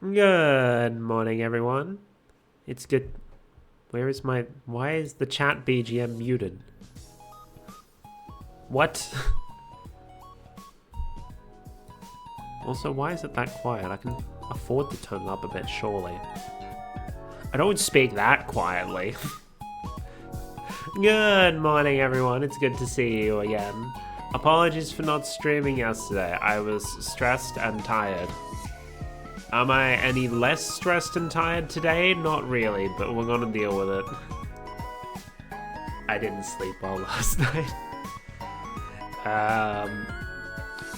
Good morning, everyone. It's good. Why is the chat BGM muted? What? Also, why is it that quiet? I can afford to turn it up a bit, surely. I don't speak that quietly. Good morning, everyone. It's good to see you again. Apologies for not streaming yesterday. I was stressed and tired. Am I any less stressed and tired today? Not really, but we're gonna deal with it. I didn't sleep well last night.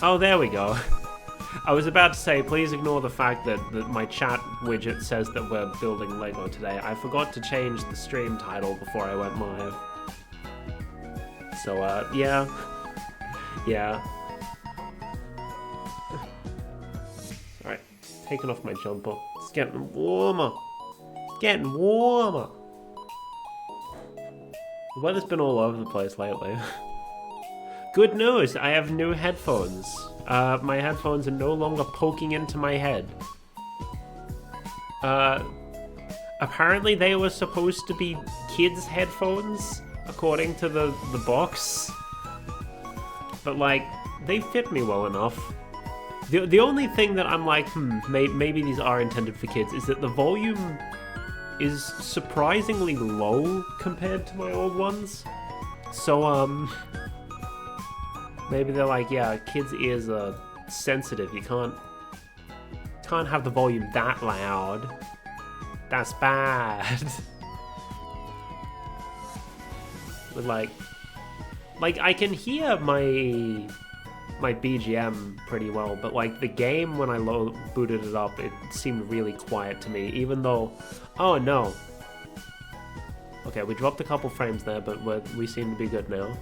Oh, there we go. I was about to say, please ignore the fact that my chat widget says that we're building Lego today. I forgot to change the stream title before I went live. So, yeah. Yeah. Alright, taking off my jumper. It's getting warmer. It's getting warmer. The weather's been all over the place lately. Good news, I have new headphones. My headphones are no longer poking into my head. Apparently they were supposed to be kids' headphones, according to the box. But, like, they fit me well enough. The only thing that I'm like, maybe these are intended for kids, is that the volume is surprisingly low compared to my old ones. So, maybe they're like, yeah, kids' ears are sensitive. You can't have the volume that loud. That's bad. But like I can hear my BGM pretty well, but like the game, when I booted it up, it seemed really quiet to me, even though, oh no. Okay, we dropped a couple frames there, but we seem to be good now.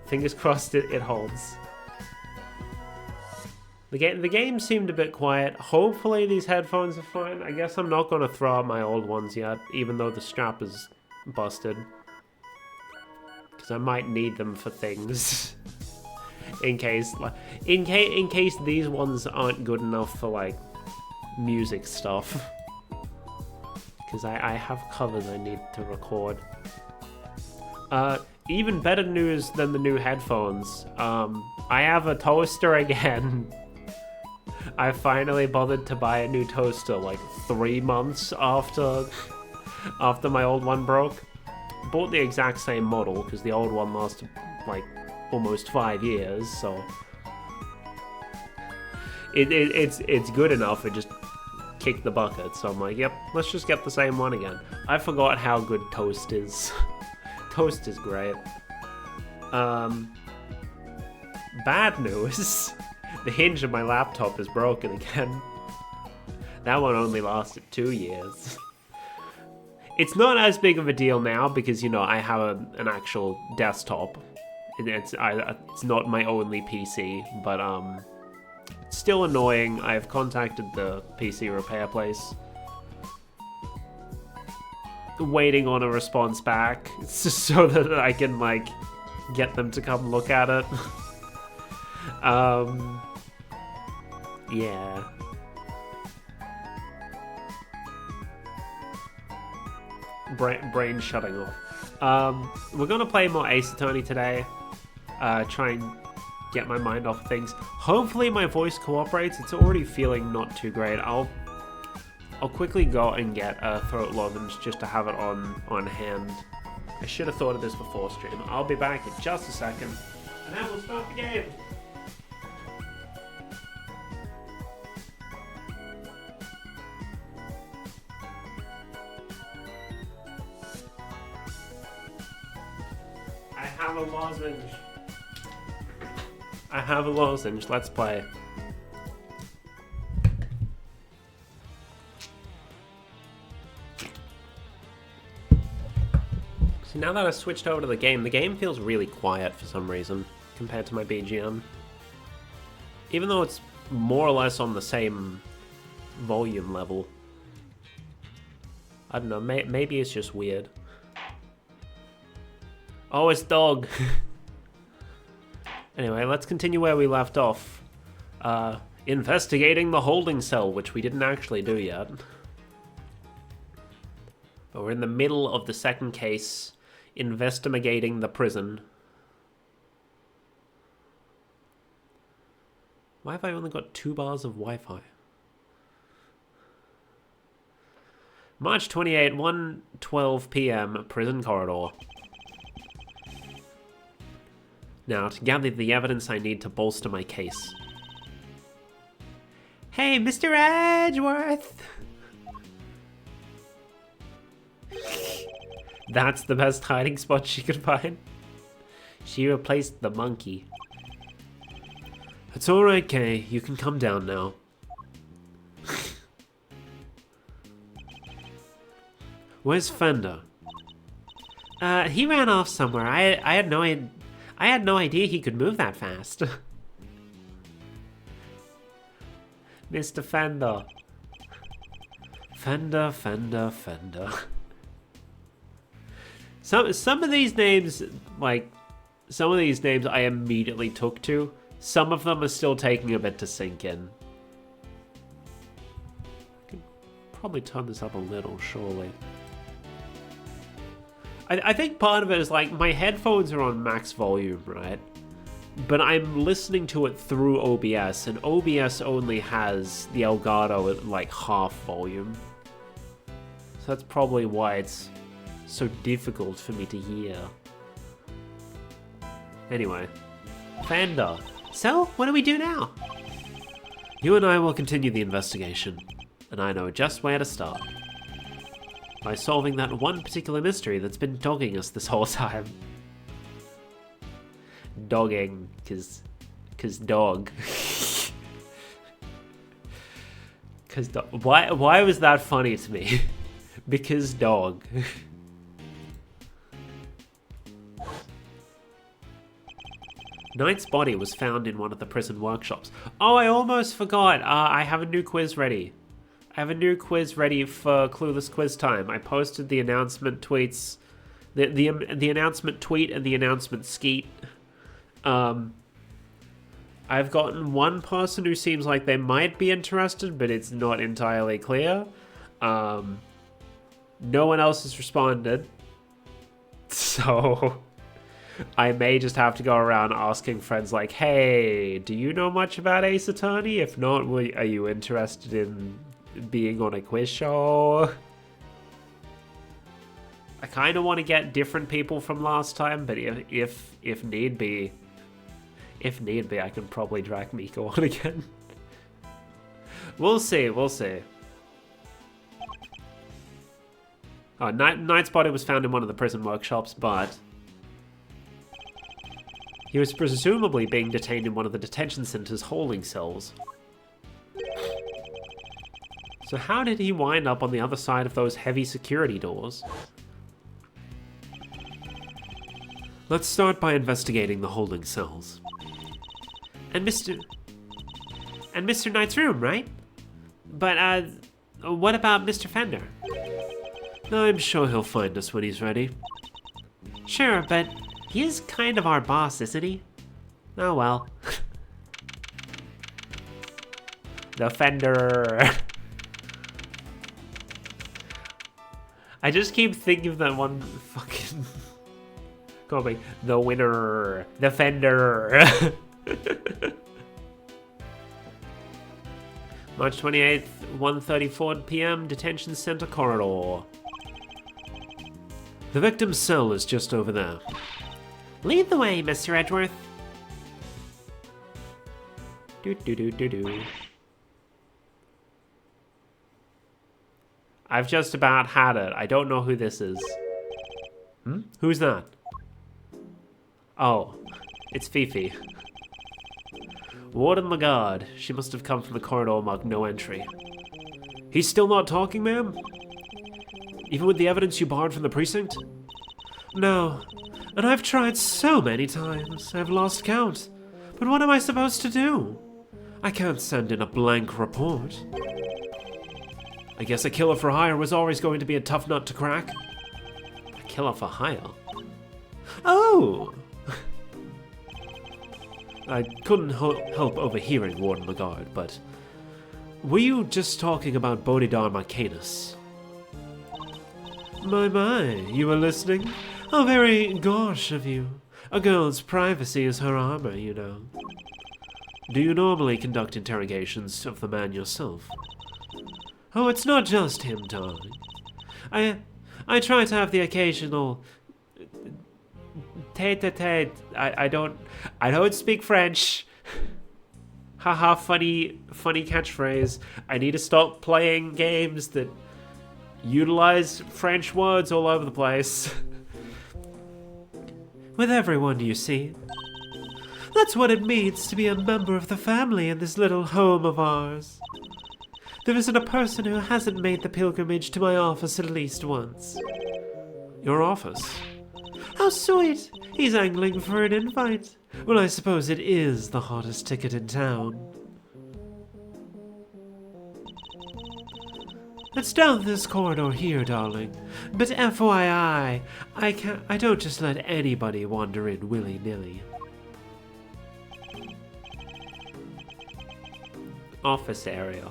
Fingers crossed it holds. The game seemed a bit quiet. Hopefully these headphones are fine. I guess I'm not going to throw out my old ones yet, even though the strap is busted. Because I might need them for things. in case these ones aren't good enough for like music stuff. Because I have covers I need to record. Even better news than the new headphones. I have a toaster again. I finally bothered to buy a new toaster like 3 months after my old one broke. Bought the exact same model because the old one lasted like almost 5 years, so it's good enough. It just kicked the bucket, so I'm like, yep, let's just get the same one again. I forgot how good toast is. Toast is great. Bad news. The hinge of my laptop is broken again. That one only lasted 2 years. It's not as big of a deal now because, you know, I have an actual desktop. It's not my only PC, but it's still annoying. I've contacted the PC repair place, waiting on a response back so that I can like get them to come look at it. Yeah. Brain shutting off. We're gonna play more Ace Attorney today. Try and get my mind off things. Hopefully my voice cooperates. It's already feeling not too great. I'll quickly go and get a throat lozenge just to have it on hand. I should have thought of this before stream. I'll be back in just a second, and then we'll start the game. I have a lozenge. I have a lozenge. Let's play. See, now that I've switched over to the game feels really quiet for some reason compared to my BGM. Even though it's more or less on the same volume level. I don't know, maybe it's just weird. Oh, it's dog. Anyway, let's continue where we left off. Investigating the holding cell, which we didn't actually do yet. But we're in the middle of the second case, investigating the prison. Why have I only got 2 bars of Wi-Fi? March 28, 1:12 p.m. Prison corridor. Now, to gather the evidence I need to bolster my case. Hey, Mr. Edgeworth! That's the best hiding spot she could find. She replaced the monkey. It's alright, Kay. You can come down now. Where's Fender? He ran off somewhere. I had no idea he could move that fast. Mr. Fender. Fender. Some of these names, like, some of these names I immediately took to. Some of them are still taking a bit to sink in. I could probably turn this up a little, surely. I think part of it is, like, my headphones are on max volume, right? But I'm listening to it through OBS, and OBS only has the Elgato at, like, half volume. So that's probably why it's so difficult for me to hear. Anyway. Fender. So, what do we do now? You and I will continue the investigation, and I know just where to start. By solving that one particular mystery that's been dogging us this whole time. Dogging, cause dog. Why was that funny to me? Because dog. Knight's body was found in one of the prison workshops. Oh, I almost forgot. I have a new quiz ready. I have a new quiz ready for Clueless Quiz Time. I posted the announcement tweets, the announcement tweet and the announcement skeet. I've gotten one person who seems like they might be interested, but it's not entirely clear. No one else has responded. So I may just have to go around asking friends like, hey, do you know much about Ace Attorney? If not, are you interested in being on a quiz show? I kind of want to get different people from last time, but if need be, I can probably drag Miko on again. We'll see. Oh, Knight's body was found in one of the prison workshops, but he was presumably being detained in one of the detention center's holding cells. So how did he wind up on the other side of those heavy security doors? Let's start by investigating the holding cells. And Mr. Knight's room, right? But, what about Mr. Fender? I'm sure he'll find us when he's ready. Sure, but he is kind of our boss, isn't he? Oh well. The Fender. I just keep thinking of that one fucking comic. The winner. The Fender. March 28th, 1:34 p.m. Detention Center corridor. The victim's cell is just over there. Lead the way, Mr. Edgeworth. Do. I've just about had it. I don't know who this is. Who's that? Oh, it's Fifi. Warden Lagarde. She must have come from the corridor marked no entry. He's still not talking, ma'am? Even with the evidence you borrowed from the precinct? No. And I've tried so many times, I've lost count. But what am I supposed to do? I can't send in a blank report. I guess a killer for hire was always going to be a tough nut to crack. A killer for hire? Oh! I couldn't help overhearing Warden Lagarde, but were you just talking about Bodhidharma Canis? My, you were listening? How very gauche of you. A girl's privacy is her armor, you know. Do you normally conduct interrogations of the man yourself? Oh, it's not just him, darling. I try to have the occasional tete-a-tete. I don't speak French. Haha, funny catchphrase. I need to stop playing games that utilize French words all over the place. With everyone, you see. That's what it means to be a member of the family in this little home of ours. There isn't a person who hasn't made the pilgrimage to my office at least once. Your office? How sweet! He's angling for an invite. Well, I suppose it is the hottest ticket in town. It's down this corridor here, darling. But FYI, I don't just let anybody wander in willy-nilly. Office area.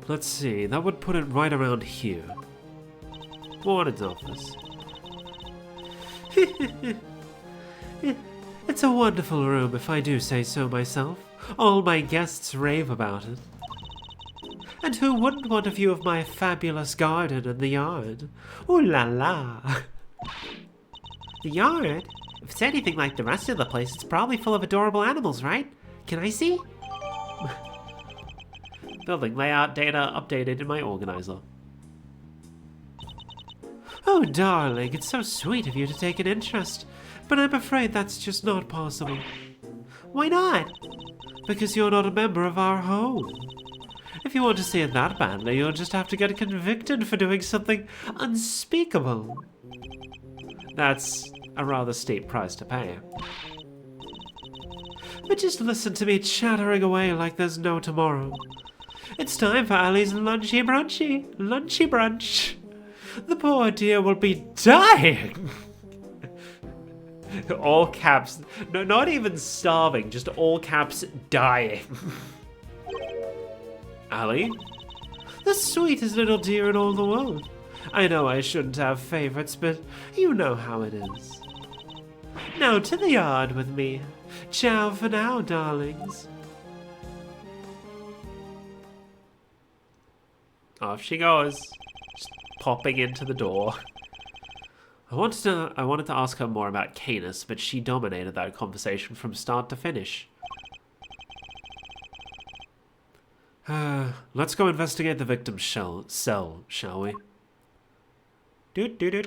Let's see, that would put it right around here. Warden's office. It's a wonderful room, if I do say so myself. All my guests rave about it. And who wouldn't want a view of my fabulous garden and the yard? Ooh la la! The yard? If it's anything like the rest of the place, it's probably full of adorable animals, right? Can I see? Building layout data updated in my organizer. Oh, darling, it's so sweet of you to take an interest, but I'm afraid that's just not possible. Why not? Because you're not a member of our home. If you want to see it that badly, you'll just have to get convicted for doing something unspeakable. That's a rather steep price to pay. But just listen to me chattering away like there's no tomorrow. It's time for Ali's lunchy brunch. The poor dear will be dying. All caps. No, not even starving, just all caps dying. Ali? The sweetest little dear in all the world. I know I shouldn't have favorites, but you know how it is. Now to the yard with me. Ciao for now, darlings. Off she goes, just popping into the door. I wanted to ask her more about Canis, but she dominated that conversation from start to finish. Let's go investigate the victim's cell, shall we? Do. Maybe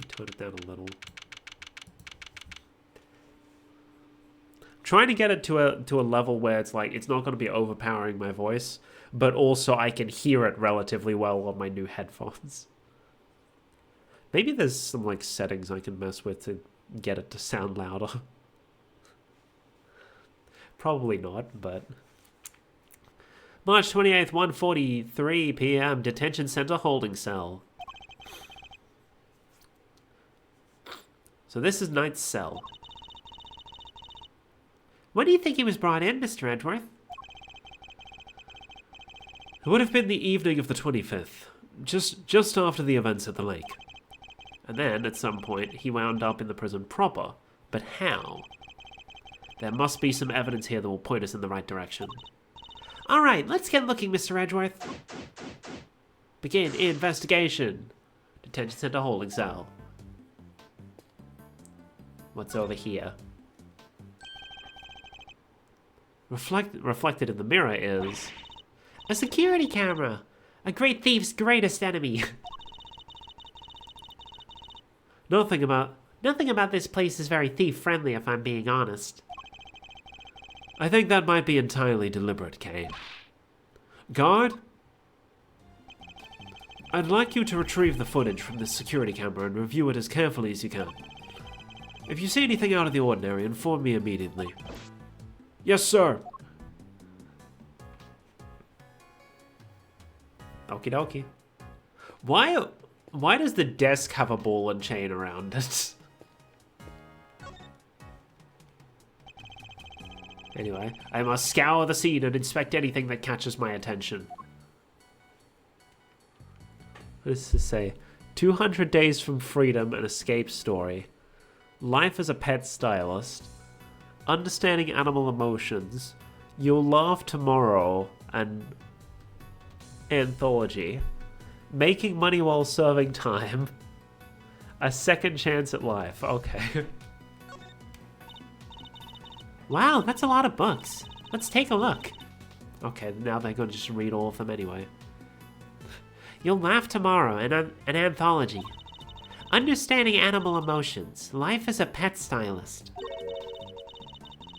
tone it down a little. Trying to get it to a level where it's like it's not going to be overpowering my voice, but also I can hear it relatively well on my new headphones. Maybe there's some like settings I can mess with to get it to sound louder. Probably not, but March 28th, 1:43 p.m. Detention Center holding cell. So this is Knight's cell. When do you think he was brought in, Mr. Edgeworth? It would have been the evening of the 25th, just after the events at the lake. And then, at some point, he wound up in the prison proper. But how? There must be some evidence here that will point us in the right direction. Alright, let's get looking, Mr. Edgeworth. Begin investigation. Detention Center holding cell. What's over here? Reflected in the mirror is a security camera, a great thief's greatest enemy. Nothing about this place is very thief-friendly, if I'm being honest. I think that might be entirely deliberate, Kane. Guard? I'd like you to retrieve the footage from this security camera and review it as carefully as you can. If you see anything out of the ordinary, inform me immediately. Yes, sir. Okie dokie. Why does the desk have a ball and chain around it? Anyway, I must scour the scene and inspect anything that catches my attention. What does this say? 200 Days from Freedom, an escape story. Life as a pet stylist. Understanding animal emotions. You'll laugh tomorrow, and anthology. Making money while serving time. A second chance at life. Okay. Wow, that's a lot of books. Let's take a look. Okay, now they're going to just read all of them anyway. You'll laugh tomorrow, an anthology. Understanding animal emotions. Life as a pet stylist.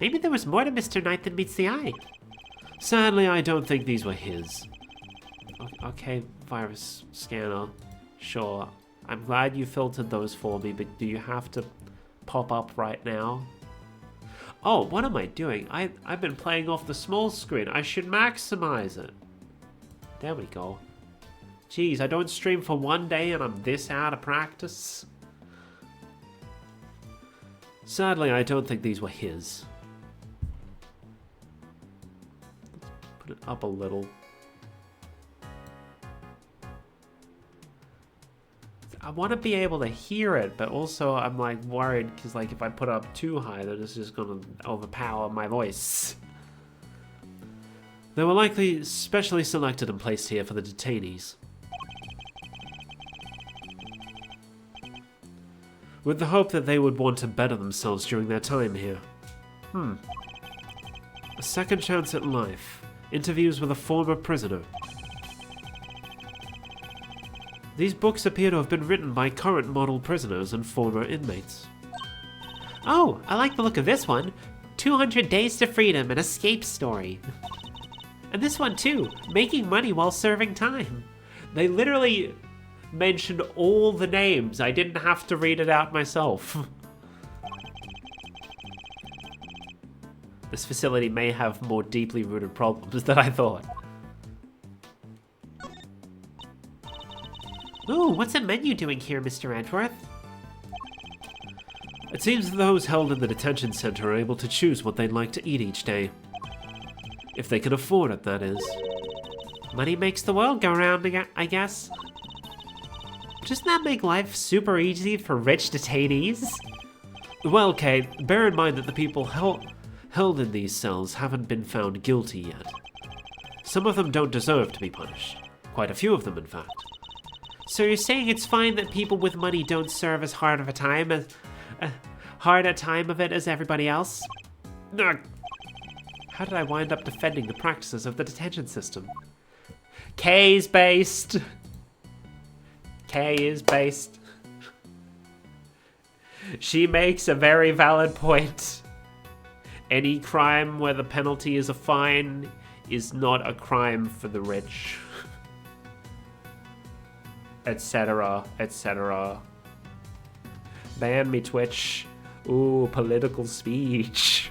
Maybe there was more to Mr. Knight than meets the eye. Sadly, I don't think these were his. Okay, virus scanner. Sure. I'm glad you filtered those for me, but do you have to pop up right now? Oh, what am I doing? I've been playing off the small screen. I should maximize it. There we go. Jeez, I don't stream for one day and I'm this out of practice. Sadly, I don't think these were his. Let's put it up a little. I want to be able to hear it, but also I'm like worried because like if I put it up too high, then it's just going to overpower my voice. They were likely specially selected and placed here for the detainees, with the hope that they would want to better themselves during their time here. A second chance at life. Interviews with a former prisoner. These books appear to have been written by current model prisoners and former inmates. Oh, I like the look of this one. 200 Days to Freedom, an escape story. And this one too, making money while serving time. They literally mentioned all the names. I didn't have to read it out myself. This facility may have more deeply rooted problems than I thought. Ooh, what's the menu doing here, Mr. Edgeworth? It seems those held in the detention center are able to choose what they'd like to eat each day. If they can afford it, that is. Money makes the world go round, I guess. Doesn't that make life super easy for rich detainees? Well, Kate, bear in mind that the people held in these cells haven't been found guilty yet. Some of them don't deserve to be punished. Quite a few of them, in fact. So you're saying it's fine that people with money don't serve as hard a time of it as everybody else? Ugh. How did I wind up defending the practices of the detention system? K's based. K is based. She makes a very valid point. Any crime where the penalty is a fine is not a crime for the rich. Etc., etc. Ban me, Twitch. Ooh, political speech.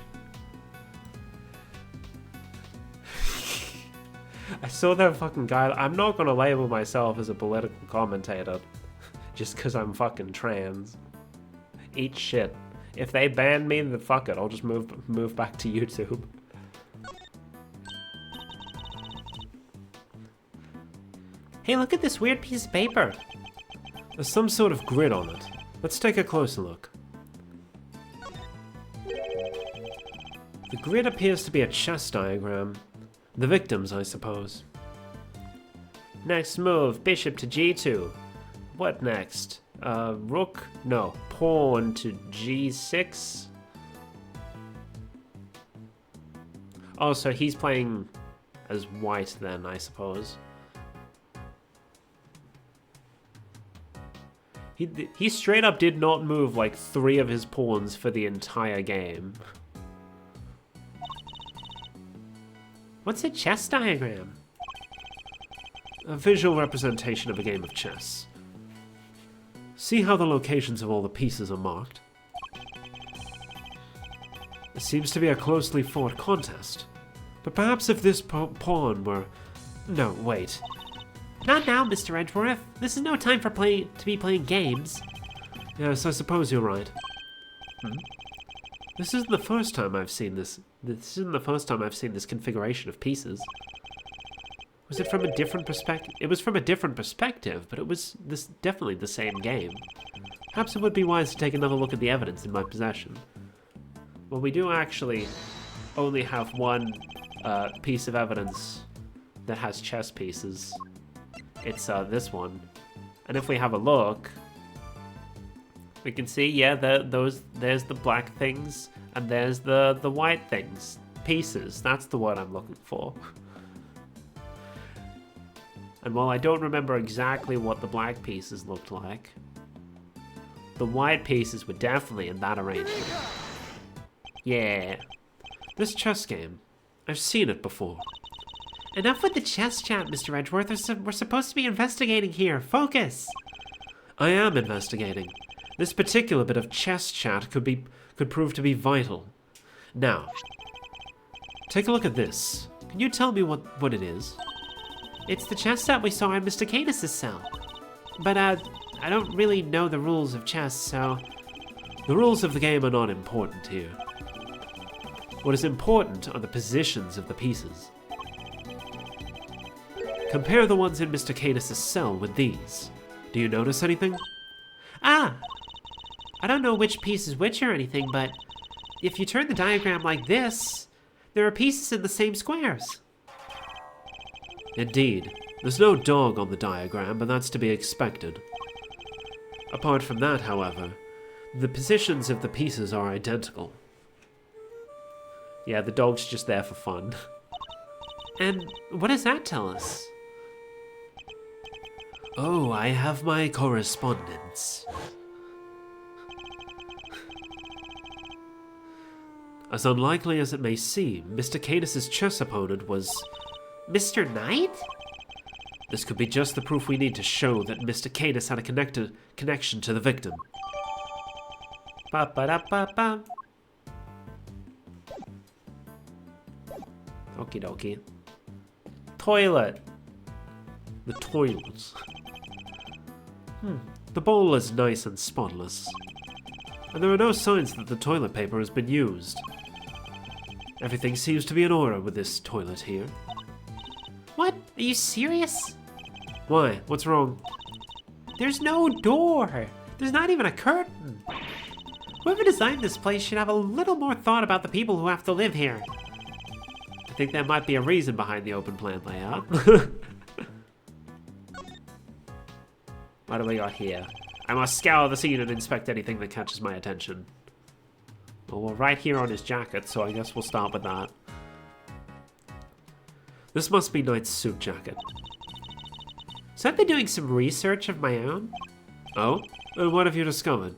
I saw that fucking guy. I'm not gonna label myself as a political commentator just because I'm fucking trans. Eat shit. If they ban me, then fuck it. I'll just move back to YouTube. Hey, look at this weird piece of paper. There's some sort of grid on it. Let's take a closer look. The grid appears to be a chess diagram. The victims, I suppose. Next move, bishop to g2. What next? Rook? No, pawn to g6? Oh, so he's playing as white then, I suppose. He straight up did not move like 3 of his pawns for the entire game. What's a chess diagram? A visual representation of a game of chess. See how the locations of all the pieces are marked? It seems to be a closely fought contest. But perhaps if this pawn were... No, wait. Not now, Mr. Edgeworth. This is no time for to be playing games. Yes, I suppose you're right. This isn't the first time I've seen this. This isn't the first time I've seen this configuration of pieces. Was it from a different perspective? It was from a different perspective, but it was definitely the same game. Perhaps it would be wise to take another look at the evidence in my possession. Well, we do actually only have one piece of evidence that has chess pieces. It's this one. And if we have a look, we can see, yeah, there's the black things, and there's the white things. Pieces, that's the word I'm looking for. And while I don't remember exactly what the black pieces looked like, the white pieces were definitely in that arrangement. Yeah. This chess game, I've seen it before. Enough with the chess chat, Mr. Edgeworth. We're supposed to be investigating here. Focus! I am investigating. This particular bit of chess chat could prove to be vital. Now, take a look at this. Can you tell me what it is? It's the chess set we saw in Mr. Cadis' cell. But, I don't really know the rules of chess, so... The rules of the game are not important here. What is important are the positions of the pieces. Compare the ones in Mr. Cadis' cell with these. Do you notice anything? Ah! I don't know which piece is which or anything, but if you turn the diagram like this, there are pieces in the same squares. Indeed. There's no dog on the diagram, but that's to be expected. Apart from that, however, the positions of the pieces are identical. Yeah, the dog's just there for fun. And what does that tell us? Oh, I have my correspondence. As unlikely as it may seem, Mr. Cadis' chess opponent was... Mr. Knight? This could be just the proof we need to show that Mr. Cadis had a connection to the victim. Ba-ba-da-ba-ba. Okie dokie. Toilet. The toilets. The bowl is nice and spotless. And there are no signs that the toilet paper has been used. Everything seems to be in order with this toilet here. What? Are you serious? Why? What's wrong? There's no door. There's not even a curtain. Whoever designed this place should have a little more thought about the people who have to live here. I think there might be a reason behind the open plan layout. What do we got here? I must scour the scene and inspect anything that catches my attention. Well, we're right here on his jacket, so I guess we'll start with that. This must be Knight's suit jacket. So I've been doing some research of my own. Oh? And what have you discovered?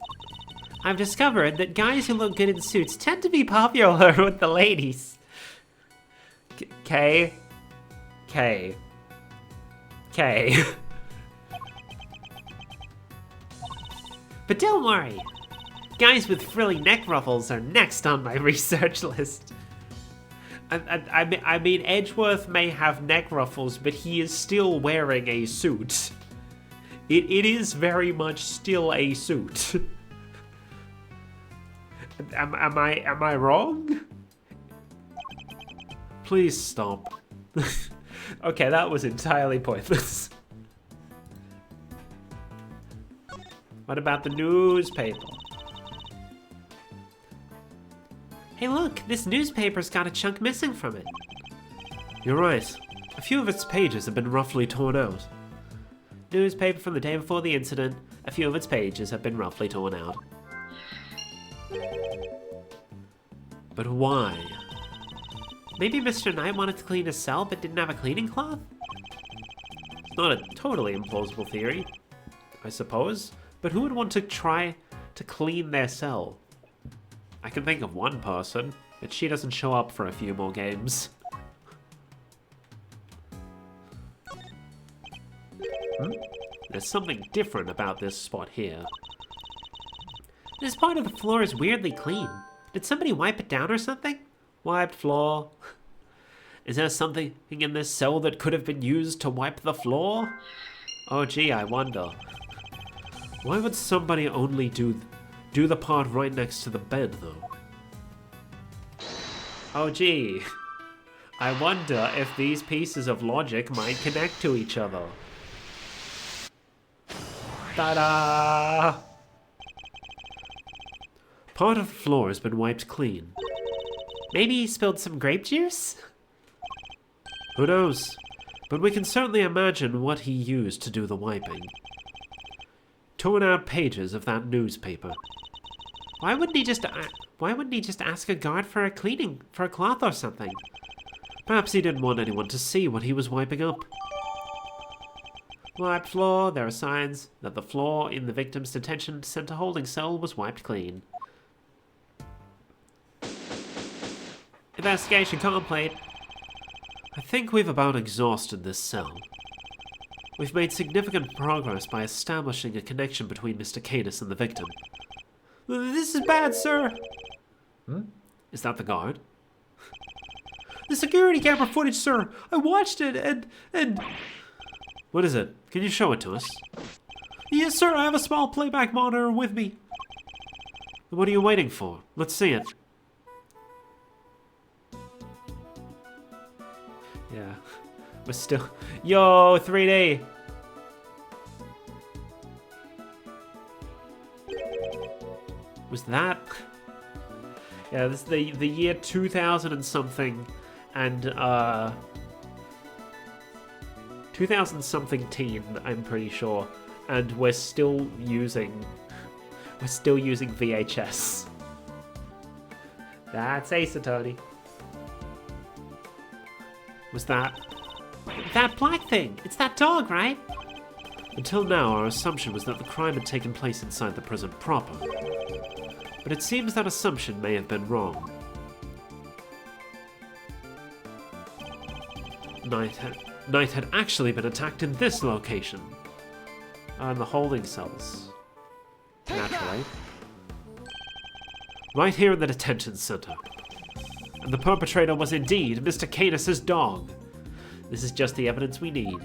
I've discovered that guys who look good in suits tend to be popular with the ladies. K. But don't worry. Guys with frilly neck ruffles are next on my research list. I mean, Edgeworth may have neck ruffles, but he is still wearing a suit. It is very much still a suit. Am I wrong? Please stop. Okay, that was entirely pointless. What about the newspaper? Hey look, this newspaper's got a chunk missing from it. You're right. A few of its pages have been roughly torn out. Newspaper from the day before the incident. A few of its pages have been roughly torn out. But why? Maybe Mr. Knight wanted to clean his cell but didn't have a cleaning cloth? It's not a totally implausible theory, I suppose. But who would want to try to clean their cell? I can think of one person, but she doesn't show up for a few more games. There's something different about this spot here. This part of the floor is weirdly clean. Did somebody wipe it down or something? Wiped floor. Is there something in this cell that could have been used to wipe the floor? Oh gee, I wonder. Why would somebody only do the part right next to the bed, though? Oh gee. I wonder if these pieces of logic might connect to each other. Ta-da! Part of the floor has been wiped clean. Maybe he spilled some grape juice? Who knows? But we can certainly imagine what he used to do the wiping. Torn out pages of that newspaper. Why wouldn't he just ask a guard for a cloth or something? Perhaps he didn't want anyone to see what he was wiping up. Wiped floor, there are signs that the floor in the victim's detention center holding cell was wiped clean. Investigation complete. I think we've about exhausted this cell. We've made significant progress by establishing a connection between Mr. Cadis and the victim. This is bad, sir. Is that the guard? The security camera footage, sir. I watched it and... What is it? Can you show it to us? Yes, sir. I have a small playback monitor with me. What are you waiting for? Let's see it. Yeah. We're still... Yo, 3D! Was that... Yeah, this is the year 2000 and something, and 2000 something teen, I'm pretty sure, and we're still using VHS. That's Ace Attorney. Was that black thing? It's that dog, right? Until now, our assumption was that the crime had taken place inside the prison proper. But it seems that assumption may have been wrong. Knight had actually been attacked in this location. In the holding cells. Naturally. Right here in the detention center. And the perpetrator was indeed Mr. Cadis' dog. This is just the evidence we need.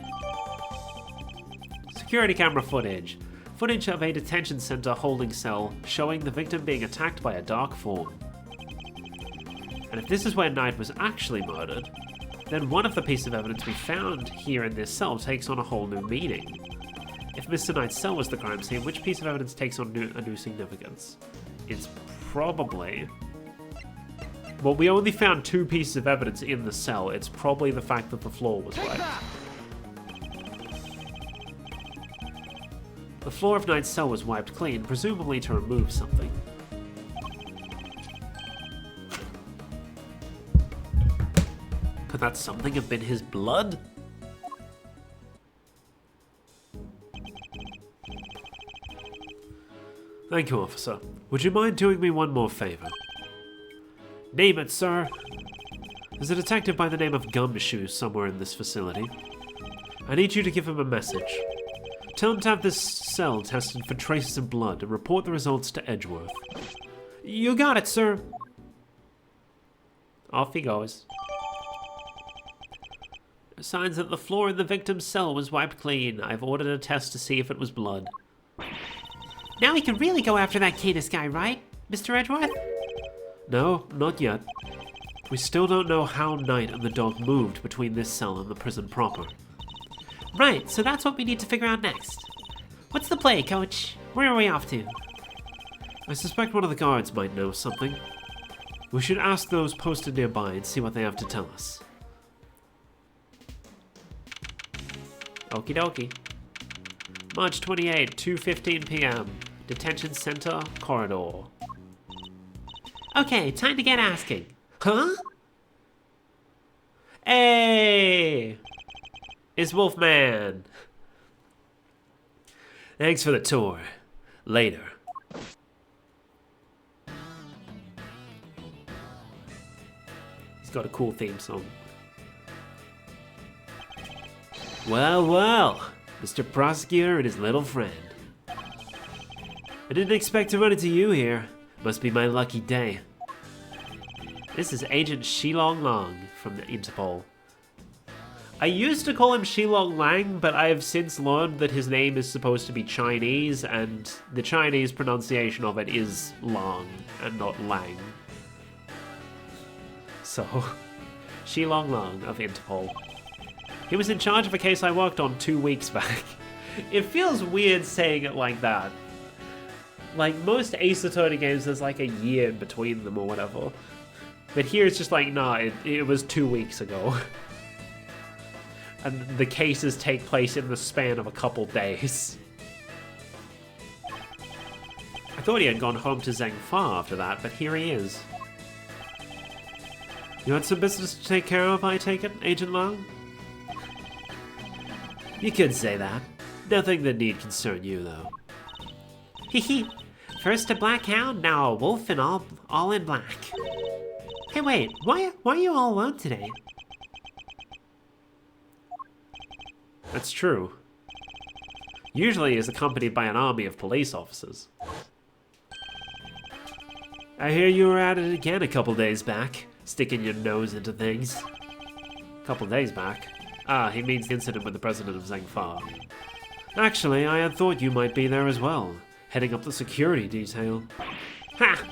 Security camera footage. Footage of a detention center holding cell showing the victim being attacked by a dark form. And if this is where Knight was actually murdered, then one of the pieces of evidence we found here in this cell takes on a whole new meaning. If Mr. Knight's cell was the crime scene, which piece of evidence takes on a new significance? It's probably... Well, we only found two pieces of evidence in the cell. It's probably the fact that the floor was wiped. The floor of Knight's cell was wiped clean, presumably to remove something. Could that something have been his blood? Thank you, officer. Would you mind doing me one more favor? Name it, sir. There's a detective by the name of Gumshoe somewhere in this facility. I need you to give him a message. Tell him to have this cell tested for traces of blood and report the results to Edgeworth. You got it, sir. Off he goes. Signs that the floor in the victim's cell was wiped clean. I've ordered a test to see if it was blood. Now we can really go after that Cadis guy, right, Mr. Edgeworth? No, not yet. We still don't know how Knight and the dog moved between this cell and the prison proper. Right, so that's what we need to figure out next. What's the play, Coach? Where are we off to? I suspect one of the guards might know something. We should ask those posted nearby and see what they have to tell us. Okie dokie. March 28, 2:15 p.m. Detention Center, corridor. Okay, time to get asking. Huh? Hey! It's Wolfman. Thanks for the tour. Later. He's got a cool theme song. Well, well, Mr. Prosecutor and his little friend. I didn't expect to run into you here. Must be my lucky day. This is Agent Shilong Long from the Interpol. I used to call him Shilong Lang, but I have since learned that his name is supposed to be Chinese, and the Chinese pronunciation of it is Long and not Lang. so... Shi Long Long of Interpol. He was in charge of a case I worked on 2 weeks back. It feels weird saying it like that. Like, most Ace Attorney games, there's like a year between them or whatever. But here it's just like, nah, it was 2 weeks ago. And the cases take place in the span of a couple days. I thought he had gone home to Zheng Fa after that, but here he is. You had some business to take care of, I take it, Agent Long? You could say that. Nothing that need concern you, though. Hee. First a black hound, now a wolf, and all in black. Hey, wait, why are you all alone today? That's true. Usually is accompanied by an army of police officers. I hear you were at it again a couple days back, sticking your nose into things. Couple days back? Ah, he means the incident with the president of Zheng Fa. Actually, I had thought you might be there as well, heading up the security detail. Ha!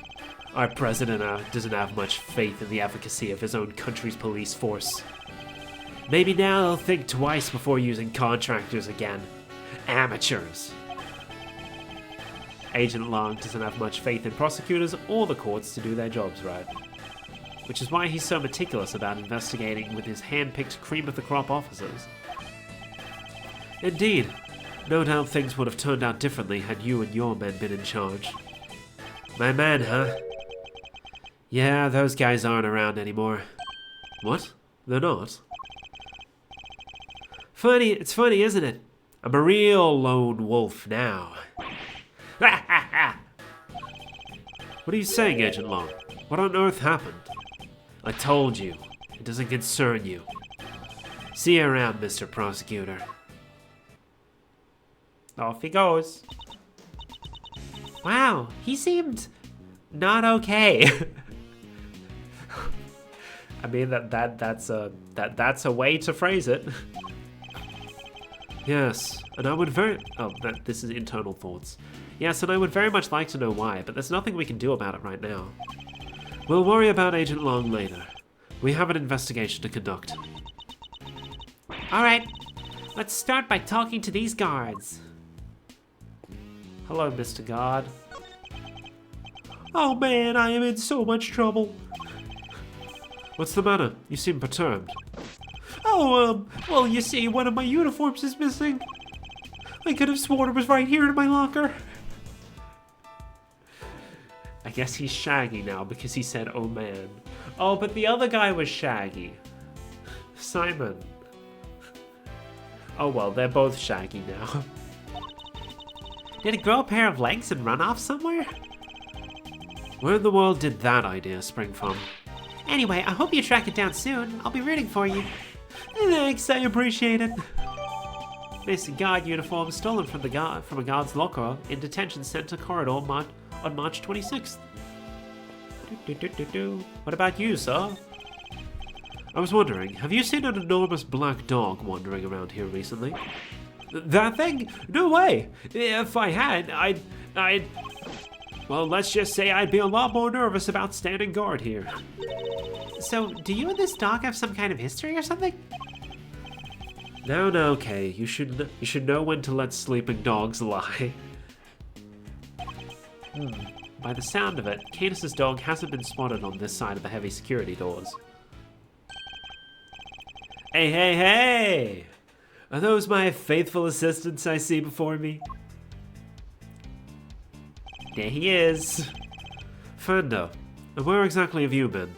Our president doesn't have much faith in the efficacy of his own country's police force. Maybe now they'll think twice before using contractors again. Amateurs. Agent Long doesn't have much faith in prosecutors or the courts to do their jobs right. Which is why he's so meticulous about investigating with his hand-picked cream-of-the-crop officers. Indeed, no doubt things would have turned out differently had you and your men been in charge. My man, huh? Yeah, those guys aren't around anymore. What? They're not? Funny, it's funny, isn't it? I'm a real lone wolf now. Ha ha ha! What are you saying, Agent Long? What on earth happened? I told you. It doesn't concern you. See you around, Mr. Prosecutor. Off he goes. Wow, he seemed not okay. I mean that's a way to phrase it. Yes, and I would this is internal thoughts. Yes, and I would very much like to know why, but there's nothing we can do about it right now. We'll worry about Agent Long later. We have an investigation to conduct. Alright, let's start by talking to these guards. Hello, Mr. Guard. Oh man, I am in so much trouble. What's the matter? You seem perturbed. Oh, well, you see, one of my uniforms is missing. I could have sworn it was right here in my locker. I guess he's Shaggy now because he said, oh man. Oh, but the other guy was Shaggy. Simon. Oh well, they're both Shaggy now. Did it grow a pair of legs and run off somewhere? Where in the world did that idea spring from? Anyway, I hope you track it down soon. I'll be rooting for you. Thanks, I appreciate it. Basic guard uniform stolen from a guard's locker in detention center corridor on March 26th. What about you, sir? I was wondering, have you seen an enormous black dog wandering around here recently? That thing? No way! If I had, I'd... Well, let's just say I'd be a lot more nervous about standing guard here. So, do you and this dog have some kind of history or something? No, Kay. You should know when to let sleeping dogs lie. By the sound of it, Cadus's dog hasn't been spotted on this side of the heavy security doors. Hey! Are those my faithful assistants I see before me? There he is. Fanda, and where exactly have you been?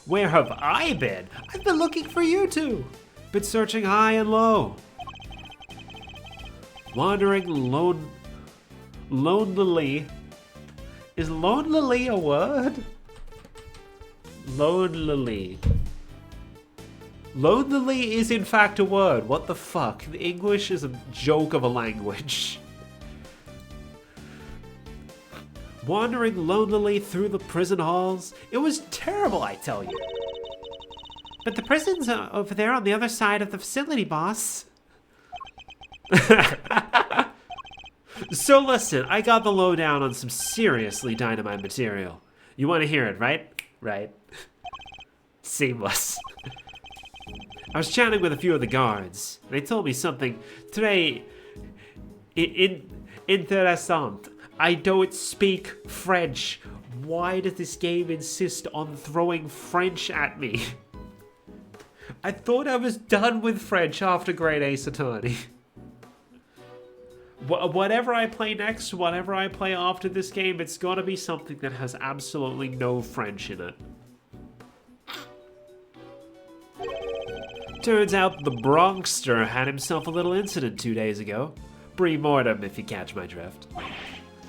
Where have I been? I've been looking for you two. Been searching high and low. Wandering lonely. Is lonely a word? Lonely. Lonely is in fact a word. What the fuck? The English is a joke of a language. Wandering lonely through the prison halls. It was terrible, I tell you. But the prison's over there on the other side of the facility, boss. So listen, I got the lowdown on some seriously dynamite material. You want to hear it, right? Right. Seamless. I was chatting with a few of the guards. They told me something très interessant. I don't speak French. Why does this game insist on throwing French at me? I thought I was done with French after Great Ace Attorney. Whatever I play next, whatever I play after this game, it's gotta be something that has absolutely no French in it. Turns out the Bronxster had himself a little incident 2 days ago. Pre-mortem, if you catch my drift.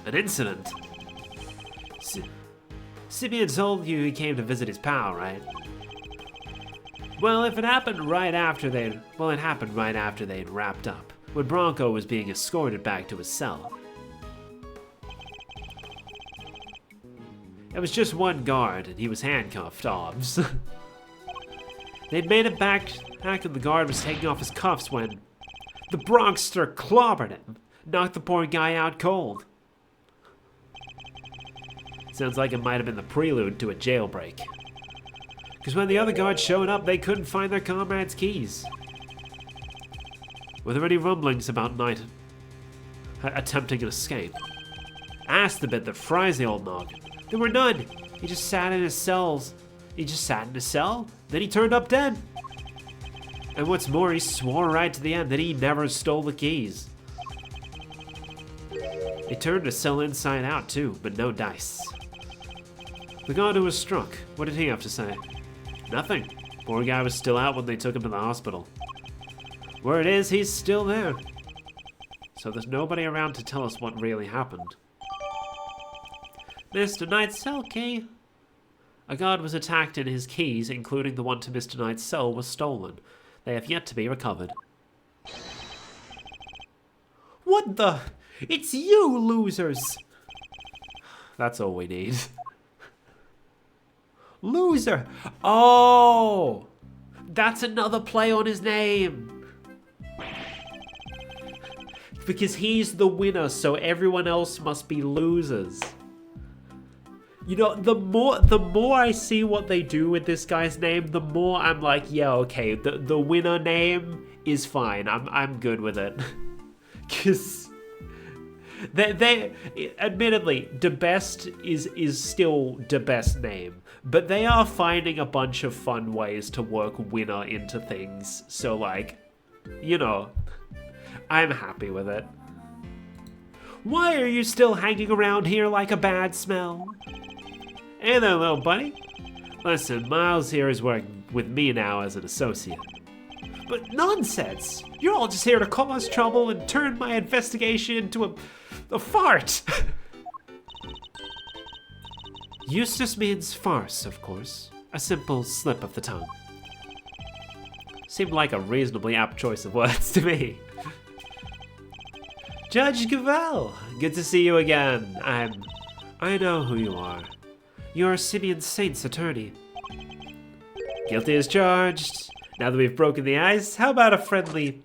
An incident? Simeon told you he came to visit his pal, right? Well, it happened right after they'd wrapped up, when Bronco was being escorted back to his cell. It was just one guard, and he was handcuffed, obs. They'd made it back and the guard was taking off his cuffs when the Bronxster clobbered him, knocked the poor guy out cold. Sounds like it might have been the prelude to a jailbreak. Because when the other guards showed up, they couldn't find their comrade's keys. Were there any rumblings about Knight attempting an escape? Asked the bit that fries the old nog. There were none. He just sat in his cells. He just sat in his cell, then he turned up dead. And what's more, he swore right to the end that he never stole the keys. He turned his cell inside out too, but no dice. The guard who was struck, what did he have to say? Nothing. Poor guy was still out when they took him to the hospital. Word is, he's still there. So there's nobody around to tell us what really happened. Mr. Knight's cell key. A guard was attacked and his keys, including the one to Mr. Knight's cell, were stolen. They have yet to be recovered. What the? It's you, losers! That's all we need. Loser! Oh! That's another play on his name! Because he's the winner, so everyone else must be losers. You know, the more I see what they do with this guy's name, the more I'm like, yeah, okay, the winner name is fine. I'm good with it. Cause they admittedly, the best is still the best name, but they are finding a bunch of fun ways to work winner into things. So like, you know, I'm happy with it. Why are you still hanging around here like a bad smell? Hey there, little buddy. Listen, Miles here is working with me now as an associate. But nonsense! You're all just here to cause trouble and turn my investigation into a fart! Eustace means farce, of course. A simple slip of the tongue. Seemed like a reasonably apt choice of words to me. Judge Gavel, good to see you again. I know who you are. You're Simeon Saint's attorney. Guilty as charged. Now that we've broken the ice, how about a friendly...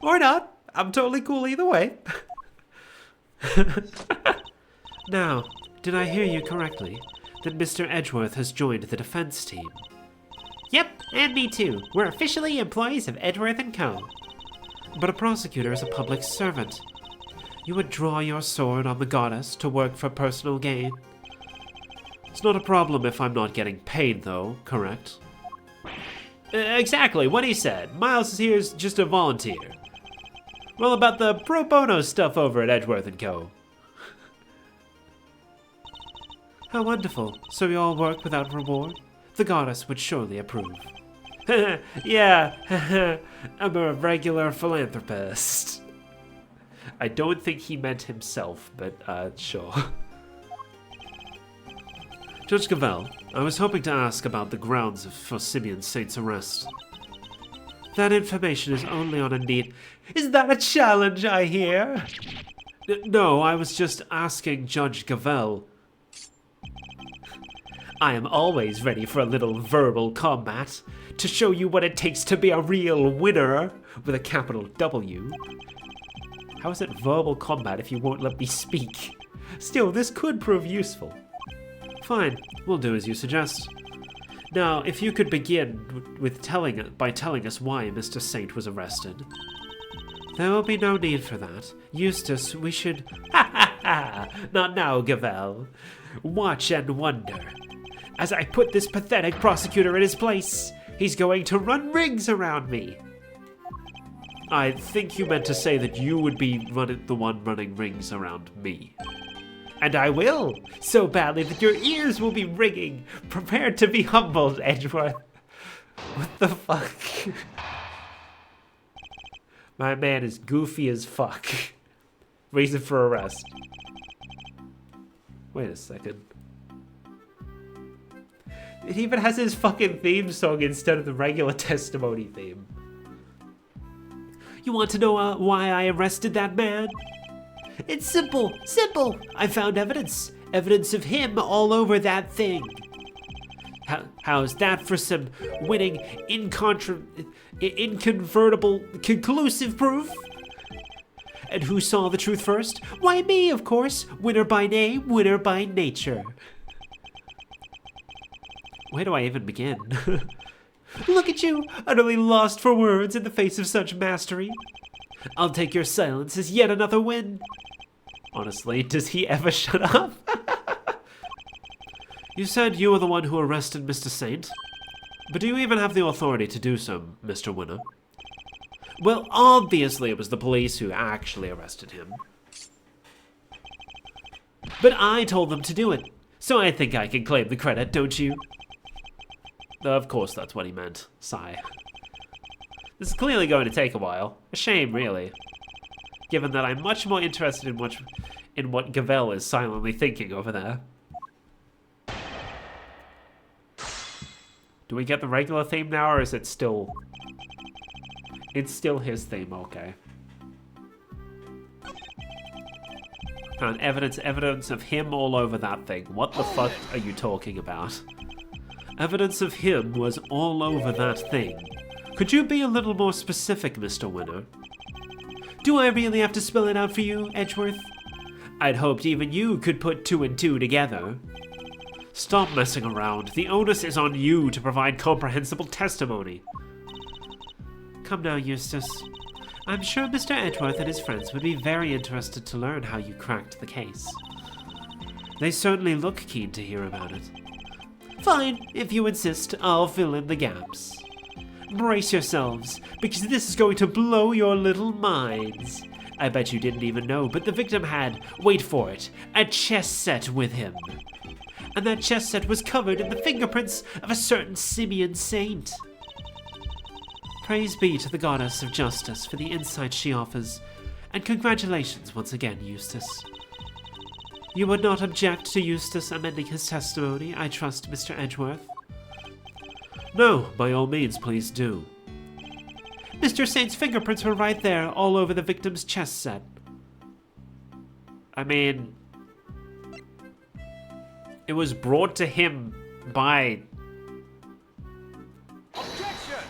Or not. I'm totally cool either way. Now, did I hear you correctly? That Mr. Edgeworth has joined the defense team? Yep, and me too. We're officially employees of Edgeworth & Co. But a prosecutor is a public servant. You would draw your sword on the goddess to work for personal gain. It's not a problem if I'm not getting paid, though, correct? Exactly, what he said. Miles here's just a volunteer. Well, about the pro bono stuff over at Edgeworth & Co. How wonderful. So we all work without reward? The goddess would surely approve. Yeah, I'm a regular philanthropist. I don't think he meant himself, but sure. Judge Gavel, I was hoping to ask about the grounds for Simeon Saint's arrest. That information is only on a need... Is that a challenge I hear? No, I was just asking Judge Gavel. I am always ready for a little verbal combat to show you what it takes to be a real winner with a capital W. How is it verbal combat if you won't let me speak? Still, this could prove useful. Fine, we'll do as you suggest. Now, if you could begin by telling us why Mr. Saint was arrested. There will be no need for that. Eustace, we should... Ha ha ha! Not now, Gavel. Watch and wonder. As I put this pathetic prosecutor in his place, he's going to run rings around me. I think you meant to say that you would be the one running rings around me. And I will, so badly that your ears will be ringing. Prepare to be humbled, Edgeworth. What the fuck? My man is goofy as fuck. Reason for arrest. Wait a second. It even has his fucking theme song instead of the regular testimony theme. You want to know why I arrested that man? It's simple, simple. I found evidence. Evidence of him all over that thing. How's that for some winning, incontrovertible, conclusive proof? And who saw the truth first? Why, me, of course. Winner by name, winner by nature. Where do I even begin? Look at you, utterly lost for words in the face of such mastery. I'll take your silence as yet another win. Honestly, does he ever shut up? You said you were the one who arrested Mr. Saint, but do you even have the authority to do so, Mr. Winner? Well, obviously it was the police who actually arrested him. But I told them to do it, so I think I can claim the credit, don't you? Of course that's what he meant. Sigh. This is clearly going to take a while. A shame, really. Given that I'm much more interested in what Gavel is silently thinking over there. Do we get the regular theme now, or is it still... It's still his theme, okay. And evidence of him all over that thing. What the fuck are you talking about? Evidence of him was all over that thing. Could you be a little more specific, Mr. Winner? Do I really have to spell it out for you, Edgeworth? I'd hoped even you could put 2 and 2 together. Stop messing around. The onus is on you to provide comprehensible testimony. Come now, Eustace. I'm sure Mr. Edgeworth and his friends would be very interested to learn how you cracked the case. They certainly look keen to hear about it. Fine, if you insist, I'll fill in the gaps. Brace yourselves, because this is going to blow your little minds. I bet you didn't even know, but the victim had, wait for it, a chess set with him. And that chess set was covered in the fingerprints of a certain simian saint. Praise be to the goddess of justice for the insight she offers, and congratulations once again, Eustace. You would not object to Eustace amending his testimony, I trust, Mr. Edgeworth? No, by all means, please do. Mr. Saint's fingerprints were right there, all over the victim's chess set. I mean, it was brought to him by... Objection!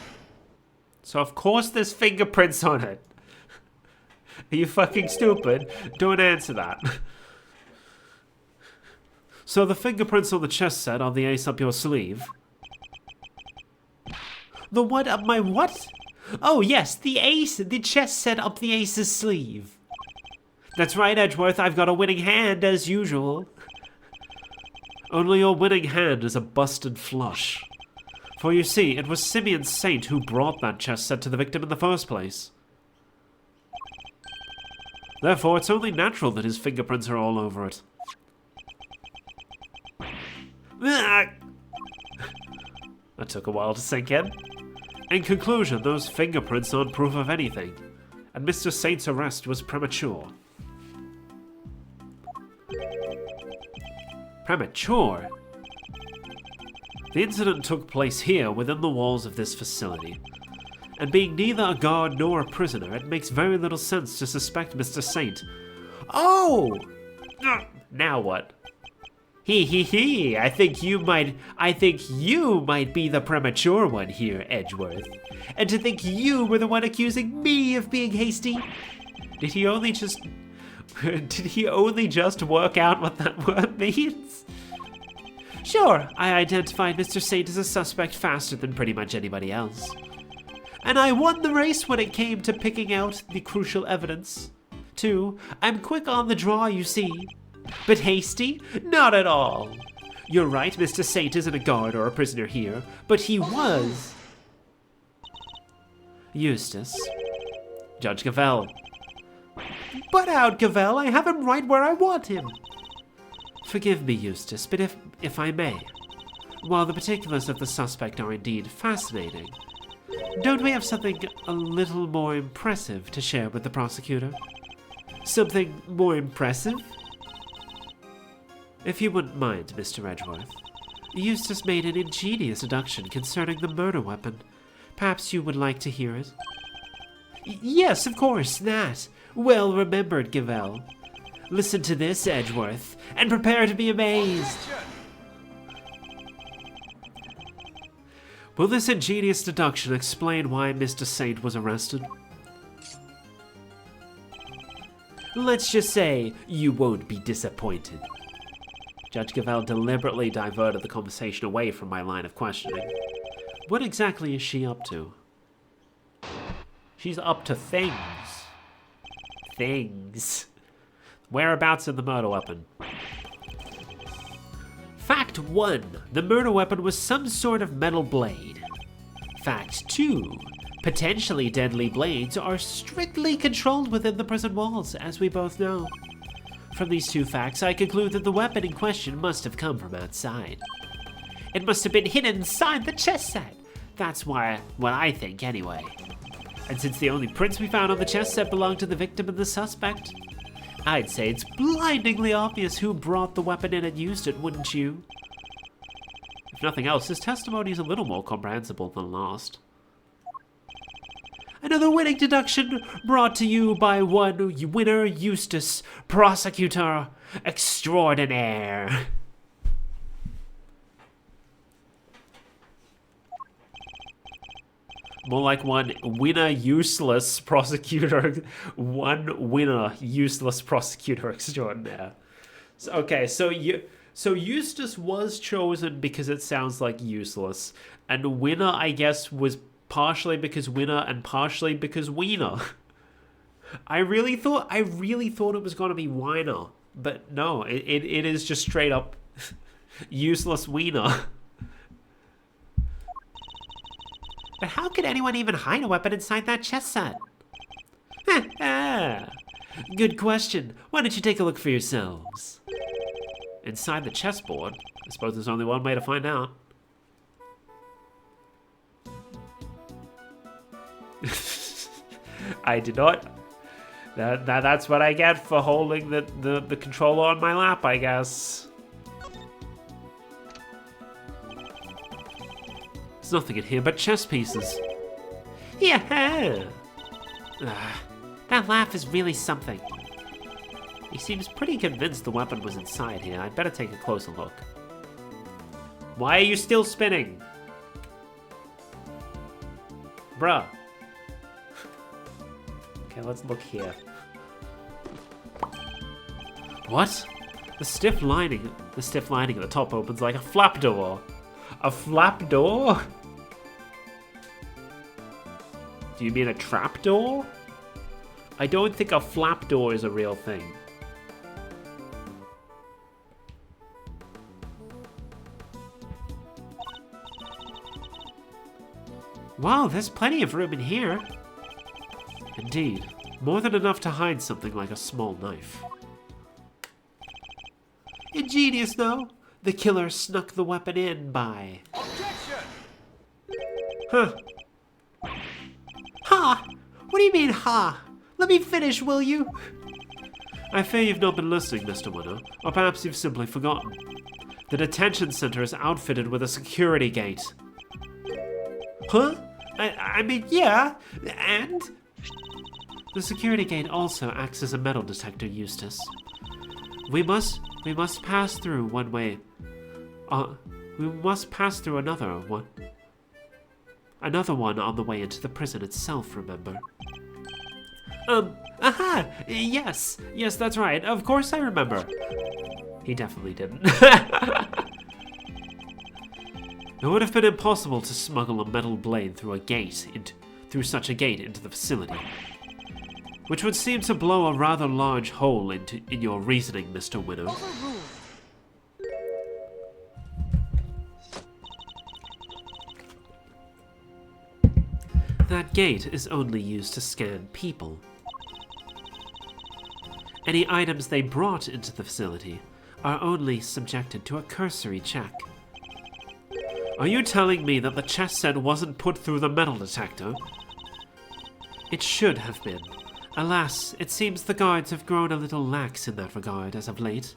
So of course there's fingerprints on it. Are you fucking stupid? Don't answer that. So the fingerprints on the chess set are the ace up your sleeve? The what up my what? Oh yes, the ace, the chess set up the ace's sleeve. That's right, Edgeworth, I've got a winning hand as usual. Only your winning hand is a busted flush. For you see, it was Simian Saint who brought that chess set to the victim in the first place. Therefore, it's only natural that his fingerprints are all over it. That took a while to sink in. In conclusion, those fingerprints aren't proof of anything, and Mr. Saint's arrest was premature. Premature? The incident took place here within the walls of this facility, and being neither a guard nor a prisoner, it makes very little sense to suspect Mr. Saint. Oh! Now what? He. I think you might be the premature one here, Edgeworth. And to think you were the one accusing me of being hasty? Did he only just work out what that word means? Sure, I identified Mr. Saint as a suspect faster than pretty much anybody else. And I won the race when it came to picking out the crucial evidence. Too, I'm quick on the draw, you see. But hasty? Not at all. You're right, Mr. Saint isn't a guard or a prisoner here, but he was. Eustace. Judge Gavelle. Butt out, Gavelle, I have him right where I want him. Forgive me, Eustace, but if I may, while the particulars of the suspect are indeed fascinating, don't we have something a little more impressive to share with the prosecutor? Something more impressive? If you wouldn't mind, Mr. Edgeworth, Eustace made an ingenious deduction concerning the murder weapon. Perhaps you would like to hear it? Yes, of course, that. Well remembered, Gavelle. Listen to this, Edgeworth, and prepare to be amazed. Will this ingenious deduction explain why Mr. Saint was arrested? Let's just say you won't be disappointed. Judge Gavelle deliberately diverted the conversation away from my line of questioning. What exactly is she up to? She's up to things. Things. Whereabouts in the murder weapon? Fact 1. The murder weapon was some sort of metal blade. Fact 2. Potentially deadly blades are strictly controlled within the prison walls, as we both know. From these two facts, I conclude that the weapon in question must have come from outside. It must have been hidden inside the chess set. That's what I think, anyway. And since the only prints we found on the chess set belonged to the victim and the suspect, I'd say it's blindingly obvious who brought the weapon in and used it, wouldn't you? If nothing else, his testimony is a little more comprehensible than last. Another winning deduction brought to you by one winner, Eustace, Prosecutor Extraordinaire. More like one winner, useless prosecutor. One winner, useless prosecutor extraordinaire. So, okay, so Eustace was chosen because it sounds like useless, and winner, I guess, was partially because winner and partially because wiener. I really thought it was gonna be whiner, but no, it is just straight up useless wiener. But how could anyone even hide a weapon inside that chess set? Good question. Why don't you take a look for yourselves? Inside the chessboard? I suppose there's only one way to find out. I did not. That's what I get for holding the controller on my lap, I guess. There's nothing in here but chess pieces. Yeah. That laugh is really something. He seems pretty convinced the weapon was inside here. I'd better take a closer look. Why are you still spinning? Bruh. Okay, let's look here. What? The stiff lining at the top opens like a flap door. A flap door? Do you mean a trap door? I don't think a flap door is a real thing. Wow, there's plenty of room in here. Indeed, more than enough to hide something like a small knife. Ingenious, though. The killer snuck the weapon in by... Objection! Huh. Ha! What do you mean, ha? Let me finish, will you? I fear you've not been listening, Mr. Winner, or perhaps you've simply forgotten. The detention center is outfitted with a security gate. Huh? I mean, yeah, and? The security gate also acts as a metal detector, Eustace. We must pass through one way. We must pass through another one. Another one on the way into the prison itself, remember? Aha! Yes, that's right. Of course I remember. He definitely didn't. It would have been impossible to smuggle a metal blade through such a gate into the facility, which would seem to blow a rather large hole in your reasoning, Mr. Winner. That gate is only used to scan people. Any items they brought into the facility are only subjected to a cursory check. Are you telling me that the chess set wasn't put through the metal detector? It should have been. Alas, it seems the guards have grown a little lax in that regard as of late.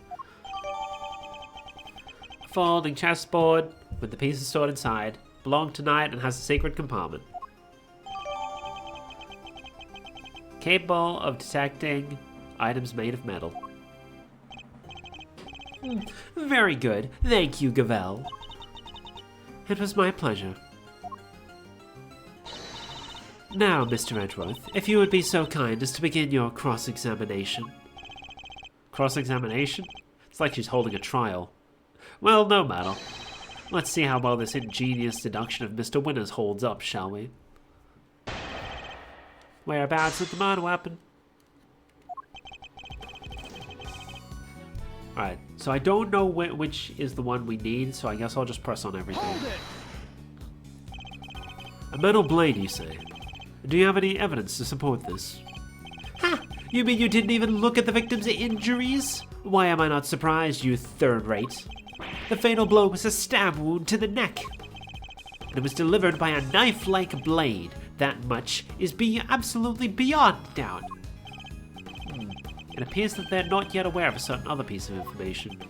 Folding chessboard with the pieces stored inside. Belonged to Knight and has a secret compartment. Capable of detecting items made of metal. Very good. Thank you, Gavel. It was my pleasure. Now, Mr. Edgeworth, if you would be so kind as to begin your cross-examination. Cross-examination? It's like she's holding a trial. Well, no matter. Let's see how well this ingenious deduction of Mr. Winner's holds up, shall we? Whereabouts with the murder weapon? Alright, so I don't know which is the one we need, so I guess I'll just press on everything. A metal blade, you say? Do you have any evidence to support this? Ha! You mean you didn't even look at the victim's injuries? Why am I not surprised, you third-rate? The fatal blow was a stab wound to the neck. And it was delivered by a knife-like blade. That much is absolutely beyond doubt. It appears that they're not yet aware of a certain other piece of information.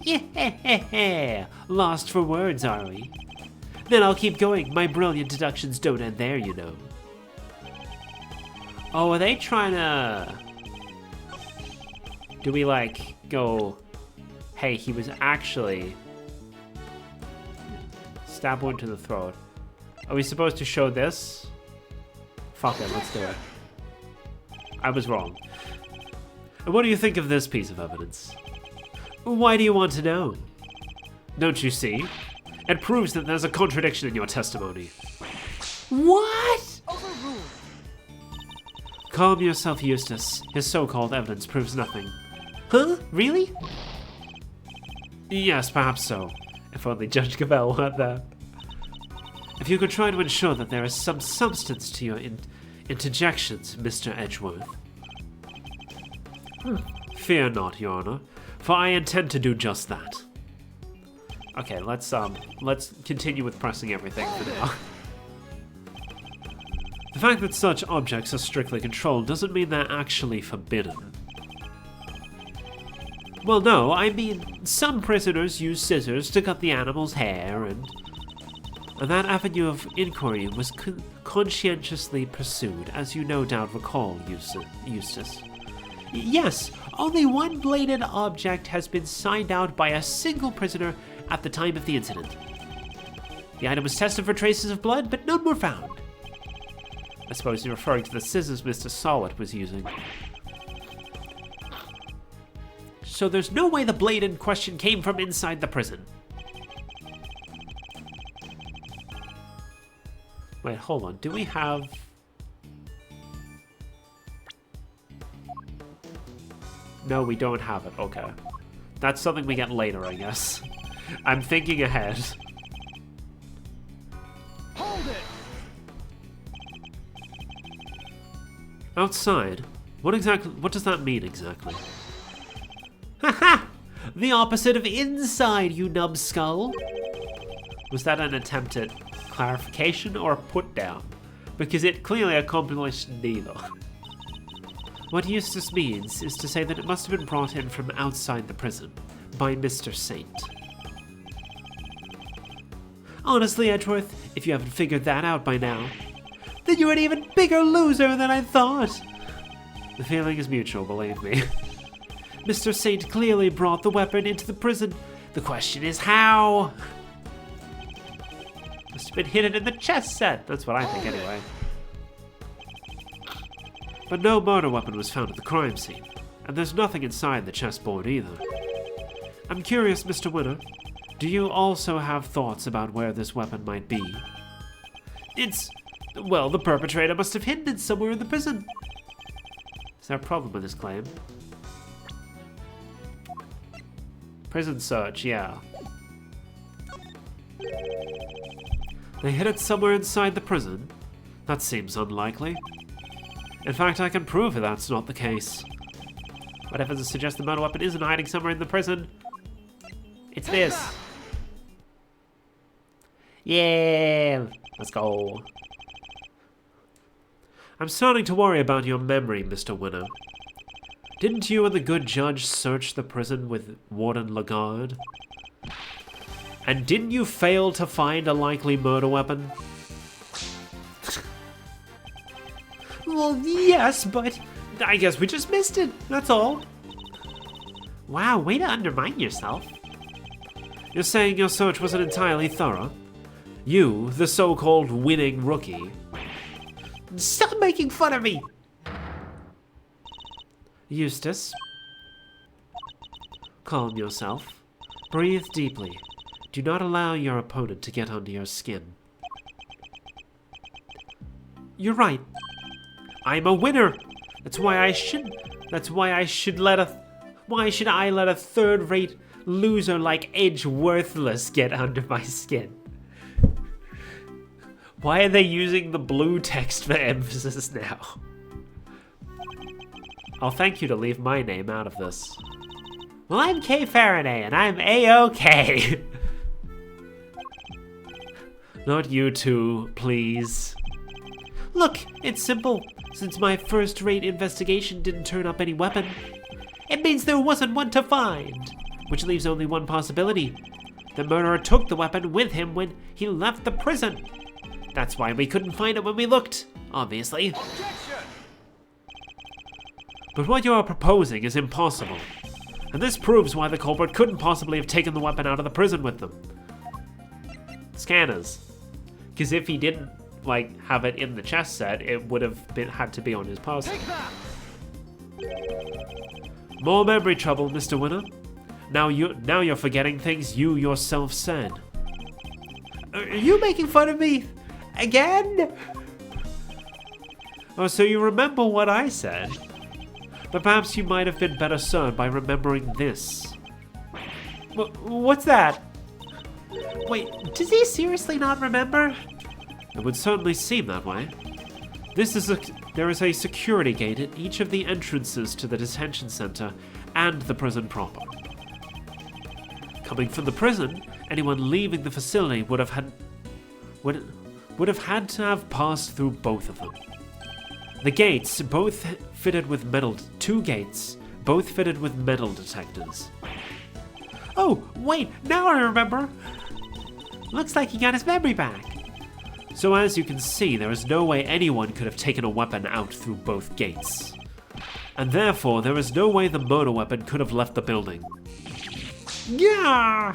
Yeah, lost for words, are we? Then I'll keep going. My brilliant deductions don't end there, you know. Oh, are they trying to... Do we, like, go... Hey, he was actually... Stab wound to the throat. Are we supposed to show this? Fuck it, let's do it. I was wrong. And what do you think of this piece of evidence? Why do you want to know? Don't you see? It proves that there's a contradiction in your testimony. What? Calm yourself, Eustace. His so-called evidence proves nothing. Huh? Really? Yes, perhaps so. If only Judge Gavel weren't there. If you could try to ensure that there is some substance to your interjections, Mr. Edgeworth. Fear not, Your Honor, for I intend to do just that. Okay, let's continue with pressing everything for now. The fact that such objects are strictly controlled doesn't mean they're actually forbidden. Well, no, I mean, some prisoners use scissors to cut the animal's hair, and that avenue of inquiry was conscientiously pursued, as you no doubt recall, Eustace. Yes, only one bladed object has been signed out by a single prisoner at the time of the incident. The item was tested for traces of blood, but none were found. I suppose you're referring to the scissors Mr. Solid was using. So there's no way the blade in question came from inside the prison. Wait, hold on. Do we have... No, we don't have it. Okay. That's something we get later, I guess. I'm thinking ahead. Hold it! Outside? What does that mean exactly? Haha! The opposite of inside, you numbskull! Was that an attempt at clarification or a put down? Because it clearly accomplished neither. What Eustace means is to say that it must have been brought in from outside the prison, by Mr. Saint. Honestly, Edgeworth, if you haven't figured that out by now, then you're an even bigger loser than I thought! The feeling is mutual, believe me. Mr. Saint clearly brought the weapon into the prison. The question is how? Must have been hidden in the chess set. That's what I think anyway. But no murder weapon was found at the crime scene, and there's nothing inside the chessboard either. I'm curious, Mr. Winner, Do you also have thoughts about where this weapon might be? Well, the perpetrator must have hidden it somewhere in the prison. Is there a problem with this claim? Prison search, yeah. They hid it somewhere inside the prison? That seems unlikely. In fact, I can prove that that's not the case. What evidence suggests the murder weapon isn't hiding somewhere in the prison? It's this. Yeah, let's go. I'm starting to worry about your memory, Mr. Winner. Didn't you and the good judge search the prison with Warden Lagarde? And didn't you fail to find a likely murder weapon? Well, yes, but I guess we just missed it, that's all. Wow, way to undermine yourself. You're saying your search wasn't entirely thorough? You, the so-called winning rookie. Stop making fun of me! Eustace. Calm yourself. Breathe deeply. Do not allow your opponent to get under your skin. You're right. I'm a winner. Why should I let a third-rate loser like Edgeworthless get under my skin? Why are they using the blue text for emphasis now? I'll thank you to leave my name out of this. Well, I'm Kay Faraday, and I'm A-OK. Not you two, please. Look, it's simple. Since my first-rate investigation didn't turn up any weapon, it means there wasn't one to find, which leaves only one possibility. The murderer took the weapon with him when he left the prison. That's why we couldn't find it when we looked, obviously. Objection! But what you are proposing is impossible. And this proves why the culprit couldn't possibly have taken the weapon out of the prison with them. Scanners. Because if he didn't, have it in the chest set, it would have had to be on his person. More memory trouble, Mr. Winner. Now you're forgetting things you yourself said. Are you making fun of me? Again? Oh, so you remember what I said? But perhaps you might have been better served by remembering this. What's that? Wait, does he seriously not remember? It would certainly seem that way. There is a security gate at each of the entrances to the detention center and the prison proper. Coming from the prison, anyone leaving the facility would have had to have passed through both of them. The gates, both fitted with metal detectors. Oh, wait, now I remember. Looks like he got his memory back. So as you can see, there is no way anyone could have taken a weapon out through both gates. And therefore, there is no way the murder weapon could have left the building. Yeah!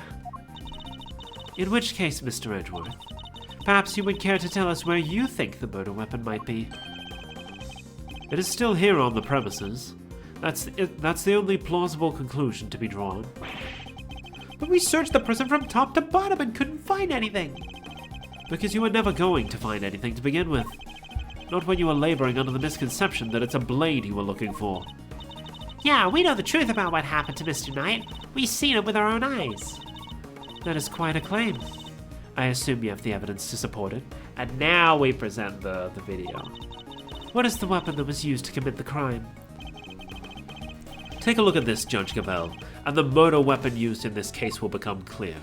In which case, Mr. Edgeworth, perhaps you would care to tell us where you think the murder weapon might be. It is still here on the premises. That's the only plausible conclusion to be drawn. But we searched the prison from top to bottom and couldn't find anything. Because you were never going to find anything to begin with. Not when you were laboring under the misconception that it's a blade you were looking for. Yeah, we know the truth about what happened to Mr. Knight. We've seen it with our own eyes. That is quite a claim. I assume you have the evidence to support it. And now we present the video. What is the weapon that was used to commit the crime? Take a look at this, Judge Gabel, and the murder weapon used in this case will become clear.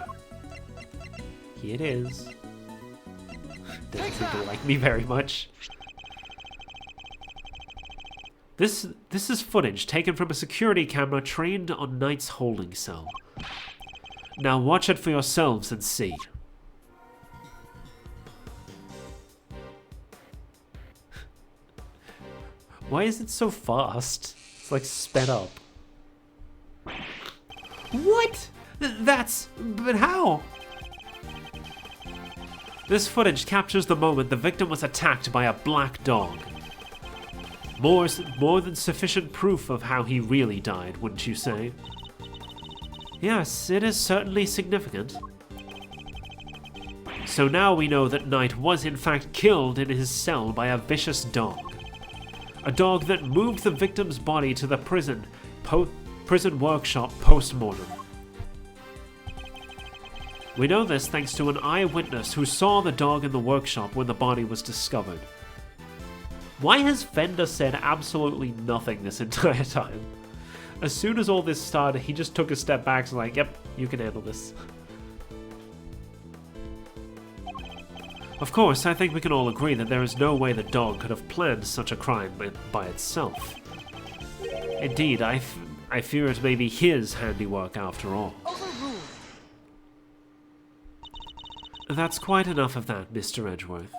Here it is. Doesn't seem to like me very much. This is footage taken from a security camera trained on Knight's holding cell. Now watch it for yourselves and see. Why is it so fast? It's like sped up. What? But how? This footage captures the moment the victim was attacked by a black dog. More than sufficient proof of how he really died, wouldn't you say? Yes, it is certainly significant. So now we know that Knight was in fact killed in his cell by a vicious dog. A dog that moved the victim's body to the prison workshop post-mortem. We know this thanks to an eyewitness who saw the dog in the workshop when the body was discovered. Why has Fender said absolutely nothing this entire time? As soon as all this started, he just took a step back and was like, yep, you can handle this. Of course, I think we can all agree that there is no way the dog could have planned such a crime by itself. Indeed, I fear it may be his handiwork after all. That's quite enough of that, Mr. Edgeworth.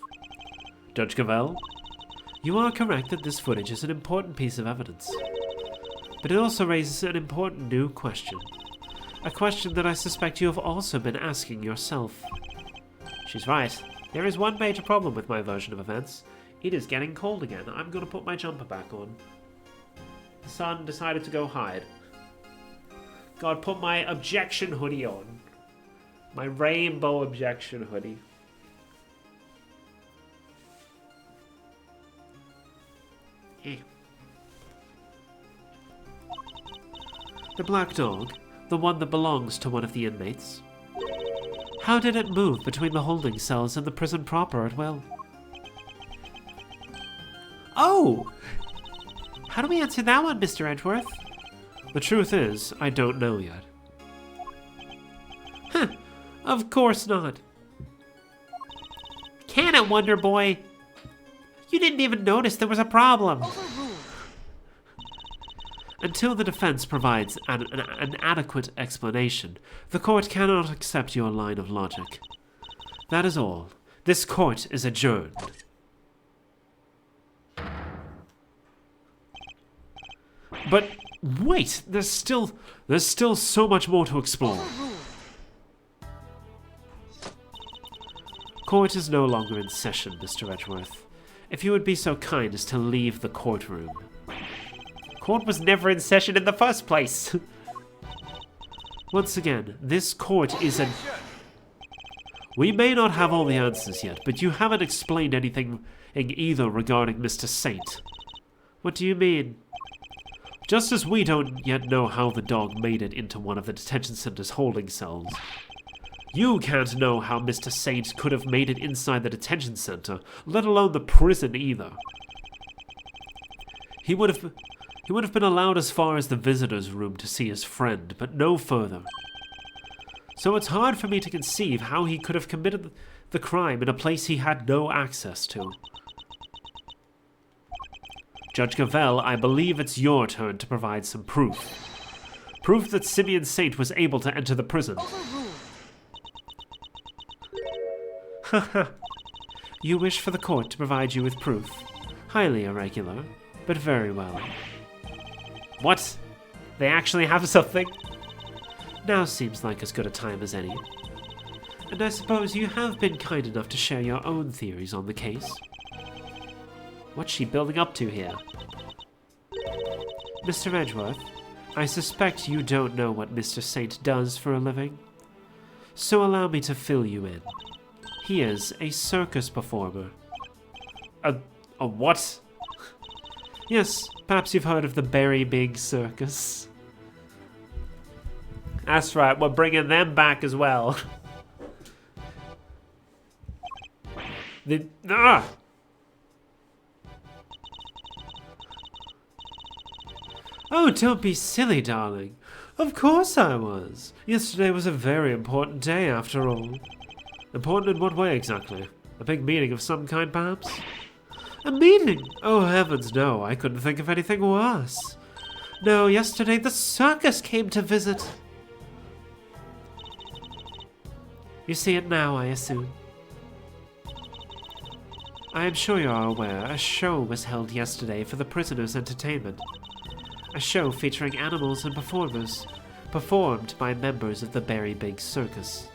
Judge Cavell, you are correct that this footage is an important piece of evidence. But it also raises an important new question. A question that I suspect you have also been asking yourself. She's right. There is one major problem with my version of events. It is getting cold again. I'm going to put my jumper back on. The sun decided to go hide. God, put my objection hoodie on. My rainbow objection hoodie. The black dog, the one that belongs to one of the inmates. How did it move between the holding cells and the prison proper at will? Oh! How do we answer that one, Mr. Edgeworth? The truth is, I don't know yet. Huh, of course not. Can it, Wonder Boy? You didn't even notice there was a problem. Until the defense provides an adequate explanation, the court cannot accept your line of logic. That is all. This court is adjourned. But wait, there's still so much more to explore. Court is no longer in session, Mr. Edgeworth. If you would be so kind as to leave the courtroom. Court was never in session in the first place. Once again, this court is a... We may not have all the answers yet, but you haven't explained anything either regarding Mr. Saint. What do you mean? Just as we don't yet know how the dog made it into one of the detention center's holding cells, you can't know how Mr. Saint could have made it inside the detention center, let alone the prison either. He would have been allowed as far as the visitor's room to see his friend, but no further. So it's hard for me to conceive how he could have committed the crime in a place he had no access to. Judge Cavell, I believe it's your turn to provide some proof. Proof that Simeon Saint was able to enter the prison. Haha. You wish for the court to provide you with proof. Highly irregular, but very well. What? They actually have something? Now seems like as good a time as any. And I suppose you have been kind enough to share your own theories on the case. What's she building up to here? Mr. Edgeworth, I suspect you don't know what Mr. Saint does for a living. So allow me to fill you in. He is a circus performer. A what? Yes, perhaps you've heard of the Berry Big Circus. That's right, we're bringing them back as well. Oh, don't be silly, darling. Of course I was. Yesterday was a very important day, after all. Important in what way, exactly? A big meeting of some kind, perhaps? A meeting? Oh, heavens, no. I couldn't think of anything worse. No, yesterday the circus came to visit. You see it now, I assume. I am sure you are aware a show was held yesterday for the prisoners' entertainment. A show featuring animals and performers, performed by members of the Berry Big Circus.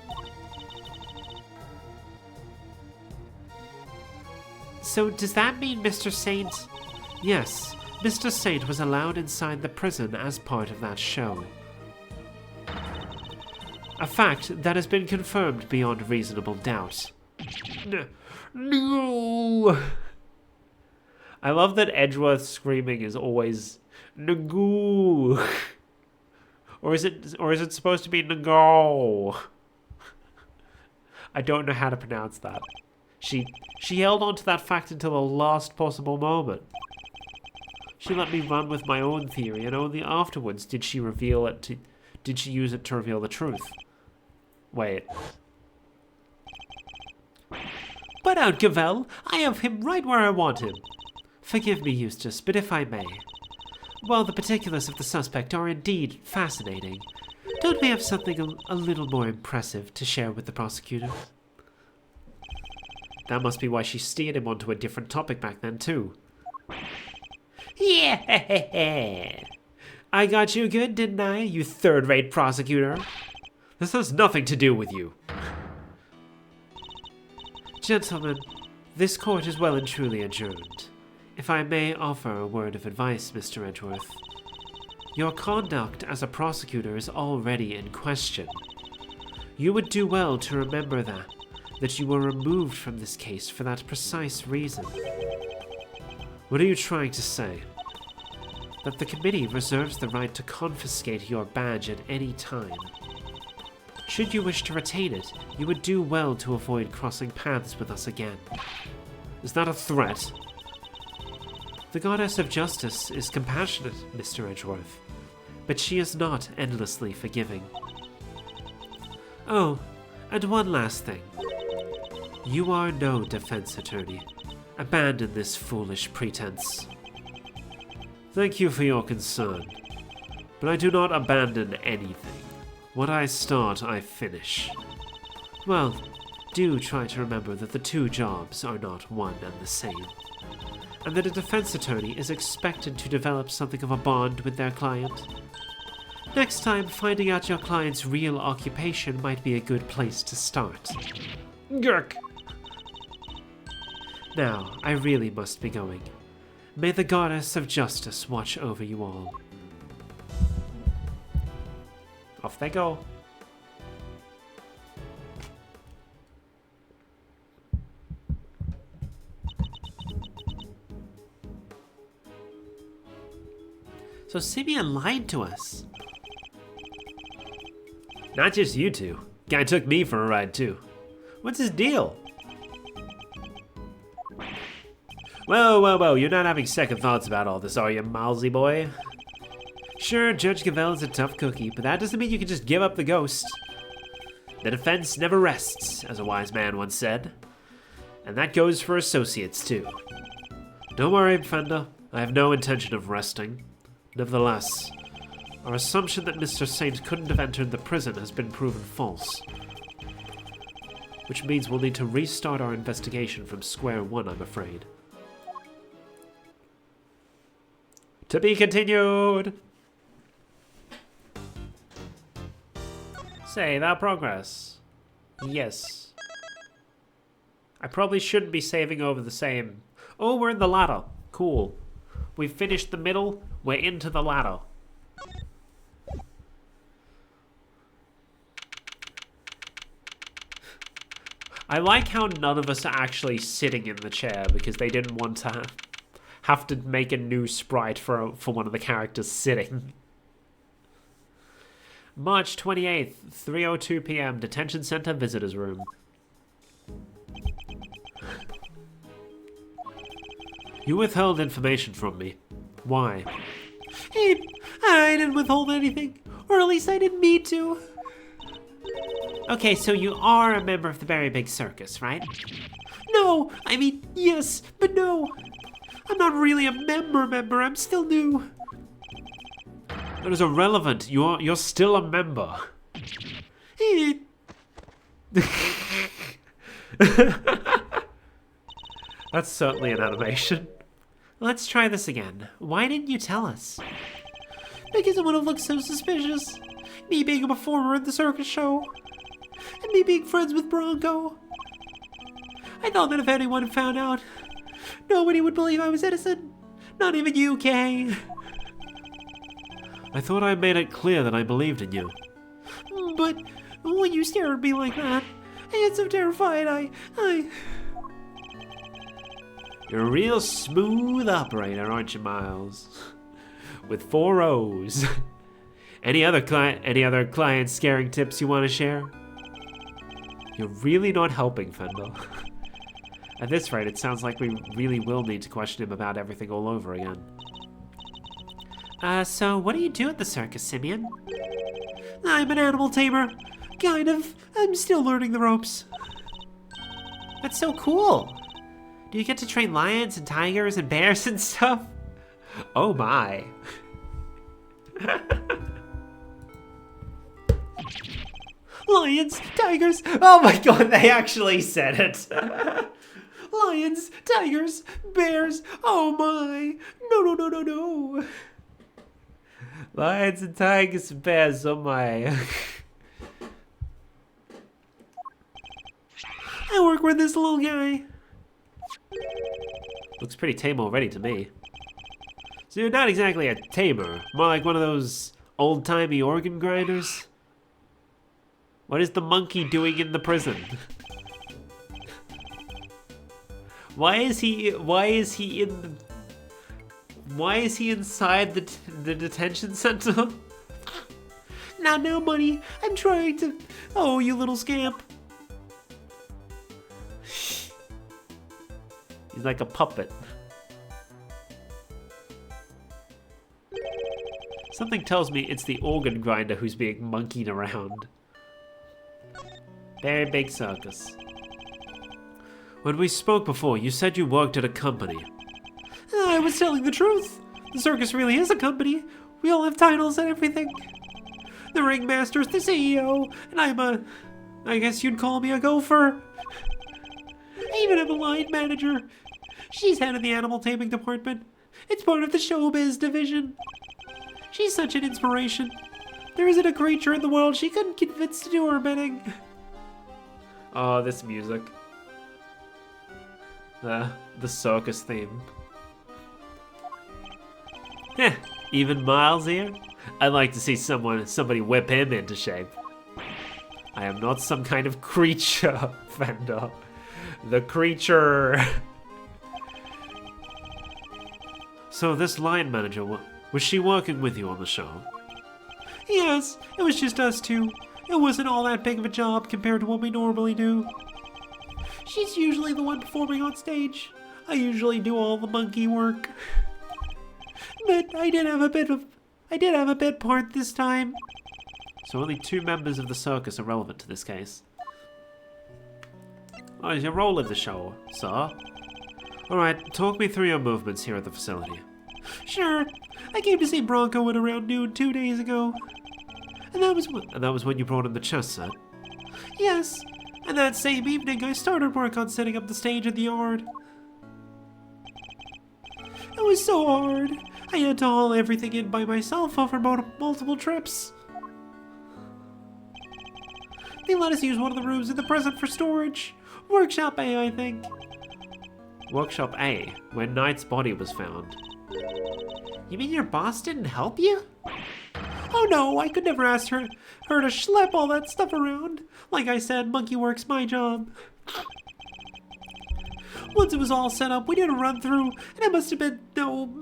So does that mean Mr. Saint... Yes, Mr. Saint was allowed inside the prison as part of that show. A fact that has been confirmed beyond reasonable doubt. No! I love that Edgeworth's screaming is always Nagoo. Or is it supposed to be Nago? I don't know how to pronounce that. She held on to that fact until the last possible moment. She let me run with my own theory, and only afterwards did she use it to reveal the truth. Wait. But out, Gavel! I have him right where I want him. Forgive me, Eustace, but if I may. While the particulars of the suspect are indeed fascinating, don't we have something a little more impressive to share with the prosecutor? That must be why she steered him onto a different topic back then, too. Yeah! I got you good, didn't I, you third-rate prosecutor? This has nothing to do with you. Gentlemen, this court is well and truly adjourned. If I may offer a word of advice, Mr. Edgeworth. Your conduct as a prosecutor is already in question. You would do well to remember that you were removed from this case for that precise reason. What are you trying to say? That the committee reserves the right to confiscate your badge at any time. Should you wish to retain it, you would do well to avoid crossing paths with us again. Is that a threat? The goddess of justice is compassionate, Mr. Edgeworth, but she is not endlessly forgiving. Oh, and one last thing. You are no defense attorney. Abandon this foolish pretense. Thank you for your concern, but I do not abandon anything. What I start, I finish. Well, do try to remember that the two jobs are not one and the same, and that a defense attorney is expected to develop something of a bond with their client. Next time, finding out your client's real occupation might be a good place to start. Gurk! Now, I really must be going. May the goddess of justice watch over you all. Off they go. So Simeon lied to us. Not just you two. Guy took me for a ride too. What's his deal? Whoa, you're not having second thoughts about all this, are you, Malsey boy? Sure, Judge Gavel is a tough cookie, but that doesn't mean you can just give up the ghost. The defense never rests, as a wise man once said. And that goes for associates, too. Don't worry, Fender. I have no intention of resting. Nevertheless, our assumption that Mr. Saint couldn't have entered the prison has been proven false. Which means we'll need to restart our investigation from square one, I'm afraid. To be continued! Say, that progress. Yes. I probably shouldn't be saving over the same. Oh, we're in the ladder. Cool. We've finished the middle, we're into the ladder. I like how none of us are actually sitting in the chair because they didn't want to have to make a new sprite for one of the characters sitting. March 28th, 3:02 p.m. Detention Center Visitors Room. You withheld information from me. Why? I didn't withhold anything. Or at least I didn't mean to. Okay, so you are a member of the Very Big Circus, right? No, I mean, yes, but no. I'm not really a member, I'm still new. That is irrelevant. You're still a member. That's certainly an animation. Let's try this again. Why didn't you tell us? Because it would have looked so suspicious. Me being a performer at the circus show. And me being friends with Bronco. I thought that if anyone had found out, nobody would believe I was innocent. Not even you, Kay. I thought I made it clear that I believed in you. But When you stare at me like that, I get so terrified, I... You're a real smooth operator, aren't you, Miles? With 4 O's. Any other client scaring tips you want to share? You're really not helping, Fender. At this rate, it sounds like we really will need to question him about everything all over again. So what do you do at the circus, Simeon? I'm an animal tamer. Kind of. I'm still learning the ropes. That's so cool. Do you get to train lions and tigers and bears and stuff? Oh my. Lions, tigers. Oh my god, they actually said it. Lions, tigers, bears. Oh my. No. Lions and tigers and bears, oh my. I work with this little guy. Looks pretty tame already to me. So you're not exactly a tamer, more like one of those old-timey organ grinders? What is the monkey doing in the prison? Why is he inside the detention center? Not now, money. I'm trying to... Oh, you little scamp. He's like a puppet. Something tells me it's the organ grinder who's being monkeyed around. Very big circus. When we spoke before, you said you worked at a company. I was telling the truth. The circus really is a company. We all have titles and everything. The ringmaster's the CEO, and I guess you'd call me a gopher. I even have a line manager. She's head of the animal taming department. It's part of the showbiz division. She's such an inspiration. There isn't a creature in the world she couldn't convince to do her bidding. Oh, this music. The circus theme. Heh, even Miles here? I'd like to see somebody whip him into shape. I am not some kind of creature, Fender. The creature... So this line manager, was she working with you on the show? Yes, it was just us two. It wasn't all that big of a job compared to what we normally do. She's usually the one performing on stage. I usually do all the monkey work. But I did have a bit part this time. So only 2 members of the circus are relevant to this case. What is your role in the show, sir? Alright, talk me through your movements here at the facility. Sure. I came to see Bronco at around noon 2 days ago. And that was when you brought him the chess set? Yes. And that same evening, I started work on setting up the stage in the yard. It was so hard. I had to haul everything in by myself over multiple trips. They let us use one of the rooms in the prison for storage. Workshop A, I think. Workshop A, where Knight's body was found. You mean your boss didn't help you? Oh no, I could never ask her to schlep all that stuff around. Like I said, monkey work's my job. Once it was all set up, we did a run through, and it must have been,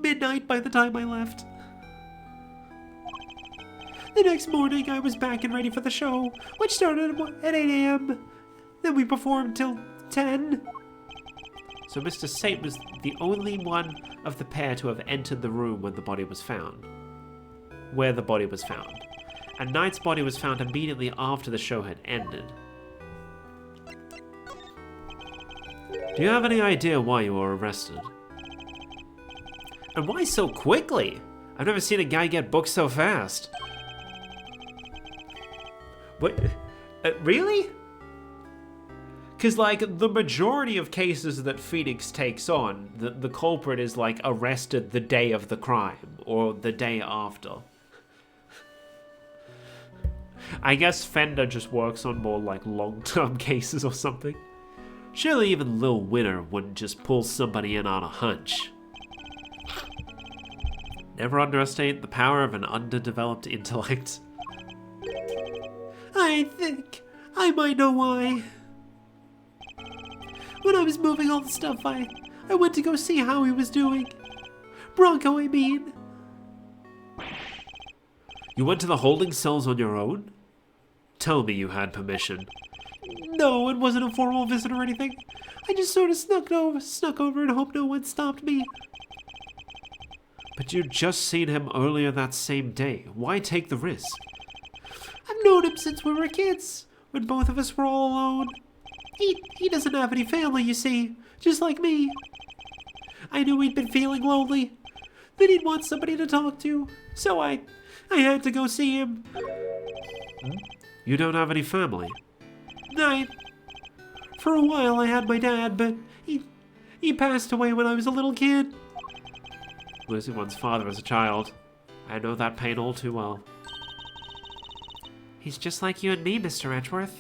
midnight by the time I left. The next morning, I was back and ready for the show, which started at 8 a.m. Then we performed till 10. So Mr. Sate was the only one of the pair to have entered the room when the body was found. Where the body was found. And Knight's body was found immediately after the show had ended. Do you have any idea why you were arrested? And why so quickly? I've never seen a guy get booked so fast. What? Really? Because, like, the majority of cases that Phoenix takes on, the culprit is, like, arrested the day of the crime, or the day after. I guess Fender just works on more, like, long-term cases or something. Surely even Lil Winner wouldn't just pull somebody in on a hunch. Never underestimate the power of an underdeveloped intellect. I I think I might know why. When I was moving all the stuff, I went to go see how he was doing. Bronco, I mean. You went to the holding cells on your own? Tell me you had permission. No, it wasn't a formal visit or anything. I just sort of snuck over and hoped no one stopped me. But you'd just seen him earlier that same day. Why take the risk? I've known him since we were kids, when both of us were all alone. He doesn't have any family, you see, just like me. I knew he'd been feeling lonely, that he'd want somebody to talk to, so I had to go see him. You don't have any family? For a while I had my dad, but he passed away when I was a little kid. Losing one's father as a child. I know that pain all too well. He's just like you and me, Mr. Edgeworth.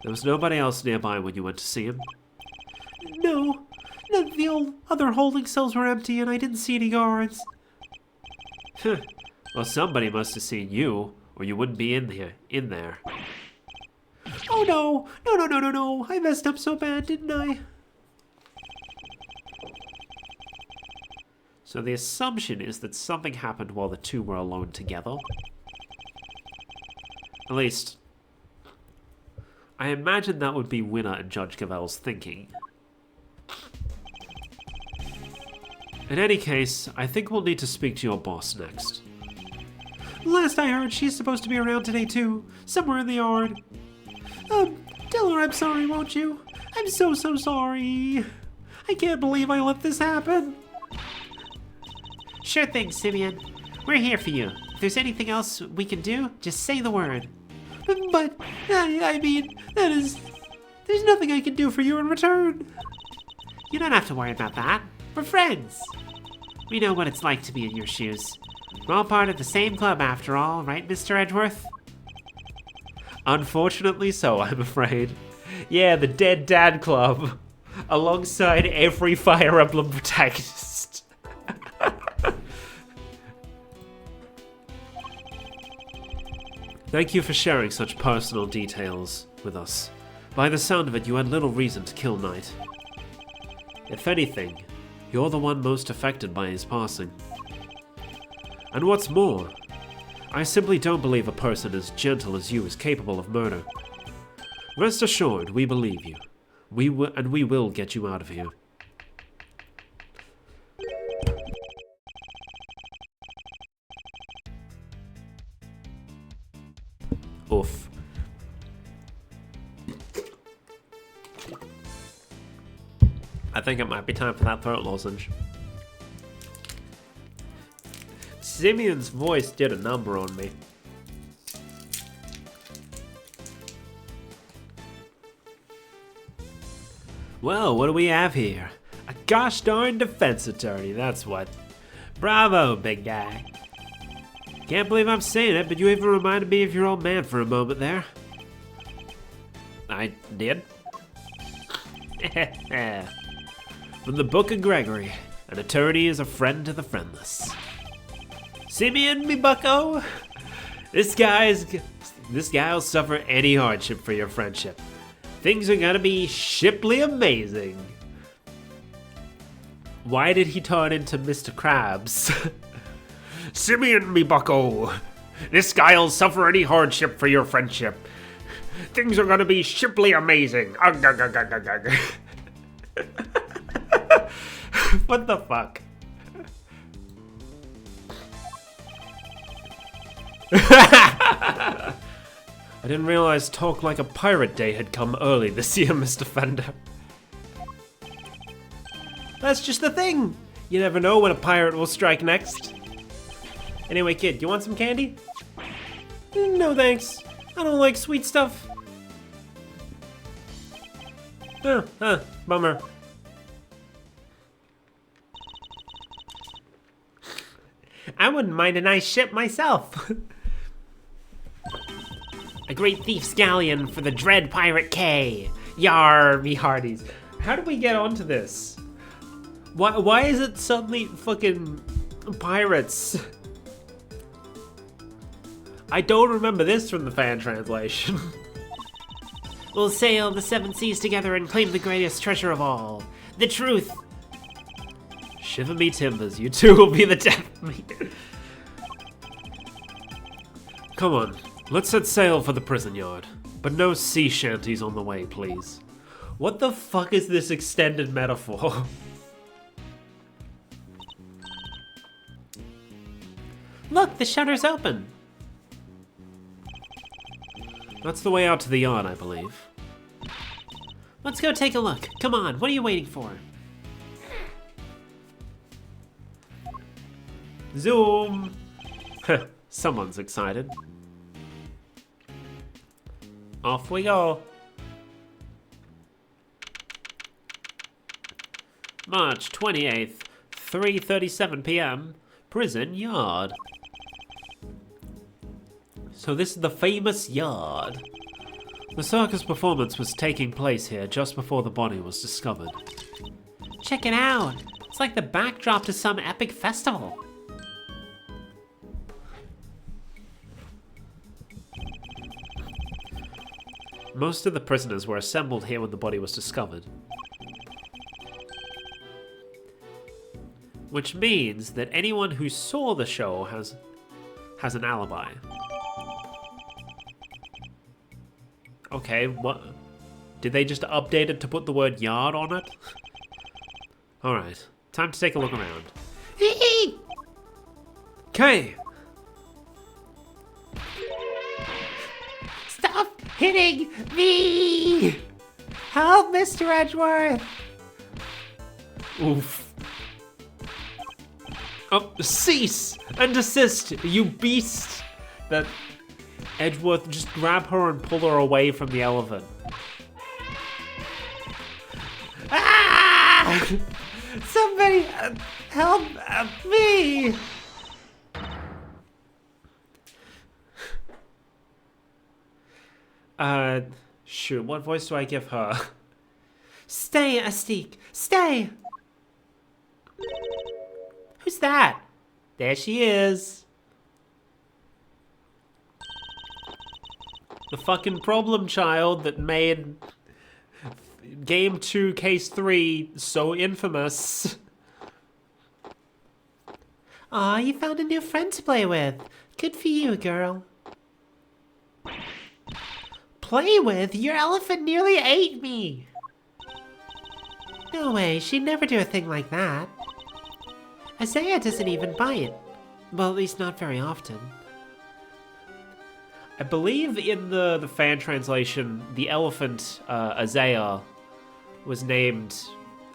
There was nobody else nearby when you went to see him? No. None of the other holding cells were empty and I didn't see any guards. Well, somebody must have seen you, or you wouldn't be in there. Oh no. I messed up so bad, didn't I? So the assumption is that something happened while the two were alone together? At least, I imagine that would be Winner and Judge Cavell's thinking. In any case, I think we'll need to speak to your boss next. Last I heard, she's supposed to be around today too, somewhere in the yard. Tell her I'm sorry, won't you? I'm so sorry. I can't believe I let this happen. Sure thing, Simeon. We're here for you. If there's anything else we can do, just say the word. But, I mean, there's nothing I can do for you in return. You don't have to worry about that. We're friends. We know what it's like to be in your shoes. We're all part of the same club after all, right, Mr. Edgeworth? Unfortunately so, I'm afraid. Yeah, the Dead Dad Club. Alongside every Fire Emblem protagonist. Thank you for sharing such personal details with us. By the sound of it, you had little reason to kill Knight. If anything, you're the one most affected by his passing. And what's more, I simply don't believe a person as gentle as you is capable of murder. Rest assured, we believe you. We will get you out of here. Oof. I think it might be time for that throat lozenge. Simeon's voice did a number on me. Well, what do we have here? A gosh darn defense attorney, that's what. Bravo, big guy. Can't believe I'm saying it, but you even reminded me of your old man for a moment there. I did? From the Book of Gregory, an attorney is a friend to the friendless. Simeon, me bucko, this guy'll suffer any hardship for your friendship. Things are gonna be shiply amazing. Why did he turn into Mr. Krabs? Simeon, me bucko, this guy'll suffer any hardship for your friendship. Things are gonna be shiply amazing. Ugh, ugh, ugh, ugh, ugh, ugh. What the fuck? I didn't realize Talk Like a Pirate Day had come early this year, Mr. Fender. That's just the thing. You never know when a pirate will strike next. Anyway, kid, you want some candy? No thanks. I don't like sweet stuff. Bummer. I wouldn't mind a nice ship myself. A great thief's galleon for the dread pirate K. Yar, me hearties. How did we get onto this? Why is it suddenly fucking pirates? I don't remember this from the fan translation. We'll sail the seven seas together and claim the greatest treasure of all, the truth. Shiver me timbers, you two will be the death of me. Come on, let's set sail for the prison yard. But no sea shanties on the way, please. What the fuck is this extended metaphor? Look, the shutter's open. That's the way out to the yard, I believe. Let's go take a look. Come on, what are you waiting for? Zoom! Someone's excited. Off we go. March 28th, 3:37 p.m. Prison Yard. So this is the famous yard. The circus performance was taking place here just before the body was discovered. Check it out. It's like the backdrop to some epic festival. Most of the prisoners were assembled here when the body was discovered. Which means that anyone who saw the show has an alibi. Okay, what? Did they just update it to put the word yard on it? Alright, time to take a look around. Okay. Stop hitting me! Help, Mr. Edgeworth! Oof. Oh, cease and desist, you beast! That Edgeworth just grab her and pull her away from the elephant. Ah! Somebody help me! Shoot, what voice do I give her? Stay, Astique, stay! Who's that? There she is. The fucking problem child that made Game 2 Case 3 so infamous. Aw, you found a new friend to play with. Good for you, girl. Play with? Your elephant nearly ate me! No way, she'd never do a thing like that. Isaiah doesn't even bite. Well, at least not very often. I believe in the fan translation, the elephant, Isaiah, was named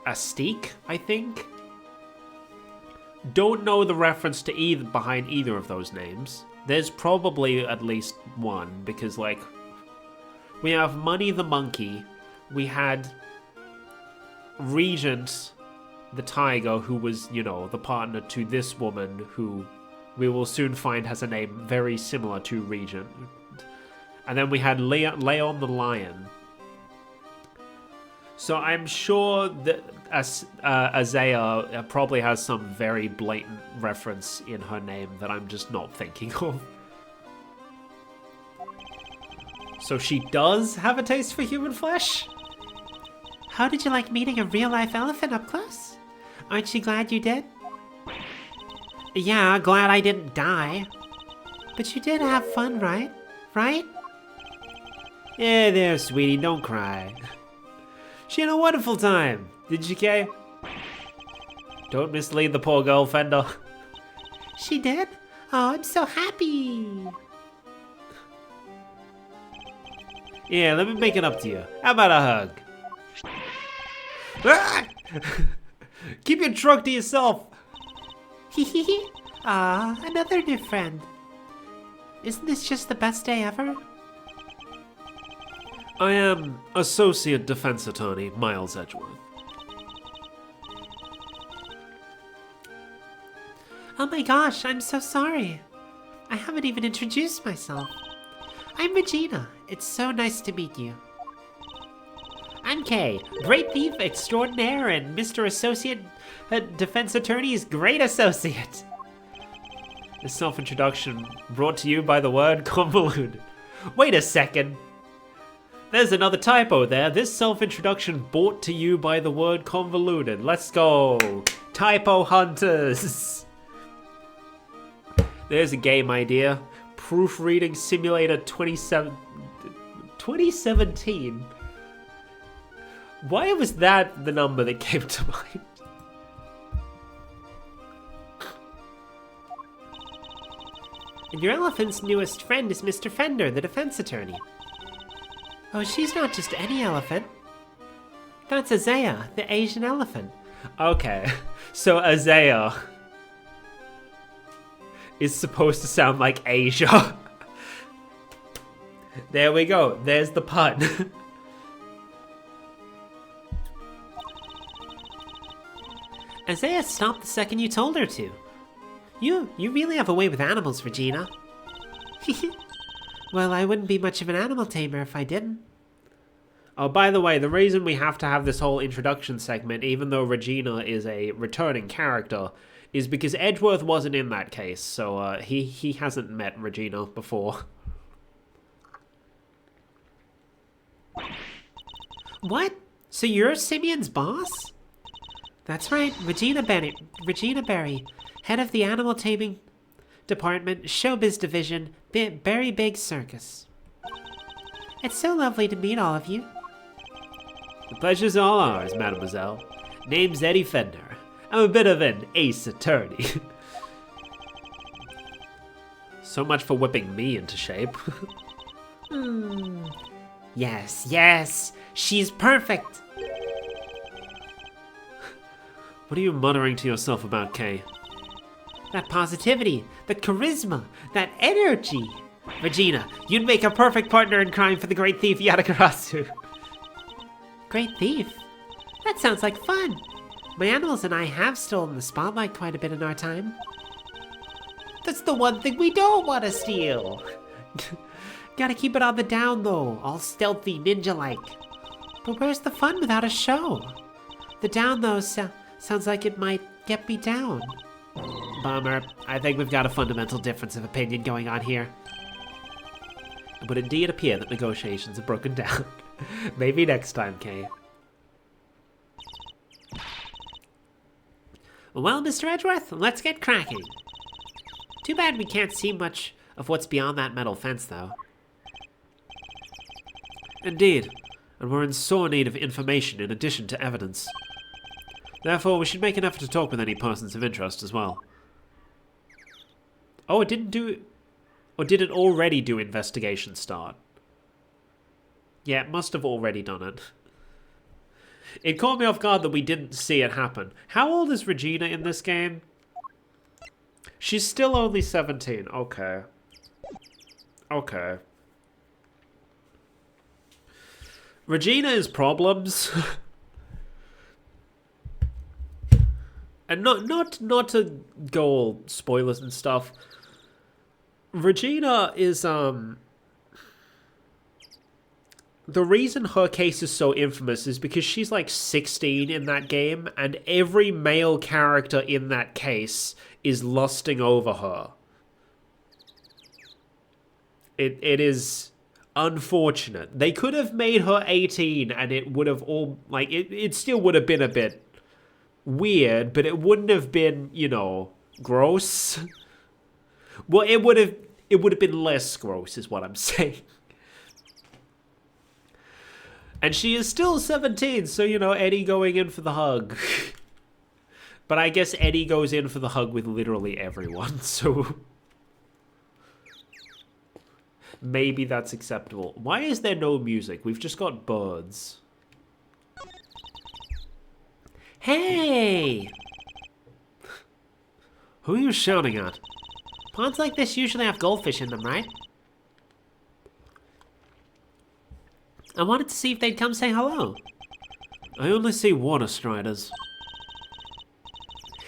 Astique, I think? Don't know the reference to either behind either of those names. There's probably at least one, because, like, we have Money the Monkey, we had Regent the tiger, who was, you know, the partner to this woman, who we will soon find has a name very similar to Regent. And then we had Leon the lion. So I'm sure that Isaiah probably has some very blatant reference in her name that I'm just not thinking of. So she does have a taste for human flesh? How did you like meeting a real-life elephant up close? Aren't you glad you did? Yeah, glad I didn't die. But you did have fun, right? Right? Yeah, there, sweetie, don't cry. She had a wonderful time, did she, Kay? Don't mislead the poor girl, Fender. She did? Oh, I'm so happy. Yeah, let me make it up to you. How about a hug? Ah! Keep your truck to yourself. Hehehe. Ah, another new friend. Isn't this just the best day ever? I am Associate Defense Attorney Miles Edgeworth. Oh my gosh, I'm so sorry. I haven't even introduced myself. I'm Regina. It's so nice to meet you. I'm Kay, Great Thief Extraordinaire and Mr. Associate Defense Attorney's Great Associate. This self-introduction brought to you by the word convoluted. Wait a second. There's another typo there. This self-introduction brought to you by the word convoluted. Let's go. Typo hunters. There's a game idea. Proofreading Simulator 2017. Why was that the number that came to mind? And your elephant's newest friend is Mr. Fender, the defense attorney. Oh, she's not just any elephant. That's Isaiah, the Asian elephant. Okay, so Isaiah is supposed to sound like Asia. There we go, there's the pun. Isaiah stopped the second you told her to. You really have a way with animals, Regina. Well, I wouldn't be much of an animal tamer if I didn't. Oh, by the way, the reason we have to have this whole introduction segment, even though Regina is a returning character, is because Edgeworth wasn't in that case, so he hasn't met Regina before. What? So you're Simeon's boss? That's right, Regina Berry, head of the animal taming department, showbiz division, Berry Big Circus. It's so lovely to meet all of you. The pleasure's all ours, mademoiselle. Name's Eddie Fender. I'm a bit of an ace attorney. So much for whipping me into shape. Yes, she's perfect. What are you muttering to yourself about, Kay? That positivity, that charisma, that energy. Regina, you'd make a perfect partner in crime for the great thief Yadagarasu. Great thief? That sounds like fun. My animals and I have stolen the spotlight quite a bit in our time. That's the one thing we don't want to steal. Gotta keep it on the down though, all stealthy, ninja-like. But where's the fun without a show? The down though sounds like it might get me down. Bummer. I think we've got a fundamental difference of opinion going on here. It would indeed appear that negotiations have broken down. Maybe next time, Kay. Well, Mr. Edgeworth, let's get cracking. Too bad we can't see much of what's beyond that metal fence, though. Indeed, and we're in sore need of information in addition to evidence. Therefore, we should make an effort to talk with any persons of interest as well. Oh, it didn't do... Or did it already do investigation start? Yeah, it must have already done it. It caught me off guard that we didn't see it happen. How old is Regina in this game? She's still only 17. Okay. Okay. Regina is problems. And not to go all spoilers and stuff. Regina is, the reason her case is so infamous is because she's like 16 in that game, and every male character in that case is lusting over her. It is unfortunate. They could have made her 18 and it would have all, like, it still would have been a bit weird, but it wouldn't have been, you know, gross. Well, it would have been less gross, is what I'm saying. And she is still 17, so, you know, Eddie going in for the hug. But I guess Eddie goes in for the hug with literally everyone, so... Maybe that's acceptable. Why is there no music? We've just got birds. Hey! Who are you shouting at? Ponds like this usually have goldfish in them, right? I wanted to see if they'd come say hello. I only see water striders.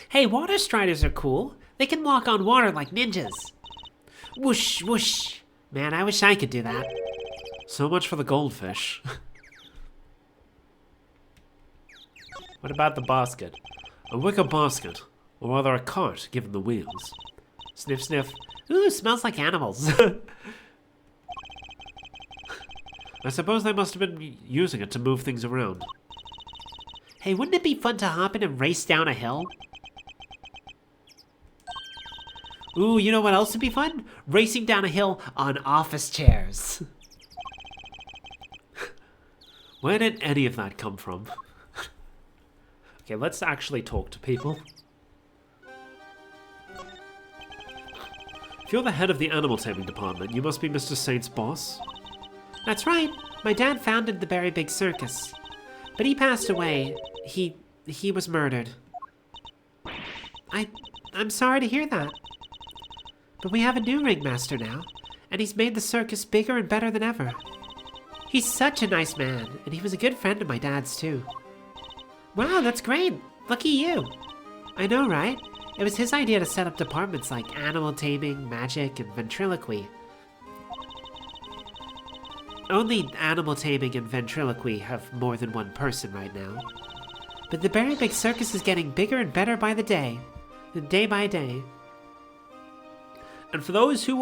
Hey, water striders are cool. They can walk on water like ninjas. Whoosh, whoosh. Man, I wish I could do that. So much for the goldfish. What about the basket? A wicker basket, or rather a cart given the wheels. Sniff, sniff. Ooh, smells like animals. I suppose they must have been using it to move things around. Hey, wouldn't it be fun to hop in and race down a hill? Ooh, you know what else would be fun? Racing down a hill on office chairs. Where did any of that come from? Okay, let's actually talk to people. If you're the head of the animal taming department, you must be Mr. Saint's boss? That's right. My dad founded the Very Big Circus. But he passed away. He was murdered. I'm sorry to hear that. But we have a new ringmaster now, and he's made the circus bigger and better than ever. He's such a nice man, and he was a good friend of my dad's too. Wow, that's great! Lucky you! I know, right? It was his idea to set up departments like animal taming, magic, and ventriloquy. Only animal taming and ventriloquy have more than one person right now. But the Very Big Circus is getting bigger and better by the day by day. And for those who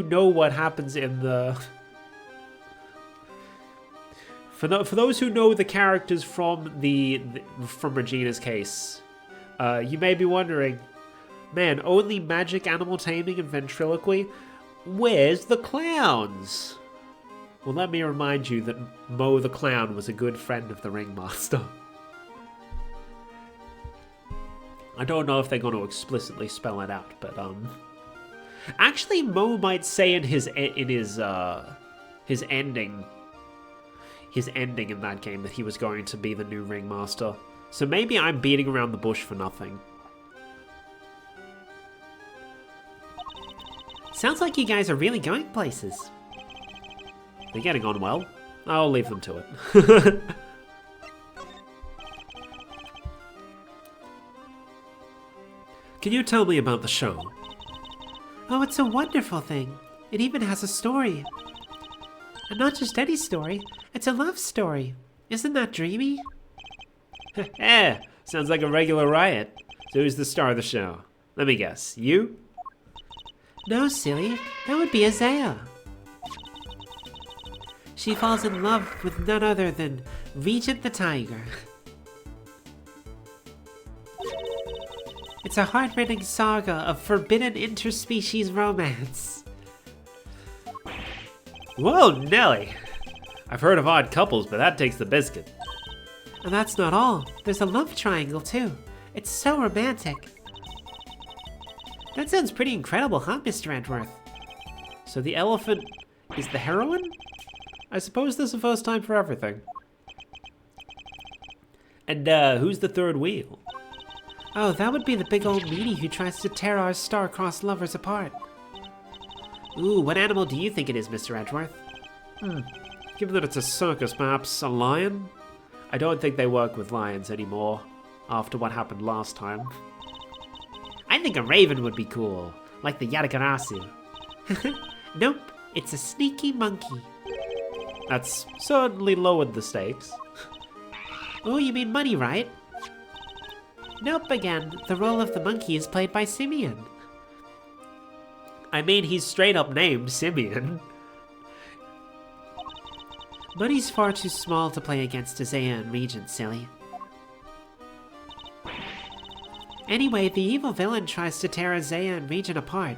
know what happens in the for those who know the characters from from Regina's case, you may be wondering, man, only magic, animal taming, and ventriloquy? Where's the clowns? Well, let me remind you that Mo the Clown was a good friend of the Ringmaster. I don't know if they're going to explicitly spell it out, but actually, Mo might say in his ending in that game that he was going to be the new Ringmaster. So maybe I'm beating around the bush for nothing. Sounds like you guys are really going places. They're getting on well. I'll leave them to it. Can you tell me about the show? Oh, it's a wonderful thing. It even has a story. And not just any story, it's a love story. Isn't that dreamy? Eh, sounds like a regular riot. So who's the star of the show? Let me guess, you? No, silly. That would be Isaiah. She falls in love with none other than Regent the Tiger. It's a heart-rending saga of forbidden interspecies romance. Whoa, Nelly! I've heard of odd couples, but that takes the biscuit. And that's not all. There's a love triangle, too. It's so romantic. That sounds pretty incredible, huh, Mr. Edgeworth? So the elephant is the heroine? I suppose there's a first time for everything. And who's the third wheel? Oh, that would be the big old meanie who tries to tear our star-crossed lovers apart. Ooh, what animal do you think it is, Mr. Edgeworth? Given that it's a circus, perhaps a lion? I don't think they work with lions anymore, after what happened last time. I think a raven would be cool, like the Yatagarasu. Nope, it's a sneaky monkey. That's certainly lowered the stakes. Oh, you mean money, right? Nope, again, the role of the monkey is played by Simeon. I mean, he's straight up named Simeon. Money's far too small to play against Isaiah and Regent, silly. Anyway, the evil villain tries to tear Isaiah and Regent apart.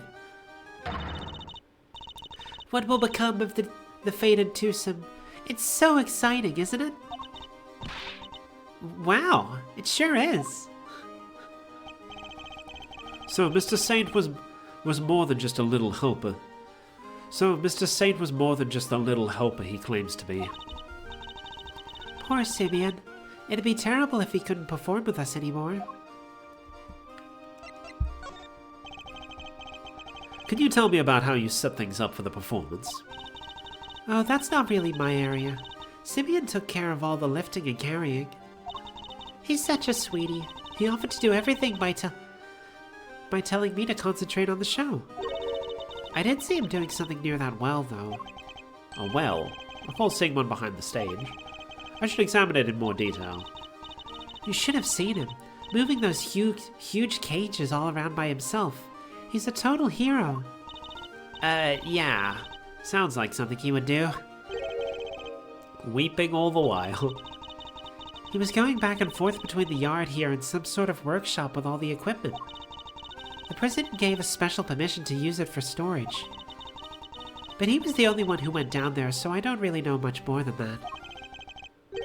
What will become of the fated twosome? It's so exciting, isn't it? Wow, it sure is. So Mr. Saint was more than just a little helper. He claims to be. Poor Simeon. It'd be terrible if he couldn't perform with us anymore. Can you tell me about how you set things up for the performance? Oh, that's not really my area. Simeon took care of all the lifting and carrying. He's such a sweetie. He offered to do everything by telling me to concentrate on the show. I did see him doing something near that well, though. A well? I recall seeing one behind the stage. I should examine it in more detail. You should have seen him. moving those huge cages all around by himself. He's a total hero. Yeah. Sounds like something he would do. Weeping all the while. He was going back and forth between the yard here and some sort of workshop with all the equipment. The president gave us special permission to use it for storage. But he was the only one who went down there, so I don't really know much more than that.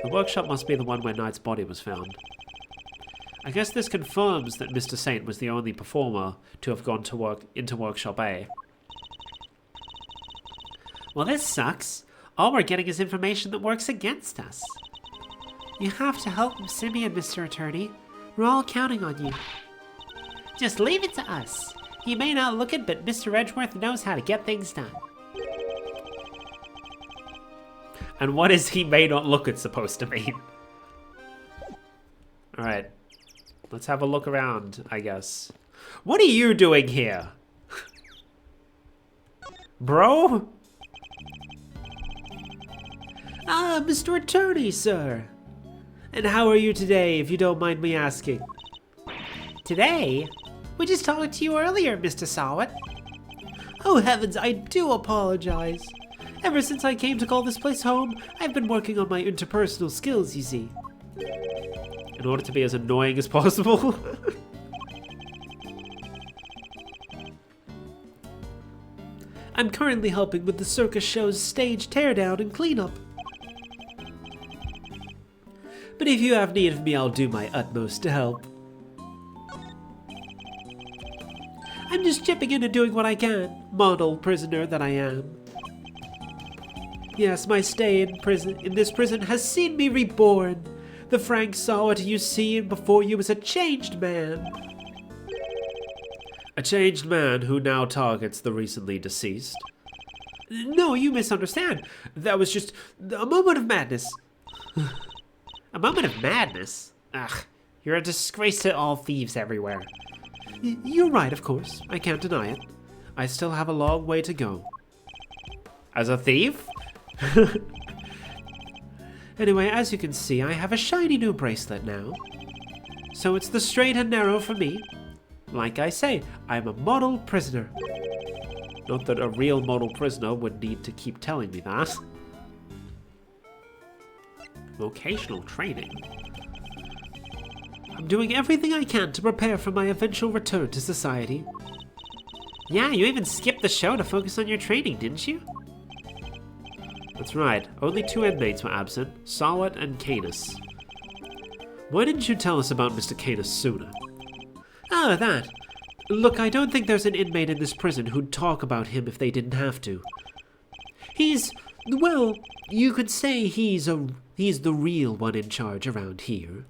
The workshop must be the one where Knight's body was found. I guess this confirms that Mr. Saint was the only performer to have gone into Workshop A. Well, this sucks. All we're getting is information that works against us. You have to help Simeon, Mr. Attorney. We're all counting on you. Just leave it to us. He may not look it, but Mr. Edgeworth knows how to get things done. And what is he may not look it supposed to mean? Alright. Let's have a look around, I guess. What are you doing here? Bro? Ah, Mr. Attorney, sir. And how are you today, if you don't mind me asking? Today? We just talked to you earlier, Mr. Sawat. Oh heavens, I do apologize. Ever since I came to call this place home, I've been working on my interpersonal skills, you see. In order to be as annoying as possible. I'm currently helping with the circus show's stage teardown and cleanup. But if you have need of me, I'll do my utmost to help. I'm just chipping in and doing what I can, model prisoner that I am. Yes, my stay in this prison has seen me reborn. The Frank Sawat you see before you is a changed man. A changed man who now targets the recently deceased. No, you misunderstand. That was just a moment of madness. A moment of madness? Ugh, you're a disgrace to all thieves everywhere. You're right, of course. I can't deny it. I still have a long way to go. As a thief? Anyway, as you can see, I have a shiny new bracelet now. So it's the straight and narrow for me. Like I say, I'm a model prisoner. Not that a real model prisoner would need to keep telling me that. Vocational training. I'm doing everything I can to prepare for my eventual return to society. Yeah, you even skipped the show to focus on your training, didn't you? That's right. Only 2 inmates were absent, Sawat and Canis. Why didn't you tell us about Mr. Canis sooner? Ah, that. Look, I don't think there's an inmate in this prison who'd talk about him if they didn't have to. Well, you could say he's the real one in charge around here.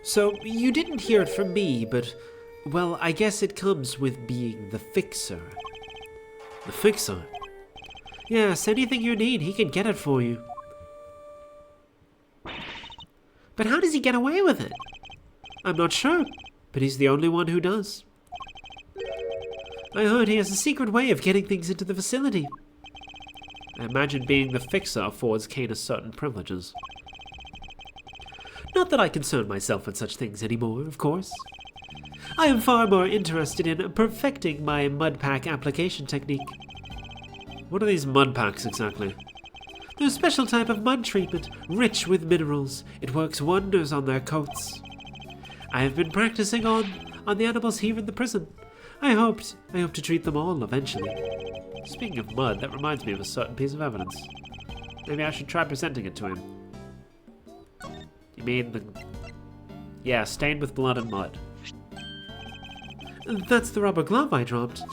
So, you didn't hear it from me, but, well, I guess it comes with being the fixer. The fixer? Yes, anything you need, he can get it for you. But how does he get away with it? I'm not sure, but he's the only one who does. I heard he has a secret way of getting things into the facility. I imagine being the fixer affords Canis certain privileges. Not that I concern myself with such things anymore, of course. I am far more interested in perfecting my mud pack application technique. What are these mud packs exactly? They're a special type of mud treatment, rich with minerals. It works wonders on their coats. I have been practicing on the animals here in the prison. I hope to treat them all eventually. Speaking of mud, that reminds me of a certain piece of evidence. Maybe I should try presenting it to him. You mean the... Yeah, stained with blood and mud. That's the rubber glove I dropped.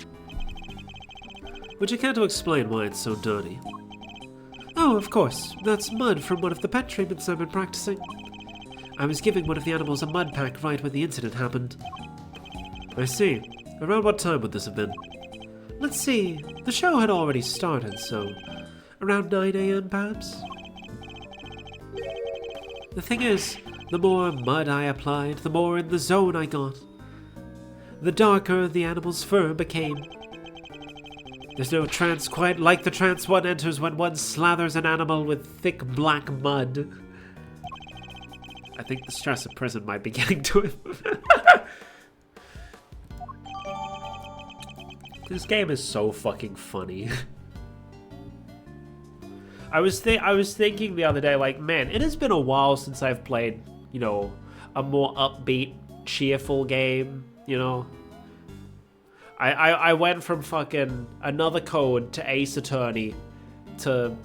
Would you care to explain why it's so dirty? Oh, of course. That's mud from one of the pet treatments I've been practicing. I was giving one of the animals a mud pack right when the incident happened. I see. Around what time would this have been? Let's see. The show had already started, so around 9 a.m. perhaps? The thing is, the more mud I applied, the more in the zone I got. The darker the animal's fur became. There's no trance quite like the trance one enters when one slathers an animal with thick black mud. I think the stress of prison might be getting to him. This game is so fucking funny. I was thinking the other day, like, man, it has been a while since I've played, you know, a more upbeat, cheerful game, you know? I went from fucking Another Code to Ace Attorney to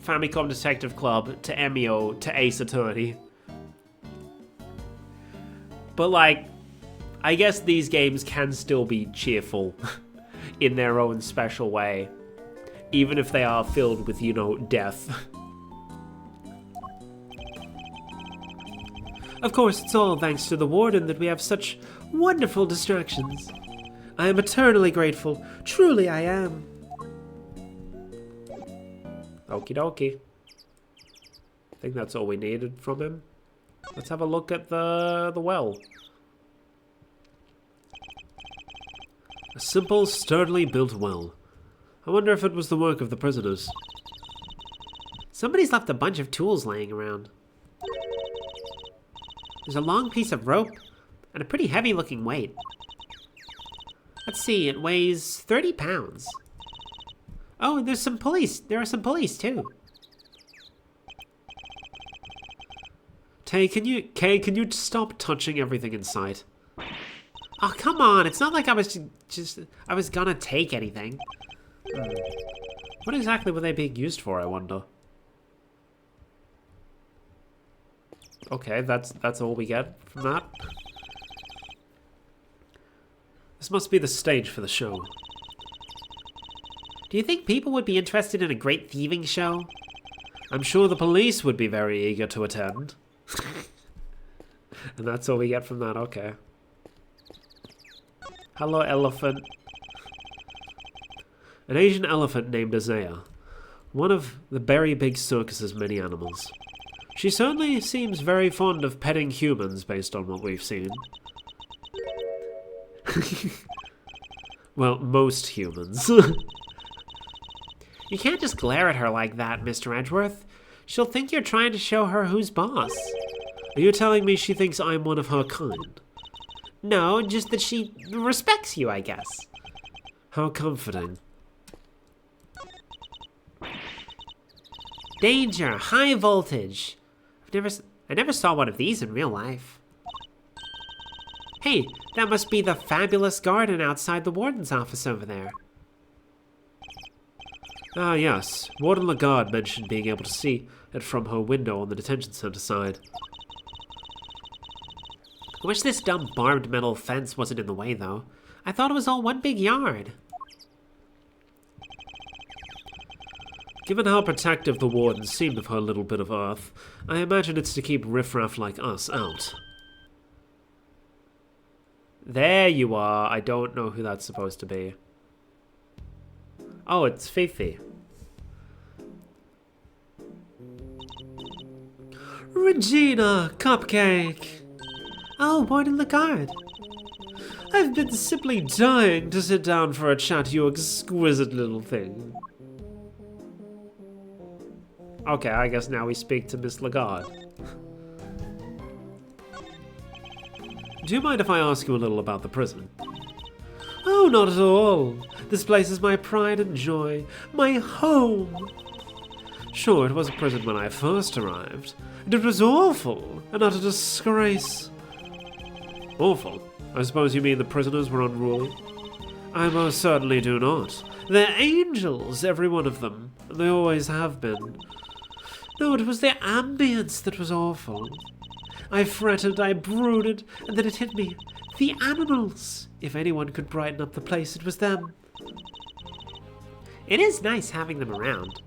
Famicom Detective Club to Emio to Ace Attorney. But, like, I guess these games can still be cheerful in their own special way, even if they are filled with, you know, death. Of course, it's all thanks to the warden that we have such wonderful distractions. I am eternally grateful. Truly I am. Okie dokie. I think that's all we needed from him. Let's have a look at the well. A simple, sturdily built well. I wonder if it was the work of the prisoners. Somebody's left a bunch of tools laying around. There's a long piece of rope and a pretty heavy looking weight. Let's see, it weighs 30 pounds. Oh, and there's some pulleys. There are some pulleys too. Kay, can you stop touching everything in sight? Oh, come on. It's not like I was I was gonna take anything. What exactly were they being used for, I wonder? Okay, that's all we get from that. This must be the stage for the show. Do you think people would be interested in a great thieving show? I'm sure the police would be very eager to attend. And that's all we get from that, okay. Hello, elephant. An Asian elephant named Isaiah. One of the very big circus's many animals. She certainly seems very fond of petting humans based on what we've seen. Well, most humans. You can't just glare at her like that, Mr. Edgeworth. She'll think you're trying to show her who's boss. Are you telling me she thinks I'm one of her kind? No, just that she respects you, I guess. How comforting. Danger, high voltage. I never saw one of these in real life. Hey, that must be the fabulous garden outside the warden's office over there. Ah, yes. Warden Lagarde mentioned being able to see it from her window on the detention center side. I wish this dumb barbed metal fence wasn't in the way, though. I thought it was all one big yard. Given how protective the warden seemed of her little bit of earth, I imagine it's to keep riffraff like us out. There you are. I don't know who that's supposed to be. Oh, it's Fifi. Regina, cupcake! Oh, Warden Lagarde. I've been simply dying to sit down for a chat, you exquisite little thing. Okay, I guess now we speak to Miss Lagarde. Do you mind if I ask you a little about the prison? Oh, not at all. This place is my pride and joy, my home. Sure, it was a prison when I first arrived, and it was awful, an utter disgrace. Awful? I suppose you mean the prisoners were unruly? I most certainly do not. They're angels, every one of them, and they always have been. No, it was the ambience that was awful. I fretted, I brooded, and then it hit me. The animals! If anyone could brighten up the place, it was them. It is nice having them around.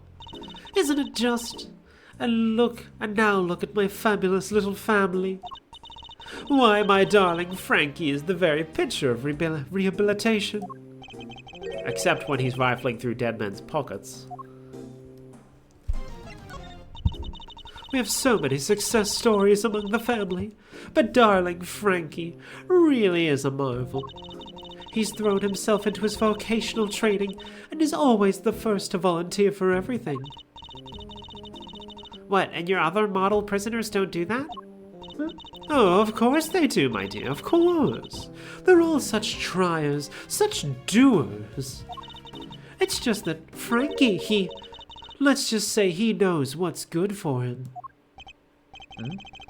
Isn't it just? And now look at my fabulous little family. Why, my darling Frankie is the very picture of rehabilitation. Except when he's rifling through dead men's pockets. We have so many success stories among the family, but darling Frankie really is a marvel. He's thrown himself into his vocational training and is always the first to volunteer for everything. What, and your other model prisoners don't do that? Oh, of course they do, my dear, of course. They're all such triers, such doers. It's just that Frankie, let's just say he knows what's good for him.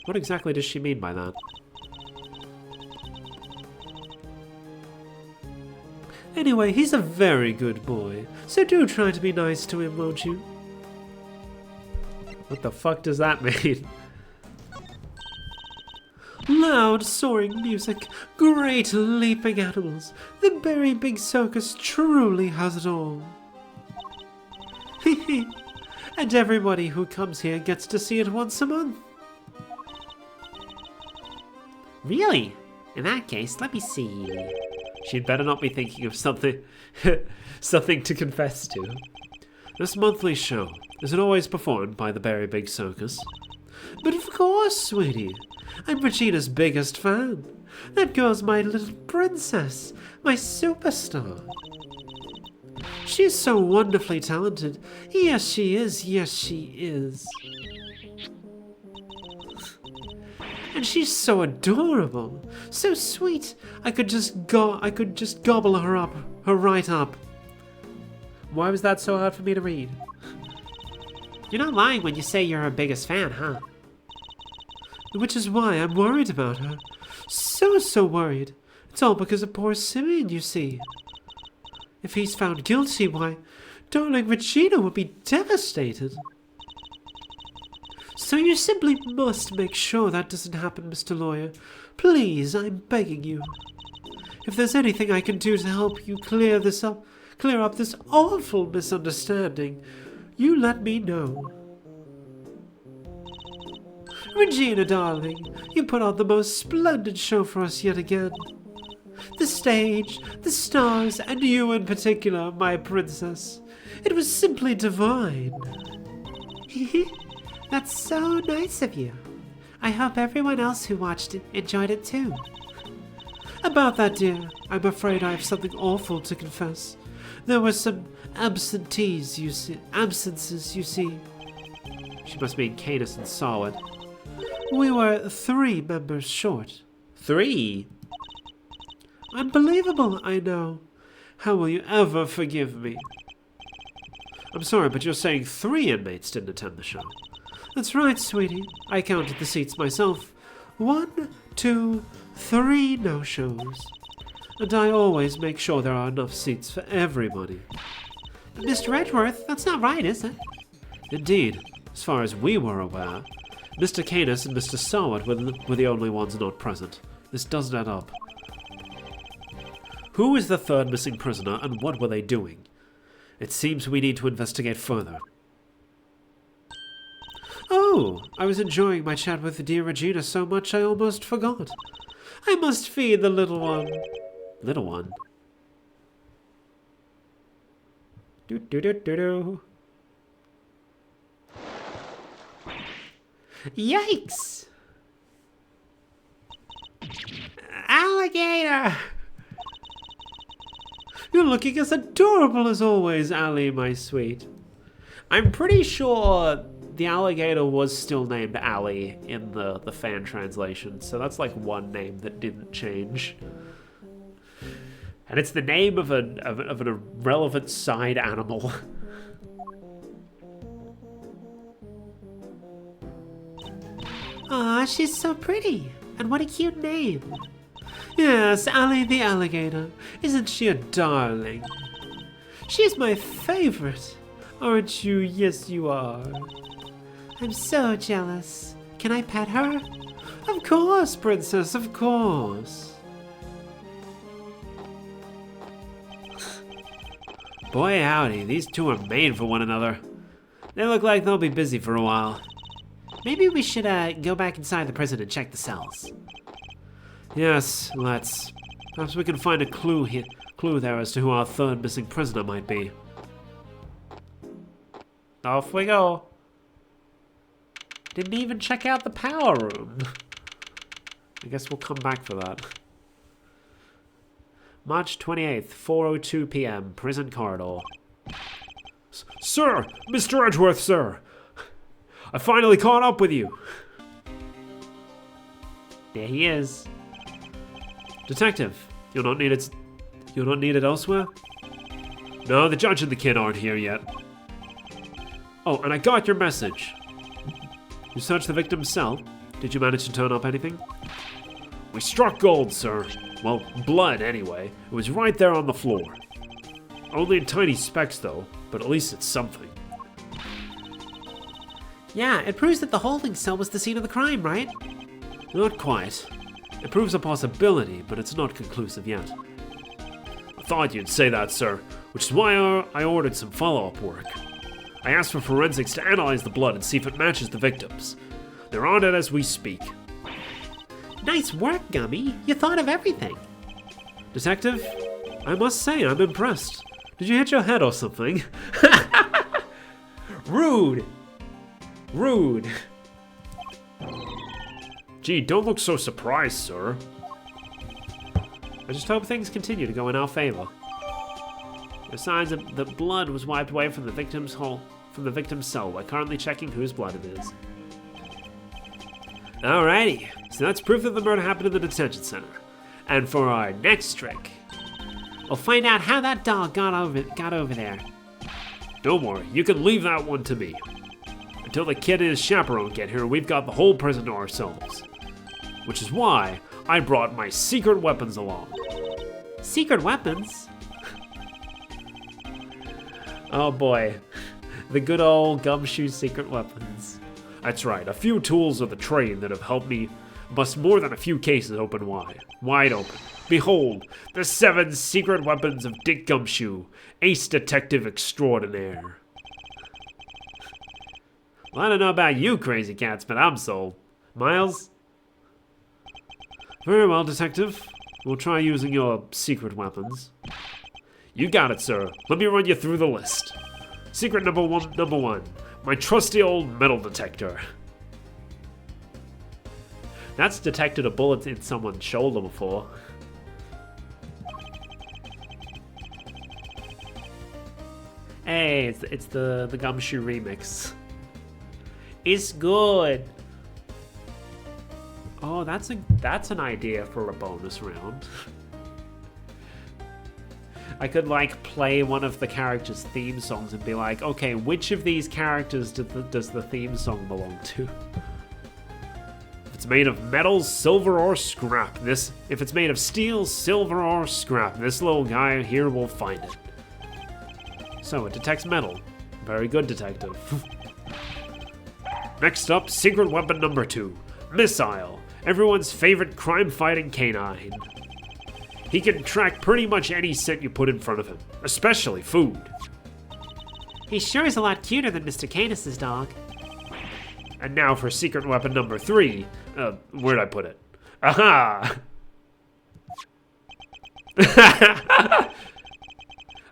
What exactly does she mean by that? Anyway, he's a very good boy, so do try to be nice to him, won't you? What the fuck does that mean? Loud, soaring music, great leaping animals. The Berry Big Circus truly has it all. And everybody who comes here gets to see it once a month. Really? In that case, let me see. She'd better not be thinking of something something to confess to. This monthly show, is it always performed by the Berry Big Circus? But of course, sweetie. I'm Regina's biggest fan. That girl's my little princess, my superstar. She's so wonderfully talented. Yes, she is. Yes, she is. And she's so adorable, so sweet. I could just gobble her right up. Why was that so hard for me to read? You're not lying when you say you're her biggest fan, huh? Which is why I'm worried about her. So worried. It's all because of poor Simeon, you see. If he's found guilty, why, darling Regina would be devastated. So you simply must make sure that doesn't happen, Mr. Lawyer. Please, I'm begging you. If there's anything I can do to help you clear up this awful misunderstanding, you let me know. Regina, darling, you put on the most splendid show for us yet again. The stage, the stars, and you in particular, my princess. It was simply divine. That's so nice of you. I hope everyone else who watched it enjoyed it too. About that, dear, I'm afraid I have something awful to confess. There were some absences, you see. She must mean Cadus and Solid. We were 3 members short. 3? Unbelievable, I know. How will you ever forgive me? I'm sorry, but you're saying 3 inmates didn't attend the show. That's right, sweetie. I counted the seats myself. 1, 2, 3 no-shows. And I always make sure there are enough seats for everybody. Mr. Edgeworth, that's not right, is it? Indeed, as far as we were aware, Mr. Canis and Mr. Sawat were the only ones not present. This doesn't add up. Who is the 3rd missing prisoner, and what were they doing? It seems we need to investigate further. Oh, I was enjoying my chat with dear Regina so much I almost forgot. I must feed the little one. Little one? Do. Yikes! Alligator! You're looking as adorable as always, Allie, my sweet. I'm pretty sure the alligator was still named Allie in the fan translation, so that's like one name that didn't change. And it's the name of an irrelevant side animal. Aw, she's so pretty. And what a cute name. Yes, Allie the alligator. Isn't she a darling? She's my favorite. Aren't you? Yes, you are. I'm so jealous. Can I pet her? Of course, princess, of course. Boy howdy, these two are made for one another. They look like they'll be busy for a while. Maybe we should go back inside the prison and check the cells. Yes, let's. Perhaps we can find a clue there as to who our 3rd missing prisoner might be. Off we go. Didn't even check out the power room. I guess we'll come back for that. March 28th, 4:02 p.m., prison corridor. Sir! Mr. Edgeworth, sir! I finally caught up with you! There he is. Detective, you're not needed elsewhere? No, the judge and the kid aren't here yet. Oh, and I got your message. You searched the victim's cell. Did you manage to turn up anything? We struck gold, sir. Well, blood anyway. It was right there on the floor. Only in tiny specks though, but at least it's something. Yeah, it proves that the holding cell was the scene of the crime, right? Not quite. It proves a possibility, but it's not conclusive yet. I thought you'd say that, sir, which is why I ordered some follow-up work. I asked for forensics to analyze the blood and see if it matches the victims. They're on it as we speak. Nice work, Gummy. You thought of everything. Detective, I must say I'm impressed. Did you hit your head or something? Rude! Rude. Gee, don't look so surprised, sir. I just hope things continue to go in our favor. The signs of the blood was wiped away from the victim's cell. We're currently checking whose blood it is. Alrighty, so that's proof that the murder happened in the detention center. And for our next trick, we'll find out how that dog got over there. Don't worry, you can leave that one to me. Until the kid and his chaperone get here, we've got the whole prison to ourselves. Which is why I brought my secret weapons along. Secret weapons? Oh boy, the good old gumshoe secret weapons. That's right, a few tools of the trade that have helped me bust more than a few cases open wide open. Behold, the 7 secret weapons of Dick Gumshoe, ace detective extraordinaire. Well, I don't know about you crazy cats, but I'm sold. Miles? Very well, detective. We'll try using your secret weapons. You got it, sir. Let me run you through the list. Secret number one, my trusty old metal detector. That's detected a bullet in someone's shoulder before. Hey, it's the Gumshoe remix. It's good. Oh, that's an idea for a bonus round. I could like play one of the characters' theme songs and be like, okay, which of these characters does the theme song belong to? If it's made of metal, silver, or scrap, if it's made of steel, silver, or scrap, this little guy here will find it. So it detects metal. Very good, detective. Next up, secret weapon number 2, Missile, everyone's favorite crime-fighting canine. He can track pretty much any scent you put in front of him, especially food. He sure is a lot cuter than Mr. Canis's dog. And now for secret weapon number 3. Where'd I put it? Aha!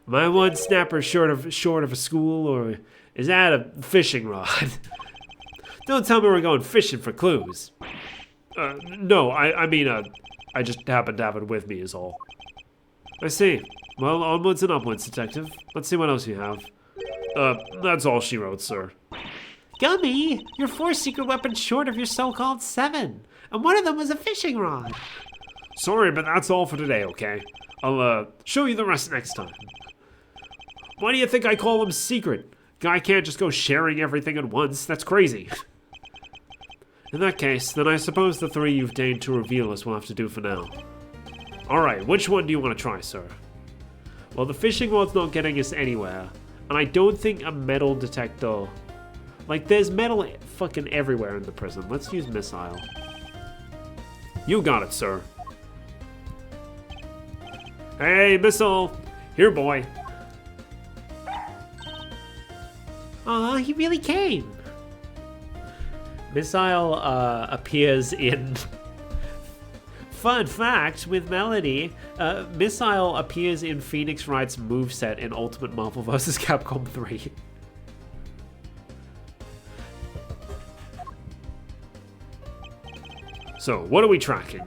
My one snapper short of a school, or is that a fishing rod? Don't tell me we're going fishing for clues. No, I mean, I just happened to have it with me is all. I see. Well, onwards and upwards, detective. Let's see what else you have. That's all she wrote, sir. Gummy, you're 4 secret weapons short of your so-called 7. And one of them was a fishing rod. Sorry, but that's all for today, okay? I'll, show you the rest next time. Why do you think I call them secret? Guy can't just go sharing everything at once. That's crazy. In that case, then I suppose the 3 you've deigned to reveal us will have to do for now. Alright, which one do you want to try, sir? Well, the fishing rod's not getting us anywhere, and I don't think a metal detector... Like, there's metal fucking everywhere in the prison. Let's use Missile. You got it, sir. Hey, Missile! Here, boy. Aw, he really came. Missile appears in... Fun fact with Melody, Missile appears in Phoenix Wright's moveset in Ultimate Marvel vs. Capcom 3. So, what are we tracking?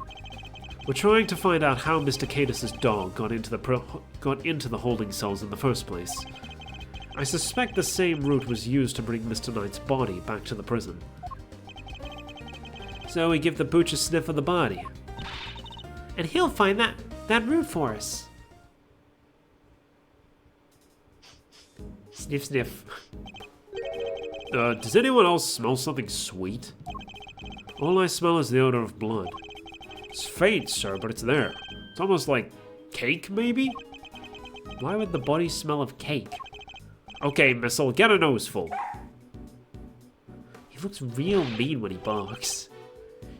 We're trying to find out how Mr. Cadis's dog got into the holding cells in the first place. I suspect the same route was used to bring Mr. Knight's body back to the prison. So we give the pooch a sniff of the body. And he'll find that root for us. Sniff, sniff. Does anyone else smell something sweet? All I smell is the odor of blood. It's faint, sir, but it's there. It's almost like cake, maybe? Why would the body smell of cake? Okay, Missile, get a nose full. He looks real mean when he barks.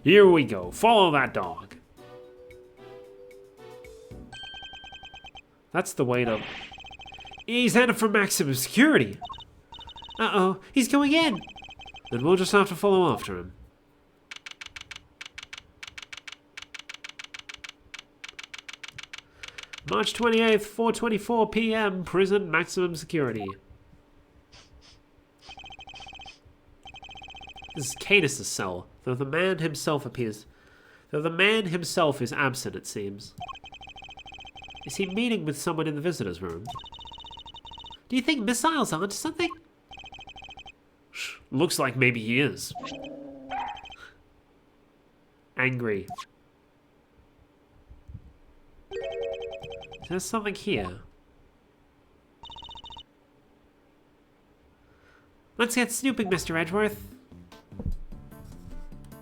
Here we go. Follow that dog. That's the way to... He's headed for maximum security. Uh-oh, he's going in. Then we'll just have to follow after him. March 28th, 4:24 p.m. Prison maximum security. This is Cadus's cell, though the man himself is absent, it seems. Is he meeting with someone in the visitor's room? Do you think Missile's onto something? Looks like maybe he is. Angry. There's something here. Let's get snooping, Mr. Edgeworth.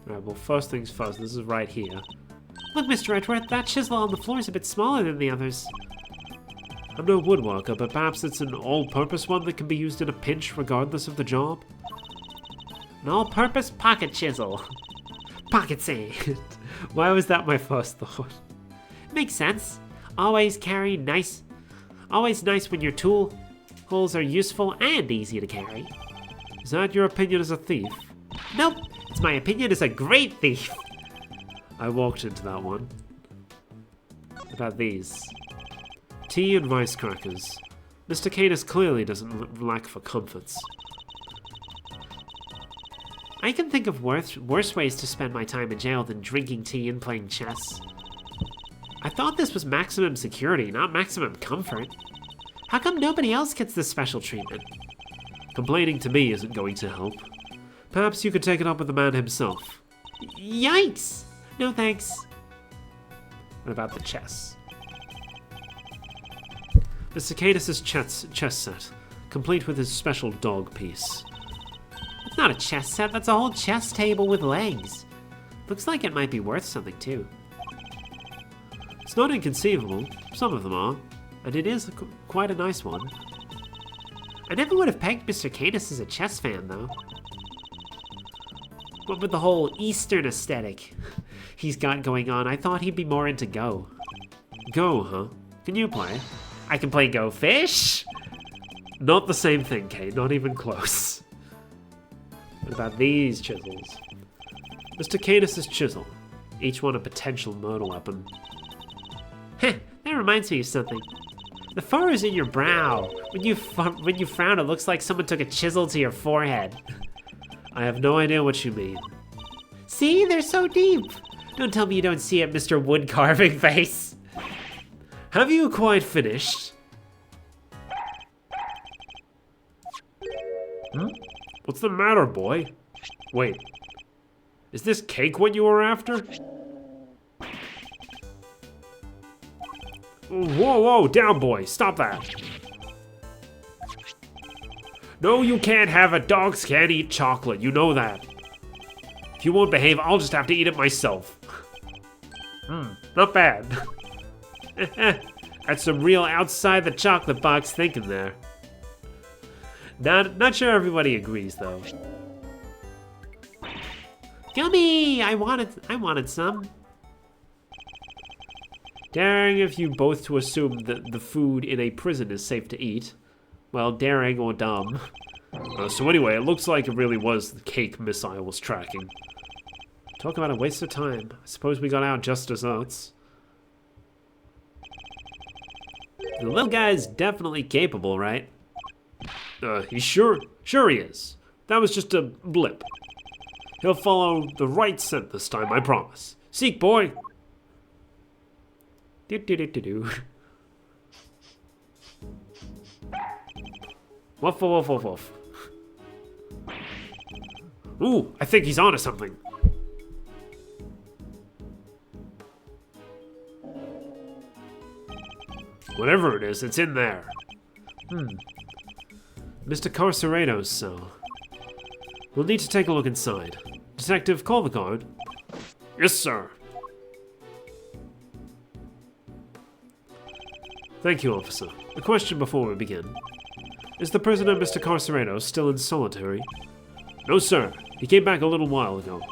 Alright, well, first things first, this is right here. Look, Mr. Edgeworth, that chisel on the floor is a bit smaller than the others. I'm no woodworker, but perhaps it's an all-purpose one that can be used in a pinch regardless of the job? An all-purpose pocket chisel. Pocket sand. Why was that my first thought? Makes sense. Always nice when your tools are useful and easy to carry. Is that your opinion as a thief? Nope, it's my opinion as a great thief. I walked into that one. What about these? Tea and rice crackers. Mr. Cadus clearly doesn't lack for comforts. I can think of worse ways to spend my time in jail than drinking tea and playing chess. I thought this was maximum security, not maximum comfort. How come nobody else gets this special treatment? Complaining to me isn't going to help. Perhaps you could take it up with the man himself. Yikes! No thanks. What about the chess? Mr. Cadus's chess set, complete with his special dog piece. It's not a chess set, that's a whole chess table with legs. Looks like it might be worth something too. It's not inconceivable, some of them are, and it is quite a nice one. I never would have pegged Mr. Cadus as a chess fan, though. What with the whole Eastern aesthetic he's got going on, I thought he'd be more into Go. Go, huh? Can you play? I can play Go Fish! Not the same thing, Kate, not even close. What about these chisels? Mr. Cadus's chisel, each one a potential murder weapon. Heh, that reminds me of something. The furrows in your brow. When you frown, it looks like someone took a chisel to your forehead. I have no idea what you mean. See, they're so deep. Don't tell me you don't see it, Mr. Wood Carving Face. Have you quite finished? What's the matter, boy? Wait, is this cake what you were after? Whoa, whoa, down, boy, stop that. No, you can't have it. Dogs can't eat chocolate, you know that. If you won't behave, I'll just have to eat it myself. Not bad. That's some real outside the chocolate box thinking there. Not sure everybody agrees, though. Gummy! I wanted some. Daring if you both to assume that the food in a prison is safe to eat. Well, daring or dumb. So anyway, it looks like it really was the cake Missile was tracking. Talk about a waste of time. I suppose we got out just desserts. The little guy's definitely capable, right? He's sure he is. That was just a blip. He'll follow the right scent this time, I promise. Seek, boy! Do-do-do-do-do. Woof, woof, woof, woof. Ooh, I think he's onto something. Whatever it is, it's in there. Mr. Carcerato's cell. We'll need to take a look inside. Detective, call the guard. Yes, sir. Thank you, officer. A question before we begin. Is the prisoner, Mr. Carcerato, still in solitary? No, sir. He came back a little while ago.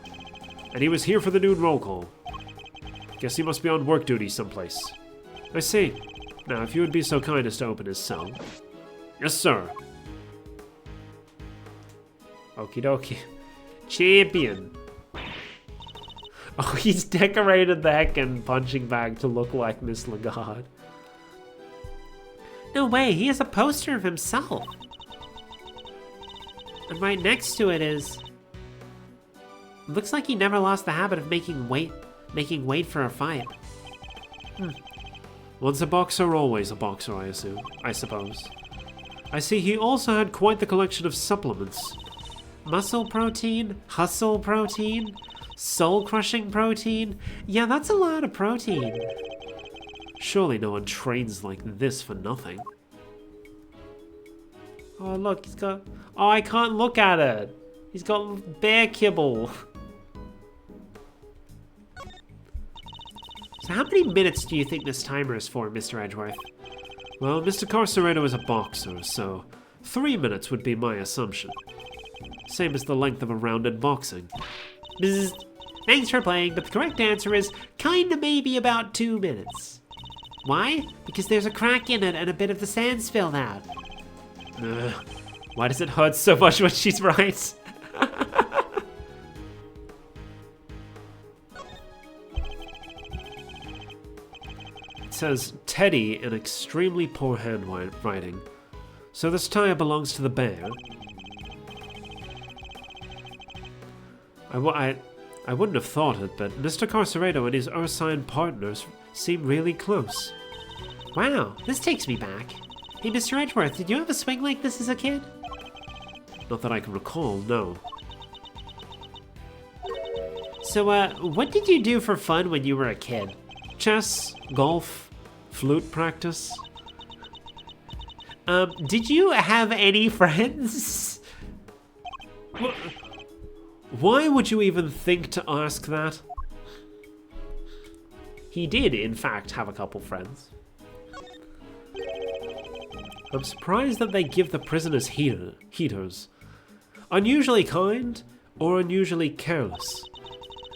And he was here for the noon roll call. Guess he must be on work duty someplace. I see. Now, if you would be so kind as to open his cell. Yes, sir. Okie dokie. Champion. Oh, he's decorated the heckin' punching bag to look like Miss Lagarde. No way, he has a poster of himself. And right next to it is... Looks like he never lost the habit of making weight for a fight. Once a boxer, always a boxer, I suppose. I see he also had quite the collection of supplements. Muscle protein, hustle protein, soul-crushing protein. Yeah, that's a lot of protein. Surely no one trains like this for nothing. Oh, look, he's got... Oh, I can't look at it. He's got bear kibble. So how many minutes do you think this timer is for, Mr. Edgeworth? Well, Mr. Carcerato is a boxer, so 3 minutes would be my assumption. Same as the length of a round in boxing. Bzz. Thanks for playing, but the correct answer is kinda maybe about 2 minutes. Why? Because there's a crack in it and a bit of the sand's filled out. Why does it hurt so much when she's right? It says Teddy in extremely poor handwriting. So this tire belongs to the bear. I wouldn't have thought it, but Mr. Carcerato and his ursine partners seem really close. Wow, this takes me back. Hey, Mr. Edgeworth, did you have a swing like this as a kid? Not that I can recall, no. So, what did you do for fun when you were a kid? Chess, golf, flute practice. Did you have any friends? Why would you even think to ask that? He did, in fact, have a couple friends. I'm surprised that they give the prisoners heaters. Unusually kind or unusually careless.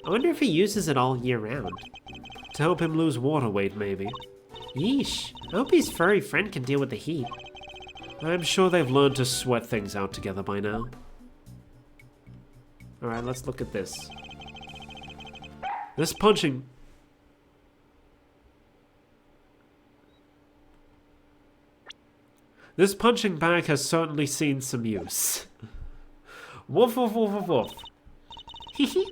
I wonder if he uses it all year round. To help him lose water weight, maybe. Yeesh, I hope his furry friend can deal with the heat. I'm sure they've learned to sweat things out together by now. Alright, let's look at this. This punching bag has certainly seen some use. Woof, woof, woof, woof, woof. Hehe.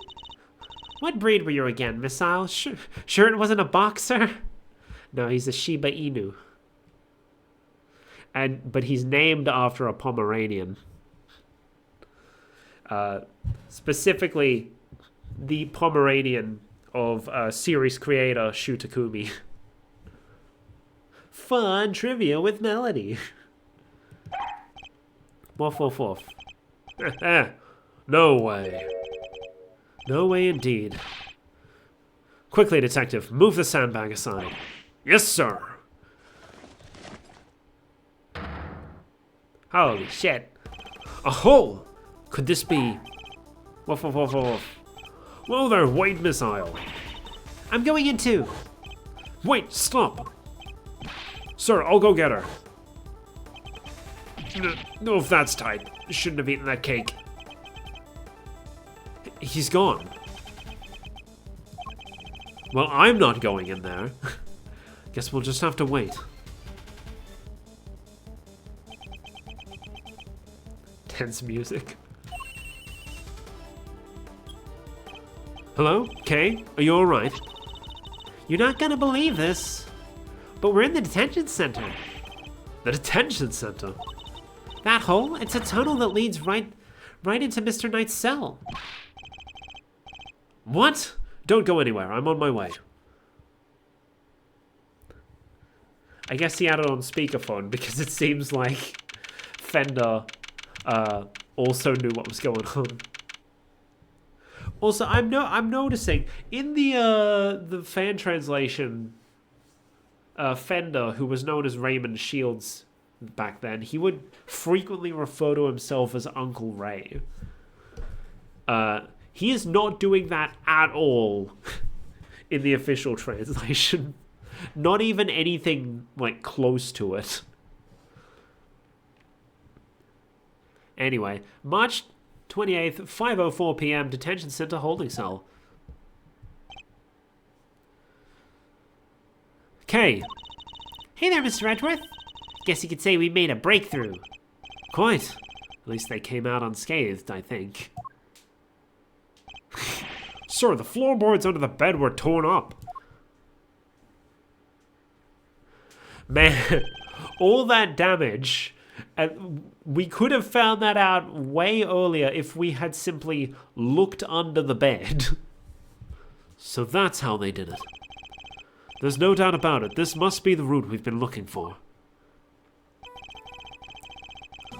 What breed were you again, Missile? Sure it wasn't a boxer? No, he's a Shiba Inu. But he's named after a Pomeranian. Specifically, the Pomeranian of series creator Shu Takumi. Fun trivia with Melody. Woof, woof, woof. No way. No way indeed. Quickly, detective, move the sandbag aside. Yes, sir. Holy shit. A hole! Could this be... Woof, woof, woof, woof. Whoa there, wait, missile. I'm going in too. Wait, stop. Sir, I'll go get her. No, if that's tight. Shouldn't have eaten that cake. He's gone. Well, I'm not going in there. Guess we'll just have to wait. Tense music. Hello? Kay? Are you alright? You're not gonna believe this, but we're in the detention center. The detention center? That hole? It's a tunnel that leads right into Mr. Knight's cell. What? Don't go anywhere. I'm on my way. I guess he had it on speakerphone because it seems like Fender also knew what was going on. Also, I'm noticing in the fan translation, Fender, who was known as Raymond Shields back then, he would frequently refer to himself as Uncle Ray. He is not doing that at all in the official translation. Not even anything like close to it. Anyway, March 28th, 5:04 p.m. Detention Center holding cell. Okay. Hey there, Mr. Edgeworth. Guess you could say we made a breakthrough. Quite. At least they came out unscathed, I think. Sir, the floorboards under the bed were torn up. Man, all that damage, and we could have found that out way earlier if we had simply looked under the bed. So that's how they did it. There's no doubt about it. This must be the route we've been looking for.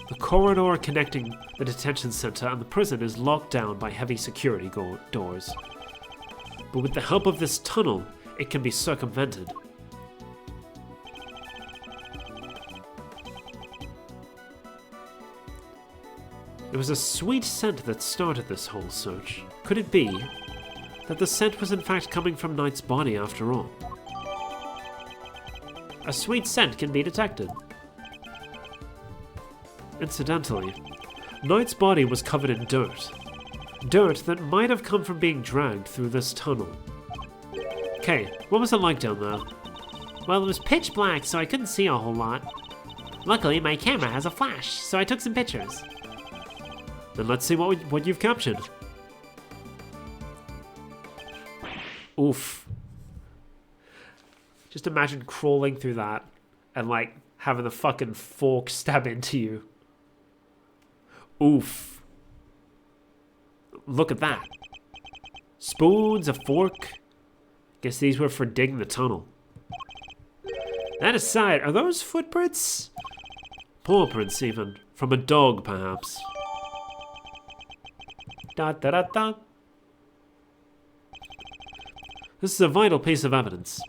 The corridor connecting the detention center and the prison is locked down by heavy security doors. But with the help of this tunnel, it can be circumvented. It was a sweet scent that started this whole search. Could it be that the scent was in fact coming from Knight's body after all? A sweet scent can be detected. Incidentally, Knight's body was covered in dirt. Dirt that might have come from being dragged through this tunnel. Okay, what was it like down there? Well, it was pitch black, so I couldn't see a whole lot. Luckily, my camera has a flash, so I took some pictures. Then let's see what you've captured. Oof. Just imagine crawling through that and like having the fucking fork stab into you. Oof. Look at that. Spoons, a fork. Guess these were for digging the tunnel. That aside, are those footprints? Paw prints even. From a dog, perhaps. Da da da da. This is a vital piece of evidence.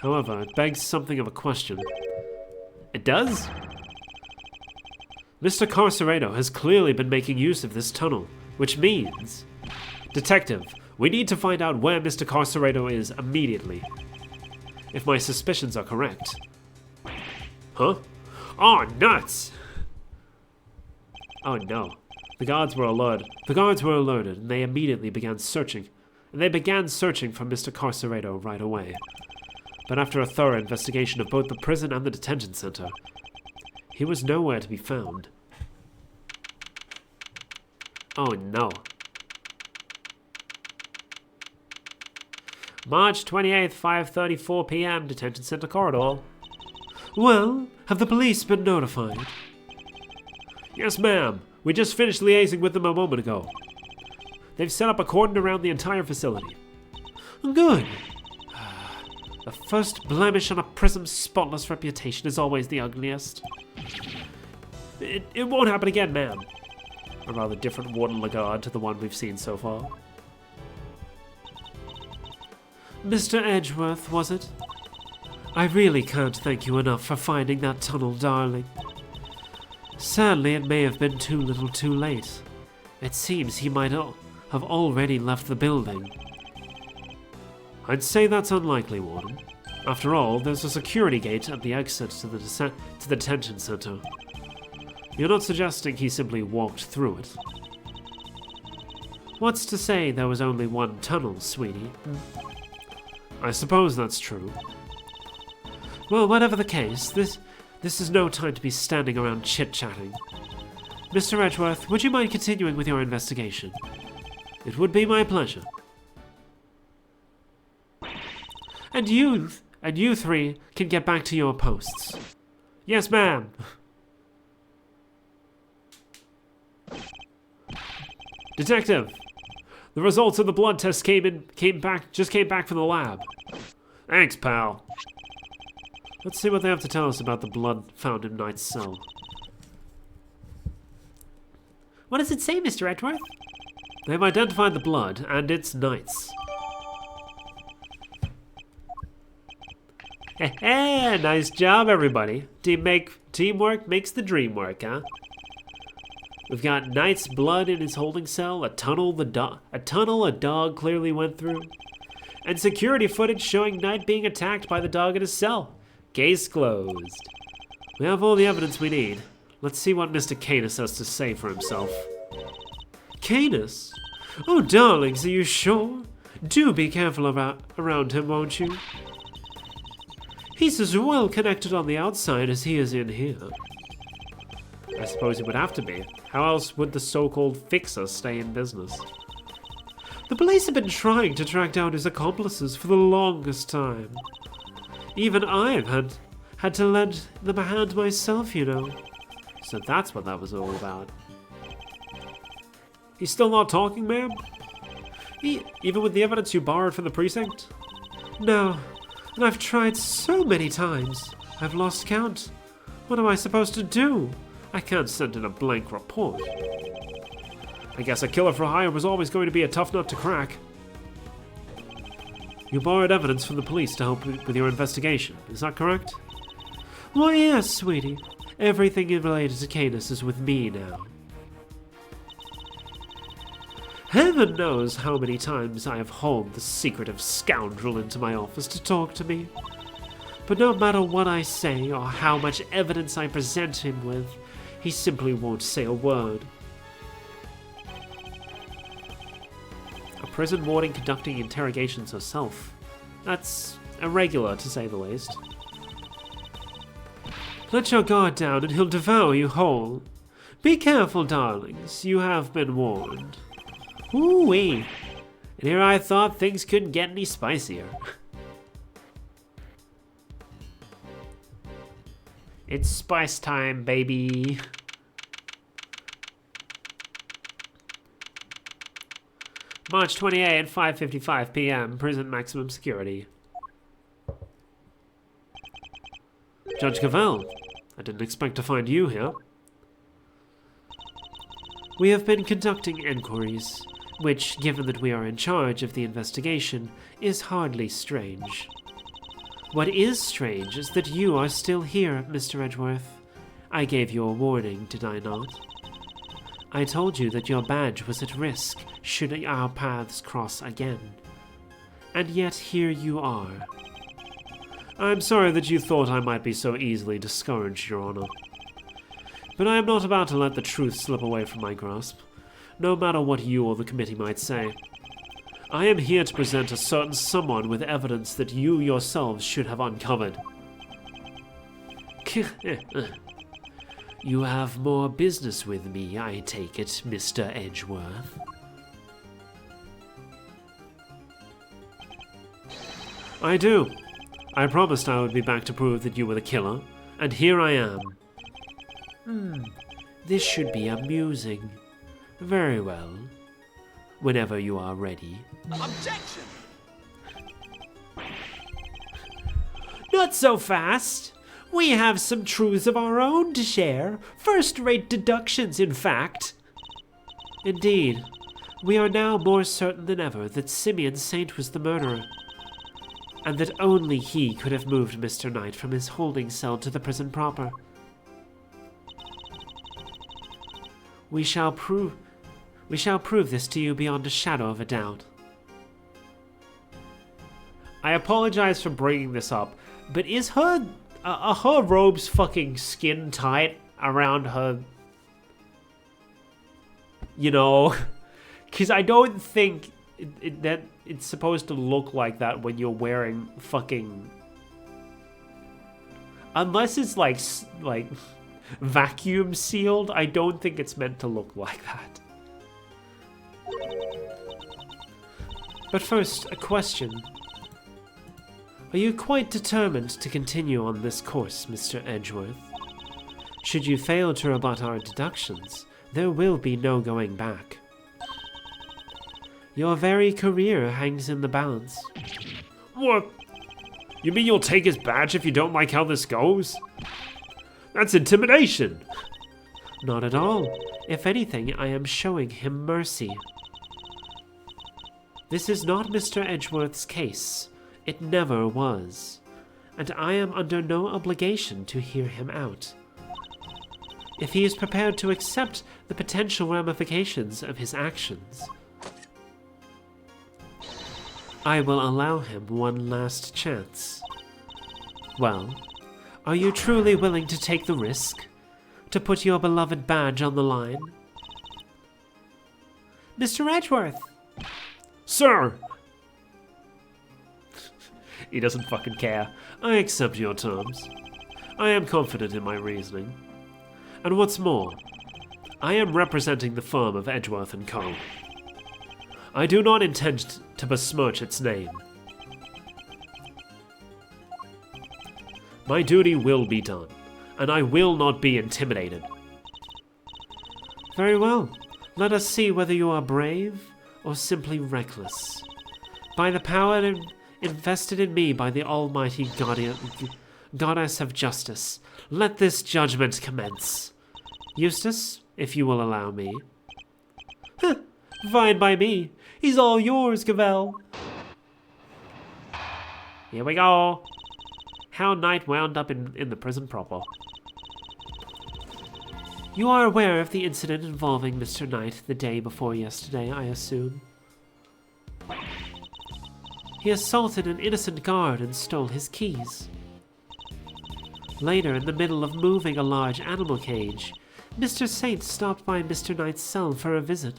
However, it begs something of a question. It does? Mr. Carceredo has clearly been making use of this tunnel, which means... Detective, we need to find out where Mr. Carceredo is immediately. If my suspicions are correct. Huh? Oh, nuts! Oh no. The guards were alerted, and they immediately began searching. And they began searching for Mr. Carceredo right away. But after a thorough investigation of both the prison and the detention center, he was nowhere to be found. Oh no. March 28th, 5:34 p.m., detention center corridor. Well, have the police been notified? Yes, ma'am. We just finished liaising with them a moment ago. They've set up a cordon around the entire facility. Good. The first blemish on a prison's spotless reputation is always the ugliest. It won't happen again, ma'am. A rather different Warden Lagarde to the one we've seen so far. Mr. Edgeworth, was it? I really can't thank you enough for finding that tunnel, darling. Sadly, it may have been too little too late. It seems he might have already left the building. I'd say that's unlikely, Warden. After all, there's a security gate at the exit to the detention center. You're not suggesting he simply walked through it? What's to say there was only one tunnel, sweetie? I suppose that's true. Well, whatever the case, this is no time to be standing around chit-chatting. Mr. Edgeworth, would you mind continuing with your investigation? It would be my pleasure. And you three can get back to your posts. Yes, ma'am. Detective, the results of the blood test came back from the lab. Thanks, pal. Let's see what they have to tell us about the blood found in Knight's cell. What does it say, Mr. Edgeworth? They've identified the blood, and it's Knight's. Heh, nice job, everybody. Teamwork makes the dream work, huh? We've got Knight's blood in his holding cell, a tunnel a dog clearly went through, and security footage showing Knight being attacked by the dog in his cell. Case closed. We have all the evidence we need. Let's see what Mr. Canis has to say for himself. Canis? Oh, darlings, are you sure? Do be careful around him, won't you? He's as well connected on the outside as he is in here. I suppose it would have to be. How else would the so-called fixer stay in business? The police have been trying to track down his accomplices for the longest time. Even I've had to lend them a hand myself, you know. So that's what that was all about. He's still not talking, ma'am? Even with the evidence you borrowed from the precinct? No, and I've tried so many times. I've lost count. What am I supposed to do? I can't send in a blank report. I guess a killer for hire was always going to be a tough nut to crack. You borrowed evidence from the police to help with your investigation, is that correct? Why, yes, sweetie. Everything related to Canis is with me now. Heaven knows how many times I have hauled the secretive scoundrel into my office to talk to me. But no matter what I say or how much evidence I present him with, he simply won't say a word. A prison warden conducting interrogations herself. That's irregular, to say the least. Let your guard down and he'll devour you whole. Be careful, darlings. You have been warned. Ooh-wee. And here I thought things couldn't get any spicier. It's spice time, baby. March 28, 5:55 p.m. Prison maximum security. Judge Cavell, I didn't expect to find you here. We have been conducting inquiries, which, given that we are in charge of the investigation, is hardly strange. What is strange is that you are still here, Mr. Edgeworth. I gave you a warning, did I not? I told you that your badge was at risk should our paths cross again. And yet here you are. I'm sorry that you thought I might be so easily discouraged, Your Honor. But I am not about to let the truth slip away from my grasp, no matter what you or the committee might say. I am here to present a certain someone with evidence that you yourselves should have uncovered. You have more business with me, I take it, Mr. Edgeworth. I do. I promised I would be back to prove that you were the killer, and here I am. This should be amusing. Very well. Whenever you are ready. Objection! Not so fast! We have some truths of our own to share. First-rate deductions, in fact. Indeed. We are now more certain than ever that Simeon Saint was the murderer, and that only he could have moved Mr. Knight from his holding cell to the prison proper. We shall prove this to you beyond a shadow of a doubt. I apologize for bringing this up, but is her robe's fucking skin tight around her? You know, because I don't think that it's supposed to look like that when you're wearing fucking. Unless it's like vacuum sealed, I don't think it's meant to look like that. But first, a question. Are you quite determined to continue on this course, Mr. Edgeworth? Should you fail to rebut our deductions, there will be no going back. Your very career hangs in the balance. What? You mean you'll take his badge if you don't like how this goes? That's intimidation! Not at all. If anything, I am showing him mercy. This is not Mr. Edgeworth's case. It never was. And I am under no obligation to hear him out. If he is prepared to accept the potential ramifications of his actions, I will allow him one last chance. Well, are you truly willing to take the risk? To put your beloved badge on the line? Mr. Edgeworth! Sir! He doesn't fucking care. I accept your terms. I am confident in my reasoning. And what's more, I am representing the firm of Edgeworth & Co. I do not intend to besmirch its name. My duty will be done, and I will not be intimidated. Very well. Let us see whether you are brave or simply reckless. By the power invested in me by the almighty goddess of justice, let this judgment commence. Eustace, if you will allow me. Fine by me. He's all yours, Gavel. Here we go. How Knight wound up in the prison proper. You are aware of the incident involving Mr. Knight the day before yesterday, I assume. He assaulted an innocent guard and stole his keys. Later, in the middle of moving a large animal cage, Mr. Saint stopped by Mr. Knight's cell for a visit.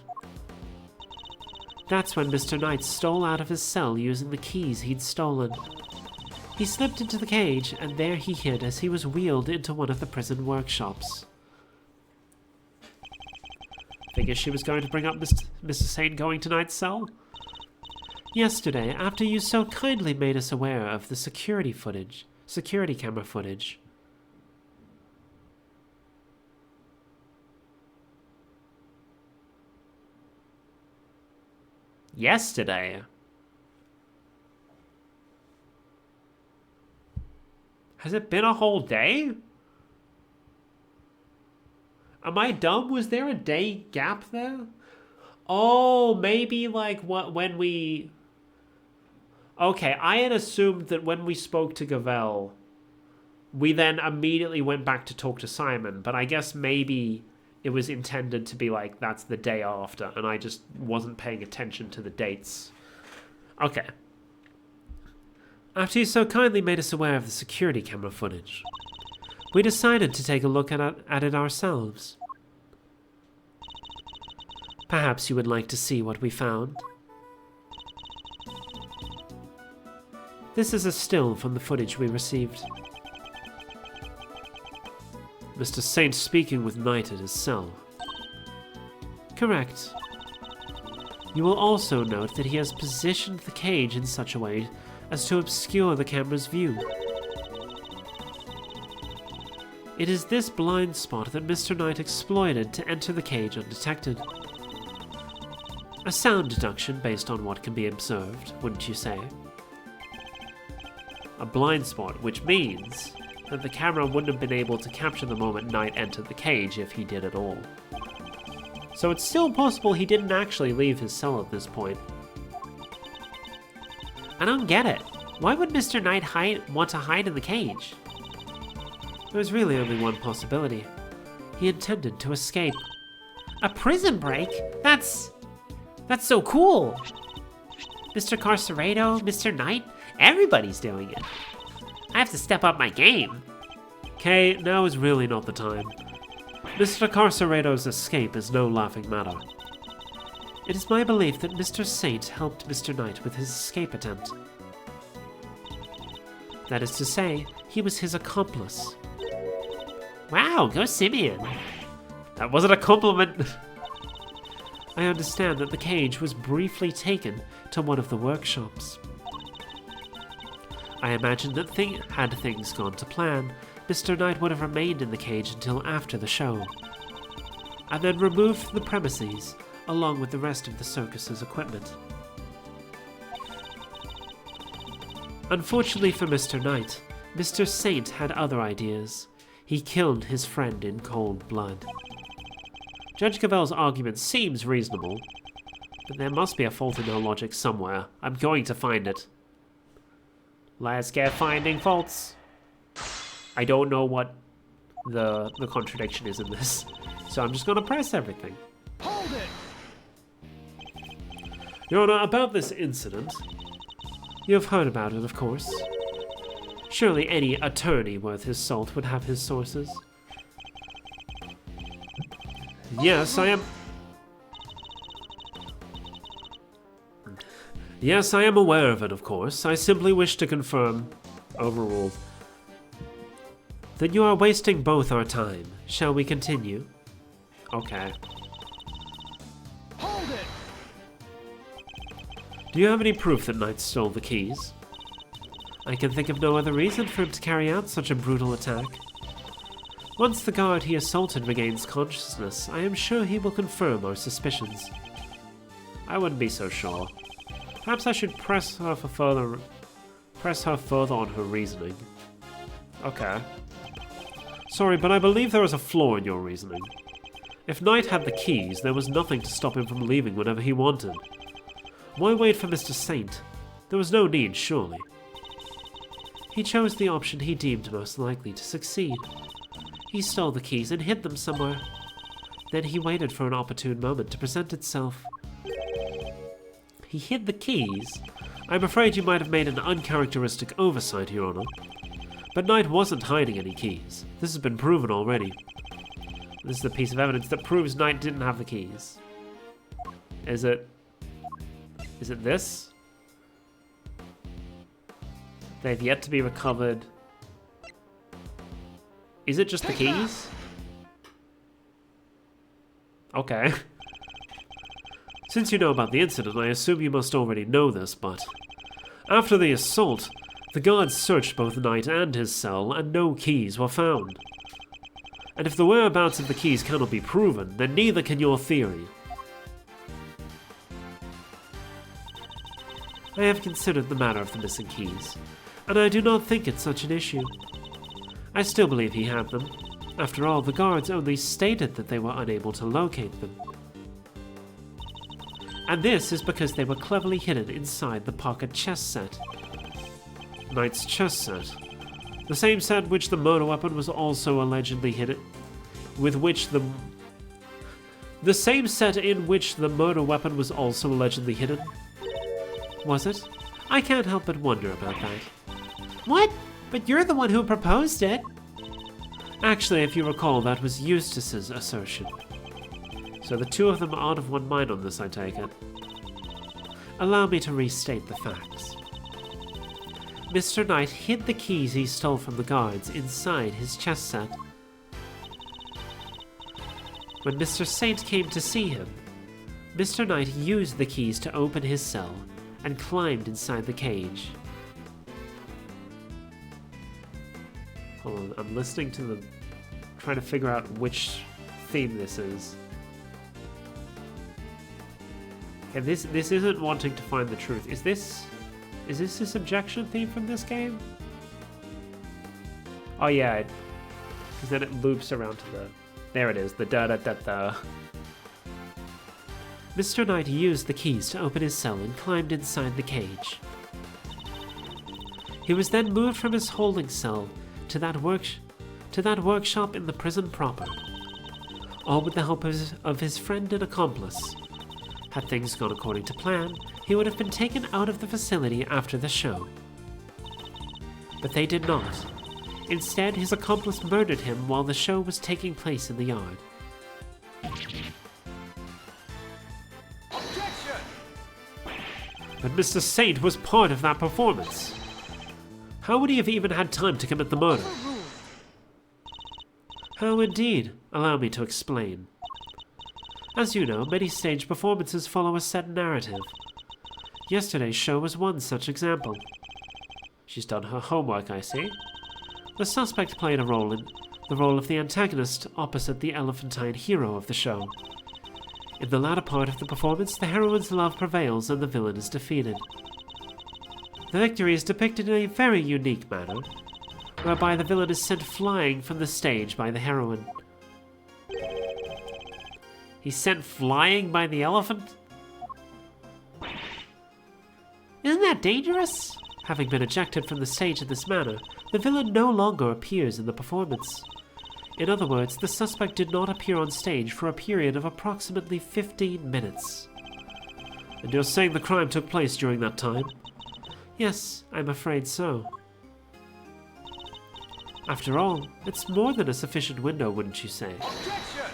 That's when Mr. Knight stole out of his cell using the keys he'd stolen. He slipped into the cage, and there he hid as he was wheeled into one of the prison workshops. Figure she was going to bring up Mr. Saint going to Knight's cell? Yesterday, after you so kindly made us aware of the security camera footage. Yesterday? Has it been a whole day? Am I dumb? Was there a day gap there? Oh, maybe like when we... Okay, I had assumed that when we spoke to Gavel, we then immediately went back to talk to Simon, but I guess maybe it was intended to be like that's the day after, and I just wasn't paying attention to the dates. Okay. After you so kindly made us aware of the security camera footage, we decided to take a look at it ourselves. Perhaps you would like to see what we found. This is a still from the footage we received. Mr. Saint speaking with Knight at his cell. Correct. You will also note that he has positioned the cage in such a way as to obscure the camera's view. It is this blind spot that Mr. Knight exploited to enter the cage undetected. A sound deduction based on what can be observed, wouldn't you say? A blind spot, which means that the camera wouldn't have been able to capture the moment Knight entered the cage if he did at all. So it's still possible he didn't actually leave his cell at this point. I don't get it. Why would Mr. Knight want to hide in the cage? There's really only one possibility. He intended to escape. A prison break? That's so cool. Mr. Carcerado, Mr. Knight, everybody's doing it. I have to step up my game. Okay, now is really not the time. Mr. Carcerado's escape is no laughing matter. It is my belief that Mr. Saint helped Mr. Knight with his escape attempt. That is to say, he was his accomplice. Wow, go Simeon. That wasn't a compliment. I understand that the cage was briefly taken to one of the workshops. I imagine that had things gone to plan, Mr. Knight would have remained in the cage until after the show, and then removed the premises along with the rest of the circus's equipment. Unfortunately for Mr. Knight, Mr. Saint had other ideas. He killed his friend in cold blood. Judge Cavell's argument seems reasonable, but there must be a fault in her logic somewhere. I'm going to find it. Let's get finding faults. I don't know what the contradiction is in this, so I'm just gonna press everything. Hold it! Your Honor, about this incident, you have heard about it, of course. Surely any attorney worth his salt would have his sources. Yes, I am... Yes, I am aware of it, of course. I simply wish to confirm, overruled, that you are wasting both our time. Shall we continue? Okay. Hold it! Do you have any proof that Knight stole the keys? I can think of no other reason for him to carry out such a brutal attack. Once the guard he assaulted regains consciousness, I am sure he will confirm our suspicions. I wouldn't be so sure. Perhaps I should press her further on her reasoning. Okay. Sorry, but I believe there is a flaw in your reasoning. If Knight had the keys, there was nothing to stop him from leaving whenever he wanted. Why wait for Mr. Saint? There was no need, surely. He chose the option he deemed most likely to succeed. He stole the keys and hid them somewhere. Then he waited for an opportune moment to present itself. He hid the keys? I'm afraid you might have made an uncharacteristic oversight, Your Honor. But Knight wasn't hiding any keys. This has been proven already. This is a piece of evidence that proves Knight didn't have the keys. Is it this? They've yet to be recovered. Is it just the keys? Okay. Since you know about the incident, I assume you must already know this, but... After the assault, the guards searched both Knight and his cell, and no keys were found. And if the whereabouts of the keys cannot be proven, then neither can your theory. I have considered the matter of the missing keys, and I do not think it's such an issue. I still believe he had them. After all, the guards only stated that they were unable to locate them. And this is because they were cleverly hidden inside the pocket chess set. Knight's chess set. The same set which the murder weapon was also allegedly hidden, the same set in which the murder weapon was also allegedly hidden. Was it? I can't help but wonder about that. What? But you're the one who proposed it. Actually, if you recall, that was Eustace's assertion. So the two of them are out of one mind on this, I take it. Allow me to restate the facts. Mr. Knight hid the keys he stole from the guards inside his chess set. When Mr. Saint came to see him, Mr. Knight used the keys to open his cell and climbed inside the cage. Hold on, I'm listening to the... trying to figure out which theme this is. Okay, this isn't wanting to find the truth. Is this a subjection theme from this game? Oh yeah, because then it loops around to the... There it is, the da-da-da-da. Mr. Knight used the keys to open his cell and climbed inside the cage. He was then moved from his holding cell to that workshop in the prison proper, all with the help of his friend and accomplice. Had things gone according to plan, he would have been taken out of the facility after the show. But they did not. Instead, his accomplice murdered him while the show was taking place in the yard. Objection! But Mr. Saint was part of that performance. How would he have even had time to commit the murder? How indeed? Allow me to explain. As you know, many stage performances follow a set narrative. Yesterday's show was one such example. She's done her homework, I see. The suspect played the role of the antagonist opposite the elephantine hero of the show. In the latter part of the performance, the heroine's love prevails and the villain is defeated. The victory is depicted in a very unique manner, whereby the villain is sent flying from the stage by the heroine. He's sent flying by the elephant? Isn't that dangerous? Having been ejected from the stage in this manner, the villain no longer appears in the performance. In other words, the suspect did not appear on stage for a period of approximately 15 minutes. And you're saying the crime took place during that time? Yes, I'm afraid so. After all, it's more than a sufficient window, wouldn't you say? Objection!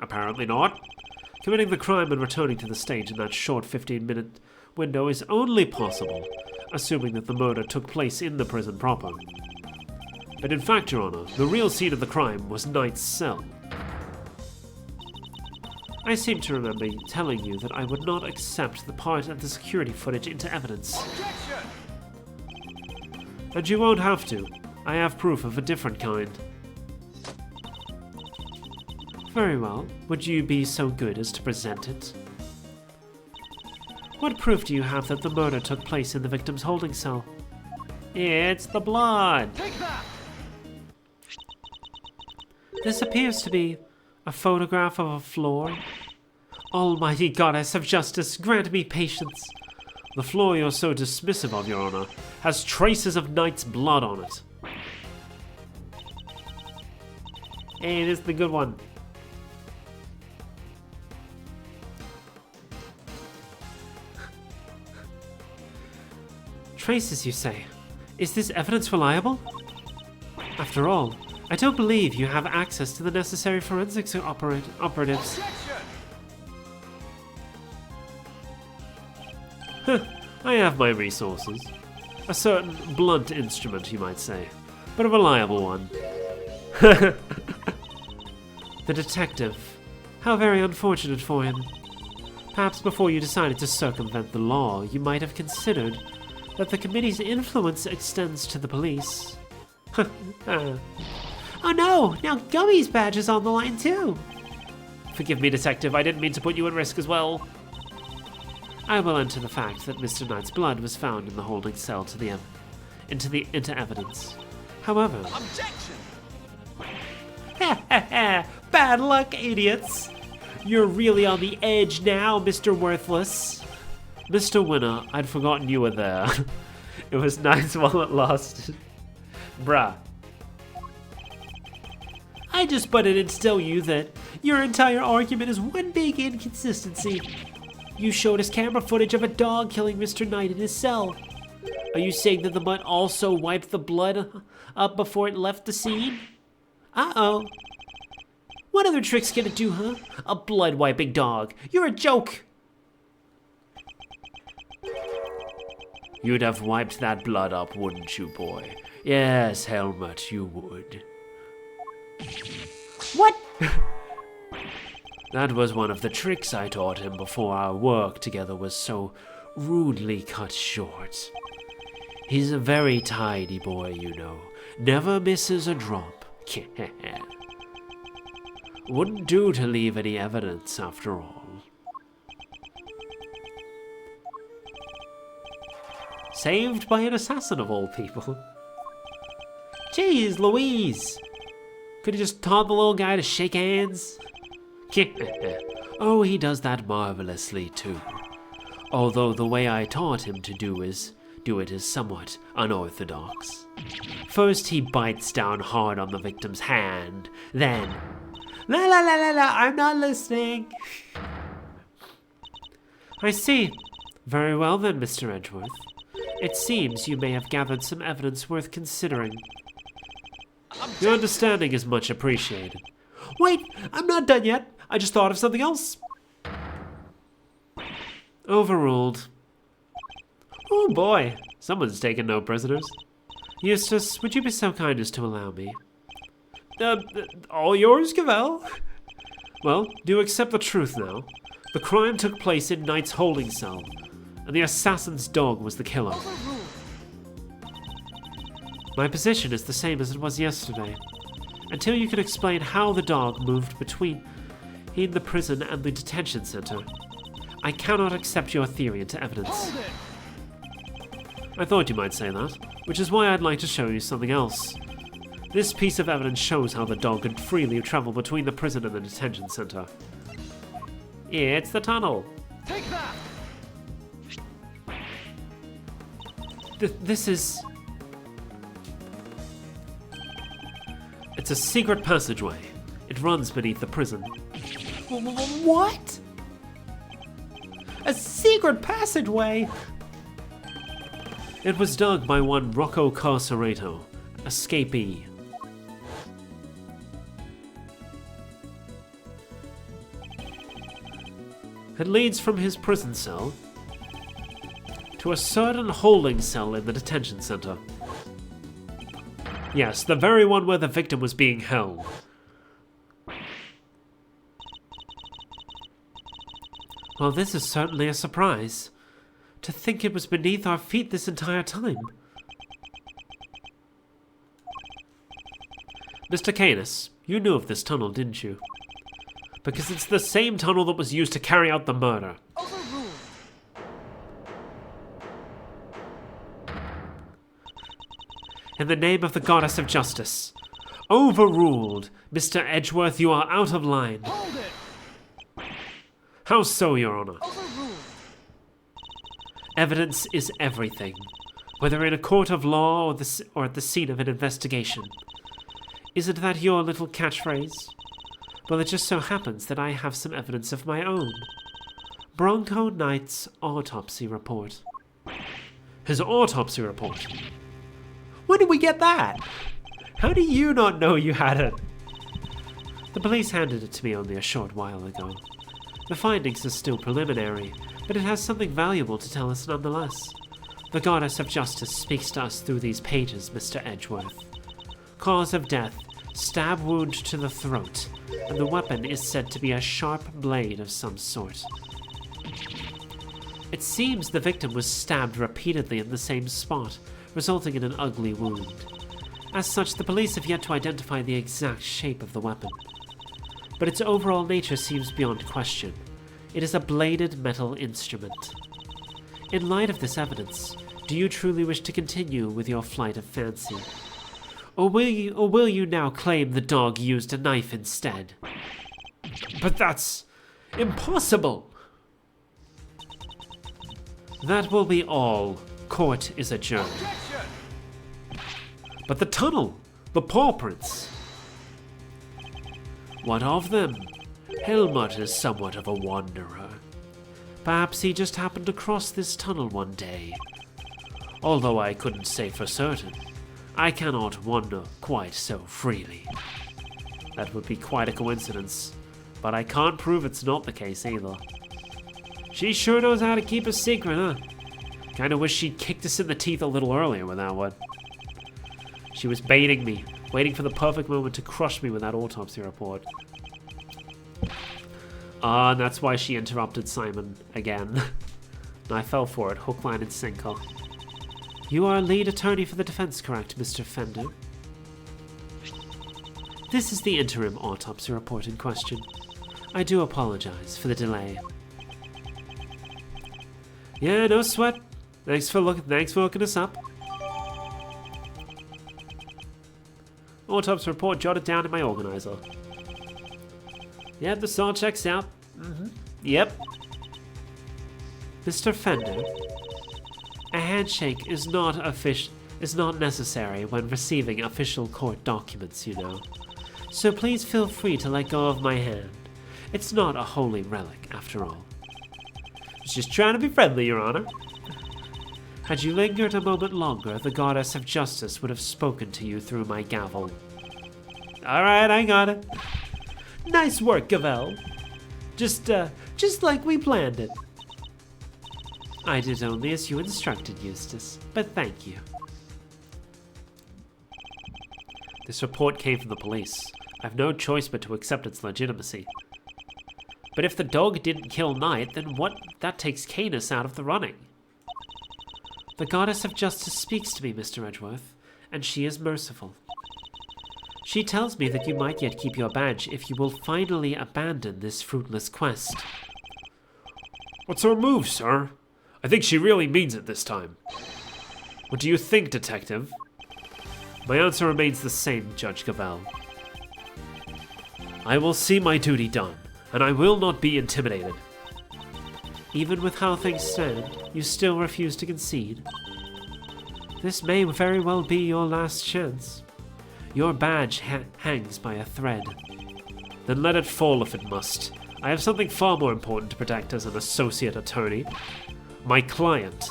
Apparently not. Committing the crime and returning to the stage in that short 15-minute window is only possible, assuming that the murder took place in the prison proper. But in fact, Your Honor, the real scene of the crime was Knight's cell. I seem to remember telling you that I would not accept the part of the security footage into evidence. Objection! And you won't have to. I have proof of a different kind. Very well. Would you be so good as to present it? What proof do you have that the murder took place in the victim's holding cell? It's the blood! Take that! This appears to be a photograph of a floor. Almighty Goddess of Justice, grant me patience. The floor you're so dismissive of, Your Honor, has traces of Knight's blood on it. Hey, this is the good one. Traces, you say? Is this evidence reliable? After all, I don't believe you have access to the necessary forensics operatives. I have my resources. A certain blunt instrument, you might say, but a reliable one. The detective. How very unfortunate for him. Perhaps before you decided to circumvent the law, you might have considered that the committee's influence extends to the police. Oh no! Now Gummy's badge is on the line too! Forgive me, Detective, I didn't mean to put you at risk as well. I will enter the fact that Mr. Knight's blood was found in the holding cell into evidence. However... Objection! Bad luck, idiots! You're really on the edge now, Mr. Worthless. Mr. Winner, I'd forgotten you were there. It was nice while it lasted. Bruh. I just butted in to tell you that your entire argument is one big inconsistency. You showed us camera footage of a dog killing Mr. Knight in his cell. Are you saying that the mutt also wiped the blood up before it left the scene? Uh-oh. What other tricks can it do, huh? A blood-wiping dog. You're a joke. You'd have wiped that blood up, wouldn't you, boy? Yes, Helmut, you would. What? That was one of the tricks I taught him before our work together was so rudely cut short. He's a very tidy boy, you know. Never misses a drop. Wouldn't do to leave any evidence, after all. Saved by an assassin of all people. Jeez Louise. Could you just taught the little guy to shake hands? Oh, he does that marvelously too. Although the way I taught him to do it is somewhat unorthodox. First he bites down hard on the victim's hand, then... La la la la la, I'm not listening. I see. Very well then, Mr. Edgeworth. It seems you may have gathered some evidence worth considering. Your understanding is much appreciated. Wait, I'm not done yet. I just thought of something else. Overruled. Oh boy, someone's taken no prisoners. Eustace, would you be so kind as to allow me? All yours, Cavell. Well, do you accept the truth now? The crime took place in Knight's holding cell, and the assassin's dog was the killer. My position is the same as it was yesterday, until you can explain how the dog moved between the prison and the detention center. I cannot accept your theory into evidence. I thought you might say that, which is why I'd like to show you something else. This piece of evidence shows how the dog could freely travel between the prison and the detention center. It's the tunnel. Take that! This is... It's a secret passageway. It runs beneath the prison. What? A secret passageway? It was dug by one Rocco Carcerato, escapee. It leads from his prison cell to a certain holding cell in the detention center. Yes, the very one where the victim was being held. Well, this is certainly a surprise. To think it was beneath our feet this entire time. Mr. Canis, you knew of this tunnel, didn't you? Because it's the same tunnel that was used to carry out the murder. Overruled. In the name of the goddess of justice. Overruled. Mr. Edgeworth, you are out of line. Hold it. How so, Your Honor? Overruled. Evidence is everything, whether in a court of law or at the scene of an investigation. Isn't that your little catchphrase? Well, it just so happens that I have some evidence of my own. Bronco Knight's autopsy report. His autopsy report? When did we get that? How do you not know you had it? The police handed it to me only a short while ago. The findings are still preliminary, but it has something valuable to tell us nonetheless. The goddess of justice speaks to us through these pages, Mr. Edgeworth. Cause of death, stab wound to the throat, and the weapon is said to be a sharp blade of some sort. It seems the victim was stabbed repeatedly in the same spot, resulting in an ugly wound. As such, the police have yet to identify the exact shape of the weapon. But its overall nature seems beyond question. It is a bladed metal instrument. In light of this evidence, do you truly wish to continue with your flight of fancy? Or will you now claim the dog used a knife instead? But that's impossible! That will be all. Court is adjourned. Objection. But the tunnel! The paw prints! What of them? Helmut is somewhat of a wanderer. Perhaps he just happened to cross this tunnel one day. Although I couldn't say for certain. I cannot wander quite so freely. That would be quite a coincidence, but I can't prove it's not the case either. She sure knows how to keep a secret, huh? Kinda wish she'd kicked us in the teeth a little earlier with that one. She was baiting me, waiting for the perfect moment to crush me with that autopsy report. Ah, and that's why she interrupted Simon again. I fell for it, hook, line, and sinker. You are lead attorney for the defense, correct, Mr. Fender? This is the interim autopsy report in question. I do apologize for the delay. Yeah, no sweat. Thanks for looking us up. Autopsy report jotted down in my organizer. Yep, this all checks out. Yep. Mr. Fender, a handshake is not necessary when receiving official court documents, you know. So please feel free to let go of my hand. It's not a holy relic, after all. I was just trying to be friendly, Your Honor. Had you lingered a moment longer, the goddess of justice would have spoken to you through my gavel. Alright, I got it. Nice work, Gavel. Just like we planned it. I did only as you instructed, Eustace, but thank you. This report came from the police. I've no choice but to accept its legitimacy. But if the dog didn't kill Knight, then that takes Canis out of the running. The goddess of justice speaks to me, Mr. Edgeworth, and she is merciful. She tells me that you might yet keep your badge if you will finally abandon this fruitless quest. What's her move, sir? I think she really means it this time. What do you think, Detective? My answer remains the same, Judge Gavel. I will see my duty done, and I will not be intimidated. Even with how things stand, you still refuse to concede. This may very well be your last chance. Your badge hangs by a thread. Then let it fall if it must. I have something far more important to protect as an associate attorney. My client.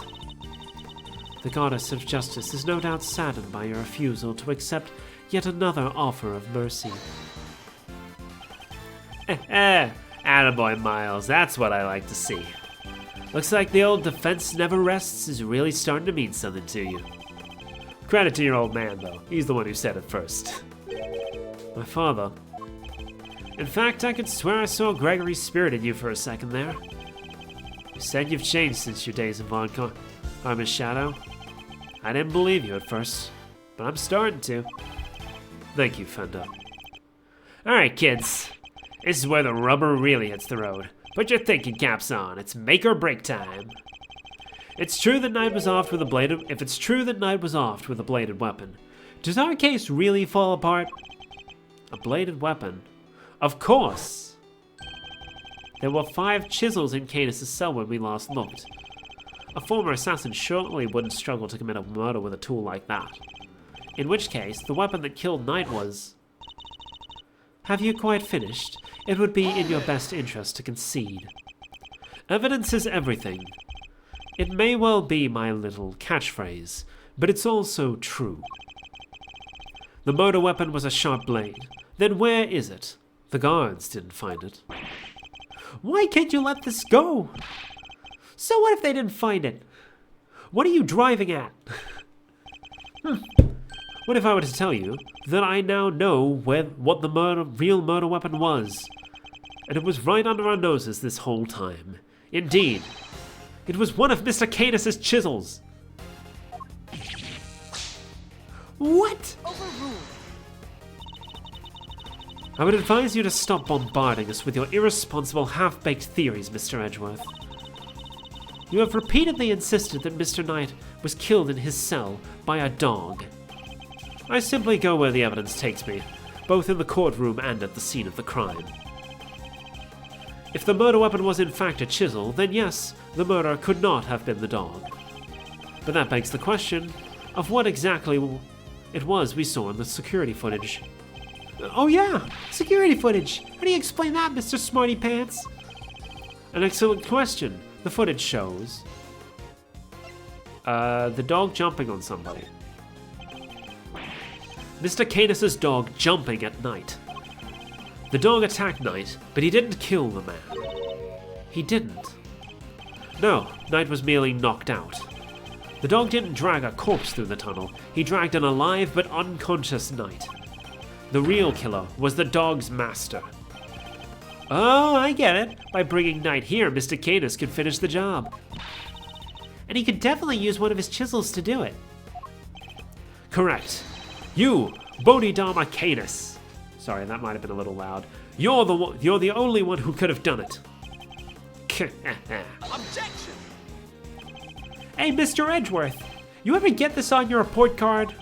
The goddess of justice is no doubt saddened by your refusal to accept yet another offer of mercy. Attaboy, Miles, that's what I like to see. Looks like the old defense never rests is really starting to mean something to you. Credit to your old man, though. He's the one who said it first. My father. In fact, I could swear I saw Gregory's spirit in you for a second there. You said you've changed since your days in Von Karma's shadow. I didn't believe you at first, but I'm starting to. Thank you, Fender. Alright, kids. This is where the rubber really hits the road. Put your thinking caps on. It's make or break time. It's true that Knight was offed with a bladed. If it's true that Knight was offed with a bladed weapon, does our case really fall apart? A bladed weapon? Of course. There were 5 chisels in Cadus' cell when we last looked. A former assassin surely wouldn't struggle to commit a murder with a tool like that. In which case, the weapon that killed Knight was... Have you quite finished? It would be in your best interest to concede. Evidence is everything. It may well be my little catchphrase, but it's also true. The murder weapon was a sharp blade. Then where is it? The guards didn't find it. Why can't you let this go? So what if they didn't find it? What are you driving at? What if I were to tell you that I now know what the real murder weapon was? And it was right under our noses this whole time. Indeed, it was one of Mr. Cadus' chisels. What? Overruled. I would advise you to stop bombarding us with your irresponsible, half-baked theories, Mr. Edgeworth. You have repeatedly insisted that Mr. Knight was killed in his cell by a dog. I simply go where the evidence takes me, both in the courtroom and at the scene of the crime. If the murder weapon was in fact a chisel, then yes, the murderer could not have been the dog. But that begs the question of what exactly it was we saw in the security footage. Oh yeah, security footage. How do you explain that, Mr. Smarty Pants? An excellent question. The footage shows the dog jumping on somebody. Mr. Cadus' dog jumping at Knight. The dog attacked Knight, but he didn't kill the man. He didn't. No, Knight was merely knocked out. The dog didn't drag a corpse through the tunnel, he dragged an alive but unconscious Knight. The real killer was the dog's master. Oh, I get it. By bringing Knight here, Mr. Cadus could finish the job. And he could definitely use one of his chisels to do it. Correct. You, Bodhidharma Cadus. Sorry, that might have been a little loud. You're the only one who could have done it. Objection! Hey, Mr. Edgeworth, you ever get this on your report card?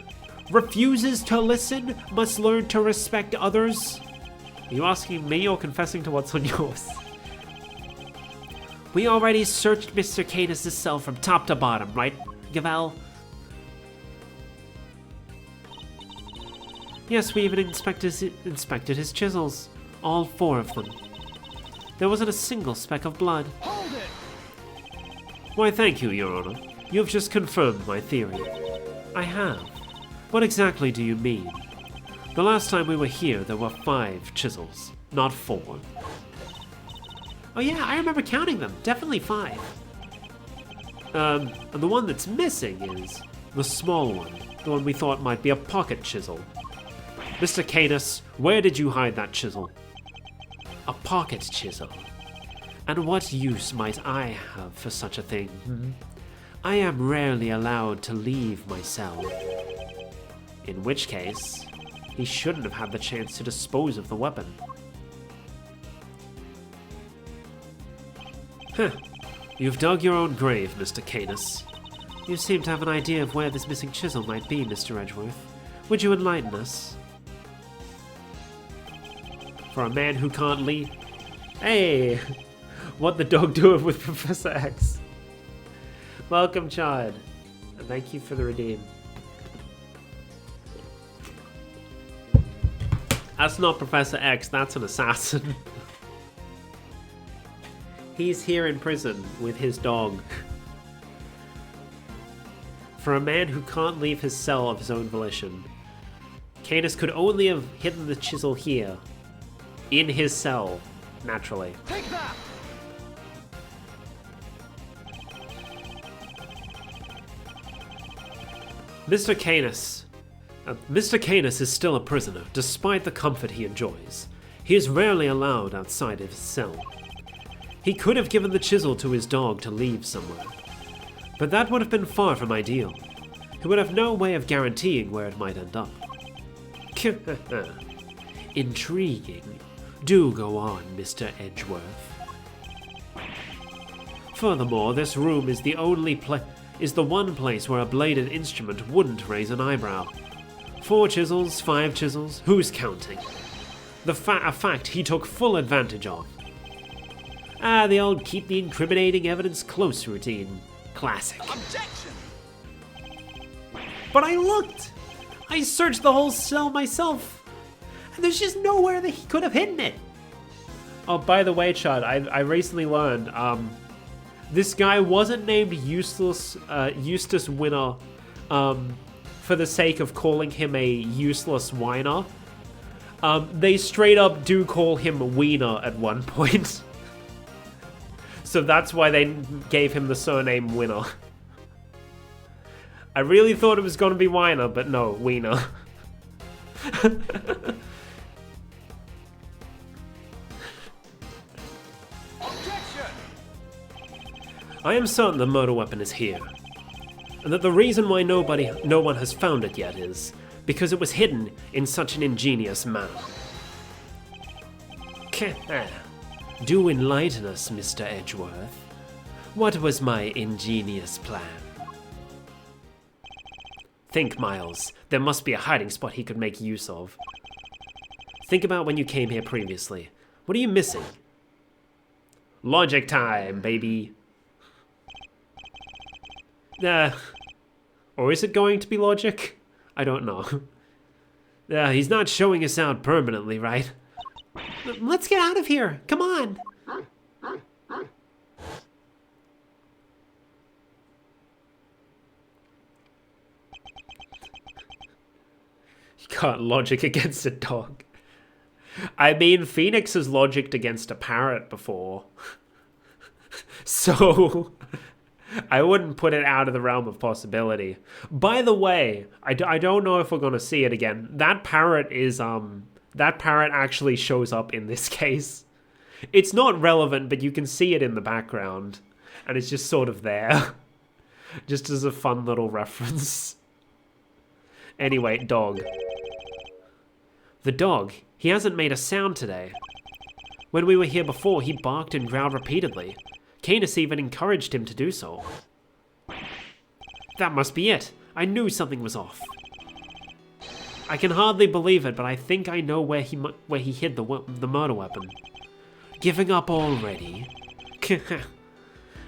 Refuses to listen, must learn to respect others. Are you asking me or confessing to what's on yours? We already searched Mr. Cadus' cell from top to bottom, right, Gavel? Yes, we even inspected his chisels. All 4 of them. There wasn't a single speck of blood. Hold it! Why, thank you, Your Honor. You've just confirmed my theory. I have. What exactly do you mean? The last time we were here, there were 5 chisels, not 4. Oh yeah, I remember counting them. Definitely 5. And the one that's missing is the small one, the one we thought might be a pocket chisel. Mr. Cadus, where did you hide that chisel? A pocket chisel. And what use might I have for such a thing? I am rarely allowed to leave my cell. In which case, he shouldn't have had the chance to dispose of the weapon. You've dug your own grave, Mr. Canis. You seem to have an idea of where this missing chisel might be, Mr. Edgeworth. Would you enlighten us? For a man who can't leave... Hey! What the dog doing with Professor X? Welcome, Chad. And thank you for the redeem. That's not Professor X, that's an assassin. He's here in prison with his dog. For a man who can't leave his cell of his own volition, Canis could only have hidden the chisel here, in his cell, naturally. Take that! Mr. Canis. Mr. Canis is still a prisoner, despite the comfort he enjoys. He is rarely allowed outside of his cell. He could have given the chisel to his dog to leave somewhere, but that would have been far from ideal. He would have no way of guaranteeing where it might end up. Intriguing. Do go on, Mr. Edgeworth. Furthermore, this room is the one place where a bladed instrument wouldn't raise an eyebrow. 4 chisels, 5 chisels, who's counting? A fact he took full advantage of. The old keep the incriminating evidence close routine. Classic. Objection! But I looked! I searched the whole cell myself! And there's just nowhere that he could have hidden it! Oh, by the way, Chad, I recently learned, this guy wasn't named Eustace Winner, for the sake of calling him a useless whiner. They straight up do call him Wiener at one point. So that's why they gave him the surname Winner. I really thought it was going to be Whiner, but no, Wiener. Objection! I am certain the murder weapon is here, and that the reason why no one has found it yet is because it was hidden in such an ingenious manner. Do enlighten us, Mr. Edgeworth. What was my ingenious plan? Think, Miles. There must be a hiding spot he could make use of. Think about when you came here previously. What are you missing? Logic time, baby. Or is it going to be logic? I don't know. He's not showing us out permanently, right? Let's get out of here. Come on. You can't logic against a dog. I mean, Phoenix has logicked against a parrot before. So, I wouldn't put it out of the realm of possibility. By the way, I don't know if we're going to see it again. That parrot is, that parrot actually shows up in this case. It's not relevant, but you can see it in the background. And it's just sort of there. Just as a fun little reference. Anyway, dog. The dog. He hasn't made a sound today. When we were here before, he barked and growled repeatedly. Canis even encouraged him to do so. That must be it. I knew something was off. I can hardly believe it, but I think I know where he hid the murder weapon. Giving up already?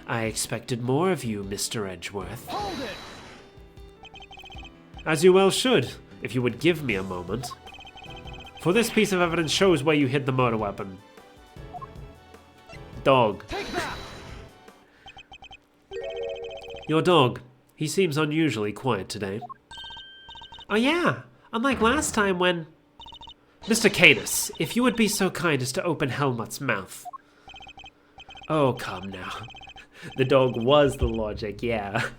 I expected more of you, Mr. Edgeworth. Hold it! As you well should, if you would give me a moment. For this piece of evidence shows where you hid the murder weapon. Dog. Take that! Your dog. He seems unusually quiet today. Oh yeah, unlike last time when... Mr. Canis, if you would be so kind as to open Helmut's mouth. Oh, come now. The dog was the logic, yeah.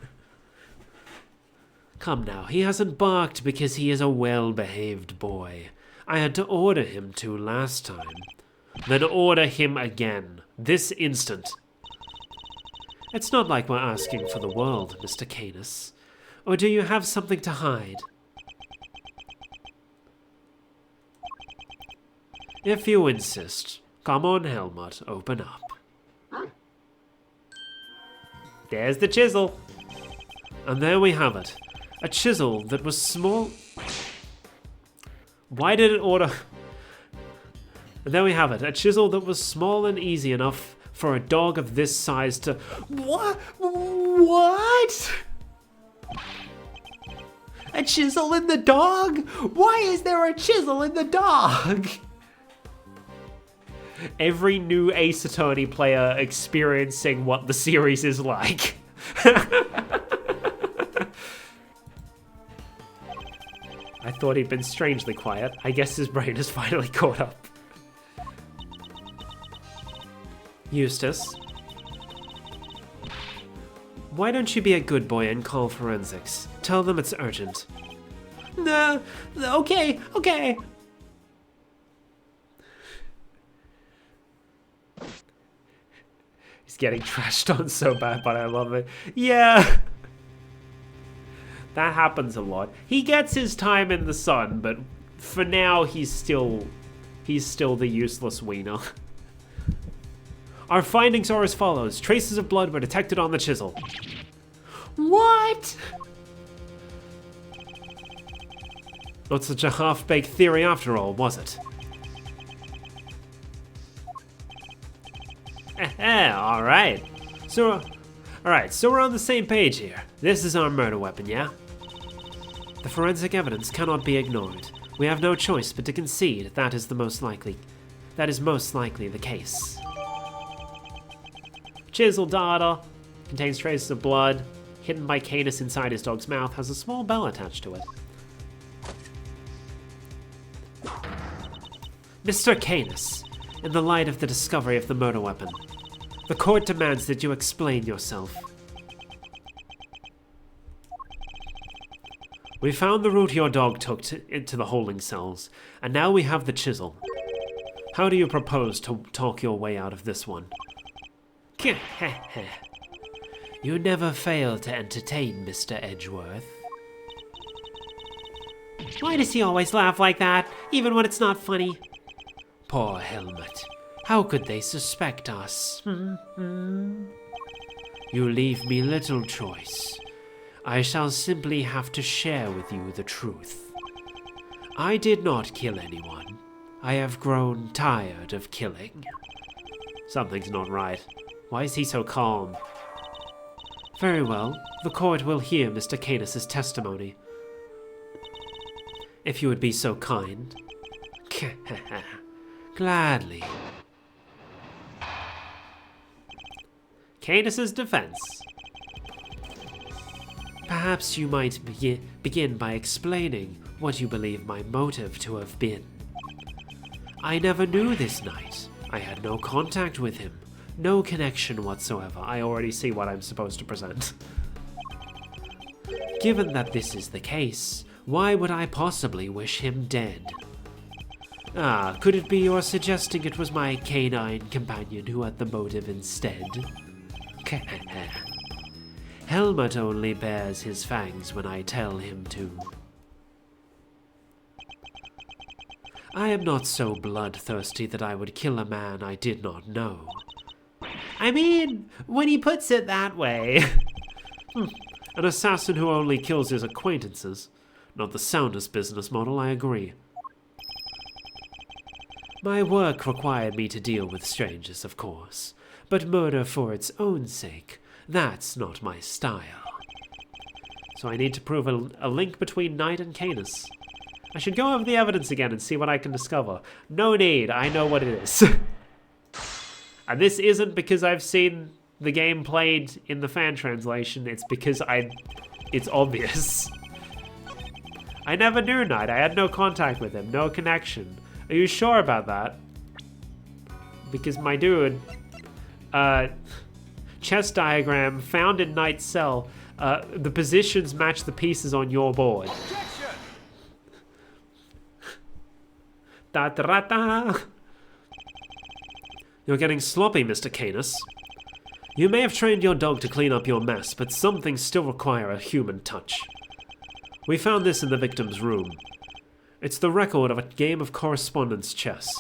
Come now, he hasn't barked because he is a well-behaved boy. I had to order him to last time. Then order him again, this instant. It's not like we're asking for the world, Mr. Canis. Or do you have something to hide? If you insist, come on, Helmut, open up. There's the chisel. And there we have it. A chisel that was small... Why did it order... And there we have it. A chisel that was small and easy enough for a dog of this size to... What? What? A chisel in the dog? Why is there a chisel in the dog? Every new Ace Attorney player experiencing what the series is like. I thought he'd been strangely quiet. I guess his brain has finally caught up. Eustace, why don't you be a good boy and call forensics? Tell them it's urgent. No, okay. He's getting trashed on so bad, but I love it. Yeah. That happens a lot. He gets his time in the sun, but for now he's still the useless wiener. Our findings are as follows. Traces of blood were detected on the chisel. What? Not such a half-baked theory after all, was it? Alright. So we're on the same page here. This is our murder weapon, yeah? The forensic evidence cannot be ignored. We have no choice but to concede that is most likely the case. Chisel data contains traces of blood, hidden by Canis inside his dog's mouth, has a small bell attached to it. Mr. Canis, in the light of the discovery of the murder weapon, the court demands that you explain yourself. We found the route your dog took into the holding cells, and now we have the chisel. How do you propose to talk your way out of this one? You never fail to entertain, Mr. Edgeworth. Why does he always laugh like that, even when it's not funny? Poor Helmut. How could they suspect us? You leave me little choice. I shall simply have to share with you the truth. I did not kill anyone. I have grown tired of killing. Something's not right. Why is he so calm? Very well. The court will hear Mr. Canis' testimony. If you would be so kind. Gladly. Canis' defense. Perhaps you might begin by explaining what you believe my motive to have been. I never knew this knight. I had no contact with him. No connection whatsoever. I already see what I'm supposed to present. Given that this is the case, why would I possibly wish him dead? Ah, could it be you're suggesting it was my canine companion who had the motive instead? Helmut only bares his fangs when I tell him to. I am not so bloodthirsty that I would kill a man I did not know. I mean, when he puts it that way. An assassin who only kills his acquaintances. Not the soundest business model, I agree. My work required me to deal with strangers, of course, but murder for its own sake, that's not my style. So I need to prove a link between Knight and Canis. I should go over the evidence again and see what I can discover. No need, I know what it is. And this isn't because I've seen the game played in the fan translation, it's because it's obvious. I never knew Knight, I had no contact with him, no connection. Are you sure about that? Because my dude, chess diagram found in Knight's cell, the positions match the pieces on your board. Objection! Da-da-da-da. You're getting sloppy, Mr. Canis. You may have trained your dog to clean up your mess, but some things still require a human touch. We found this in the victim's room. It's the record of a game of correspondence chess.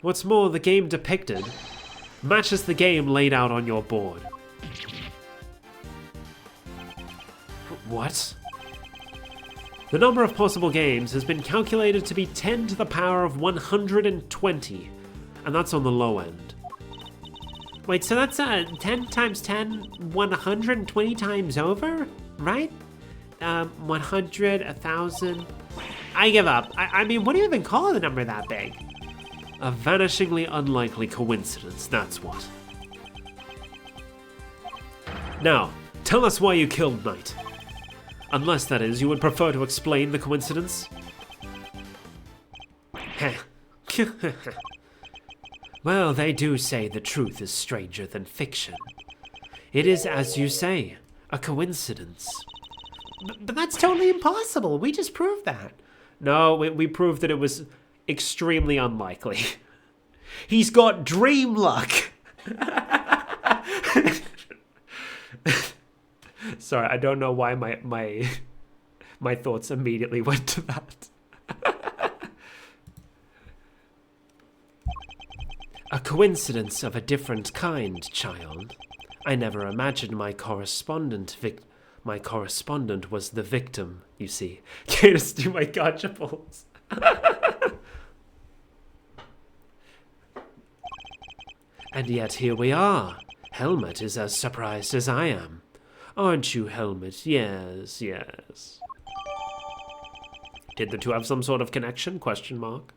What's more, the game depicted matches the game laid out on your board. What? The number of possible games has been calculated to be 10 to the power of 120, and that's on the low end. Wait, so that's 10 times 10, 120 times over, right? 100, 1,000. I give up. I mean, what do you even call a number that big? A vanishingly unlikely coincidence, that's what. Now, tell us why you killed Knight. Unless, that is, you would prefer to explain the coincidence? Well, they do say the truth is stranger than fiction. It is, as you say, a coincidence. But that's totally impossible. We just proved that. No, we proved that it was extremely unlikely. He's got dream luck! Sorry, I don't know why my thoughts immediately went to that. A coincidence of a different kind, child. I never imagined my correspondent was the victim, you see. Cadus, do my gotcha balls. And yet here we are. Helmut is as surprised as I am. Aren't you, Helmut? Yes, yes. Did the two have some sort of connection? Question mark.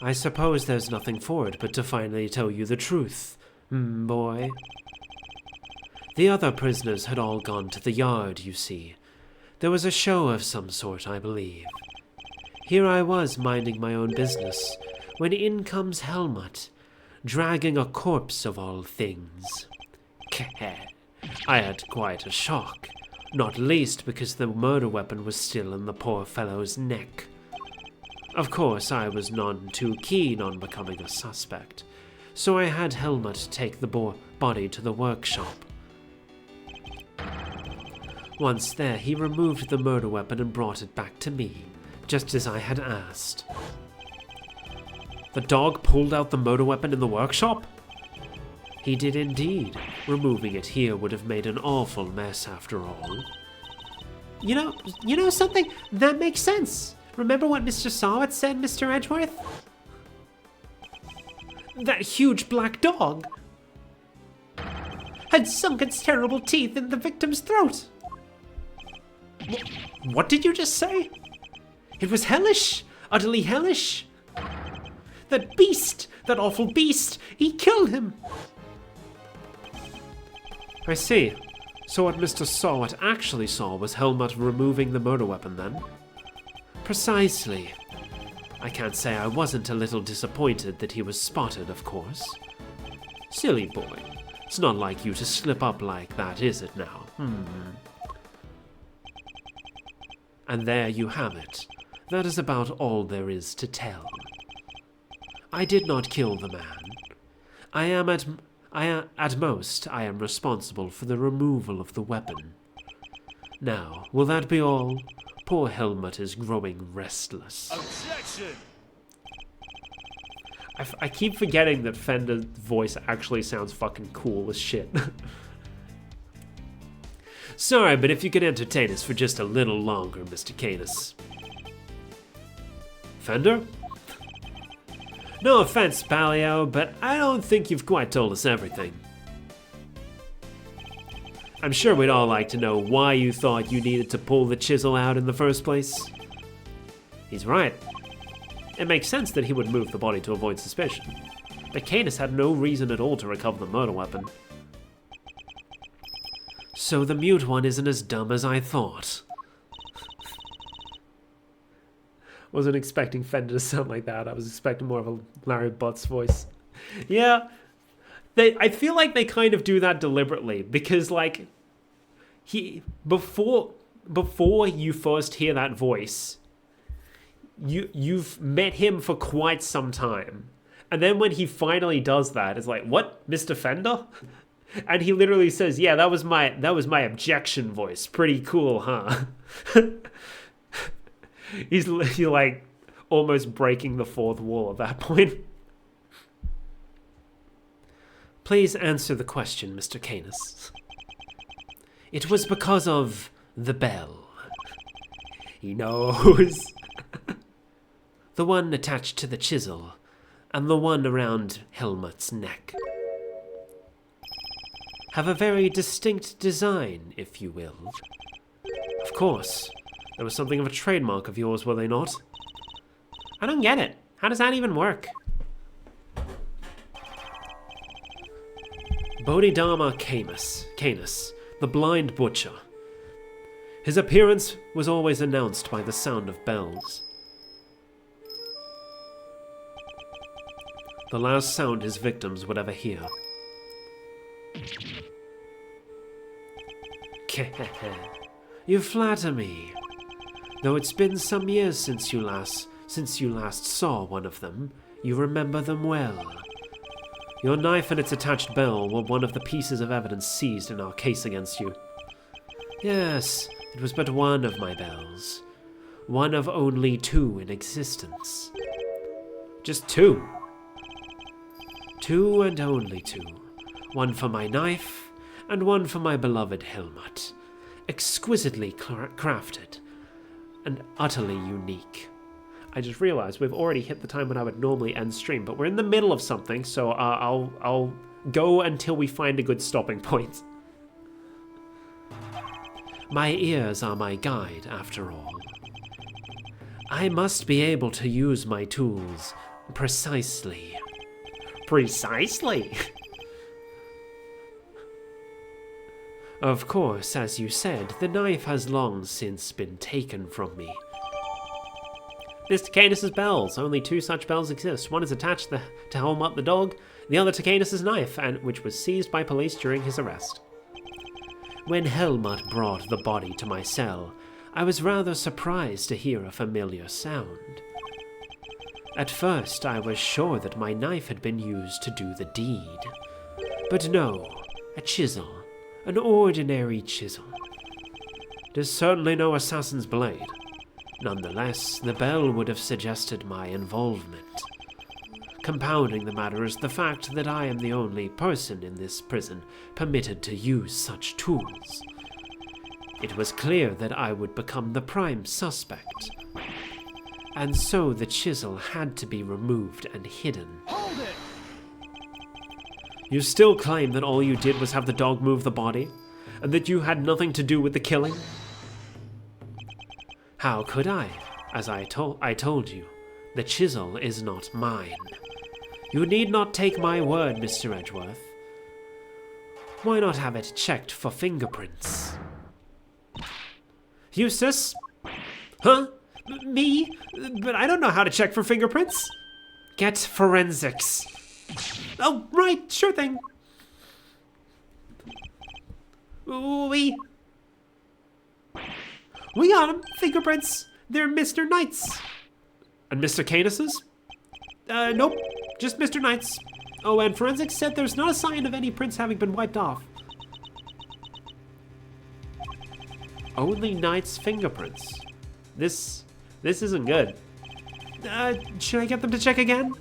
I suppose there's nothing for it but to finally tell you the truth, boy. The other prisoners had all gone to the yard, you see. There was a show of some sort, I believe. Here I was minding my own business, when in comes Helmut, dragging a corpse of all things. I had quite a shock, not least because the murder weapon was still in the poor fellow's neck. Of course, I was none too keen on becoming a suspect, so I had Helmut take the body to the workshop. Once there, he removed the murder weapon and brought it back to me, just as I had asked. The dog pulled out the murder weapon in the workshop? He did indeed. Removing it here would have made an awful mess after all. You know something? That makes sense. Remember what Mr. Sawat said, Mr. Edgeworth? That huge black dog had sunk its terrible teeth in the victim's throat. What did you just say? It was hellish, utterly hellish. That beast, that awful beast, he killed him. I see. So what Mr. Sawat actually saw was Helmut removing the murder weapon then? Precisely. I can't say I wasn't a little disappointed that he was spotted, of course. Silly boy. It's not like you to slip up like that, is it now? And there you have it. That is about all there is to tell. I did not kill the man. At most, I am responsible for the removal of the weapon. Now, will that be all? Poor Helmut is growing restless. Objection! I keep forgetting that Fender's voice actually sounds fucking cool as shit. Sorry, but if you could entertain us for just a little longer, Mr. Canis. Fender? No offense, Paleo, but I don't think you've quite told us everything. I'm sure we'd all like to know why you thought you needed to pull the chisel out in the first place. He's right. It makes sense that he would move the body to avoid suspicion. But Canis had no reason at all to recover the murder weapon. So the mute one isn't as dumb as I thought. Wasn't expecting Fender to sound like that. I was expecting more of a Larry Butts voice. Yeah, I feel like they kind of do that deliberately because, like, before you first hear that voice, you've met him for quite some time, and then when he finally does that, it's like, what, Mr. Fender? And he literally says, "Yeah, that was my objection voice. Pretty cool, huh?" He's like almost breaking the fourth wall at that point. Please answer the question, Mr. Canis. It was because of the bell. He knows. The one attached to the chisel, and the one around Helmut's neck. Have a very distinct design, if you will. Of course. There was something of a trademark of yours, were they not? I don't get it. How does that even work? Bodhidharma Canis, the blind butcher. His appearance was always announced by the sound of bells. The last sound his victims would ever hear. You flatter me. Though it's been some years since you last saw one of them, you remember them well. Your knife and its attached bell were one of the pieces of evidence seized in our case against you. Yes, it was but one of my bells. One of only 2 in existence. Just 2? 2 and only 2. One for my knife, and one for my beloved Helmut. Exquisitely crafted, and utterly unique. I just realized we've already hit the time when I would normally end stream, but we're in the middle of something, so I'll go until we find a good stopping point. My ears are my guide, after all. I must be able to use my tools precisely. Precisely? Of course, as you said, the knife has long since been taken from me. Mr. Canis's bells. Only 2 such bells exist. One is attached to Helmut the dog, the other to Canis's knife, and which was seized by police during his arrest. When Helmut brought the body to my cell, I was rather surprised to hear a familiar sound. At first, I was sure that my knife had been used to do the deed. But no, a chisel. An ordinary chisel. It is certainly no assassin's blade. Nonetheless, the bell would have suggested my involvement. Compounding the matter is the fact that I am the only person in this prison permitted to use such tools. It was clear that I would become the prime suspect. And so the chisel had to be removed and hidden. Hold it! You still claim that all you did was have the dog move the body, and that you had nothing to do with the killing? How could I? As I told you, the chisel is not mine. You need not take my word, Mr. Edgeworth. Why not have it checked for fingerprints? Eustace? Huh? Me? But I don't know how to check for fingerprints. Get forensics. Oh, right, sure thing. We got them. Fingerprints. They're Mr. Knight's. And Mr. Canis's? Nope. Just Mr. Knight's. Oh, and forensics said there's not a sign of any prints having been wiped off. Only Knight's fingerprints. This isn't good. Should I get them to check again?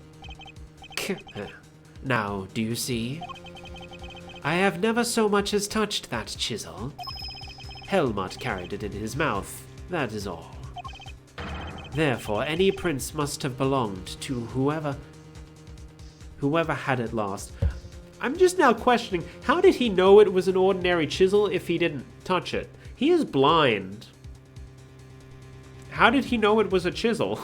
Now, do you see? I have never so much as touched that chisel. Helmut carried it in his mouth, that is all. Therefore, any prints must have belonged to whoever had it last. I'm just now questioning, how did he know it was an ordinary chisel if he didn't touch it? He is blind. How did he know it was a chisel?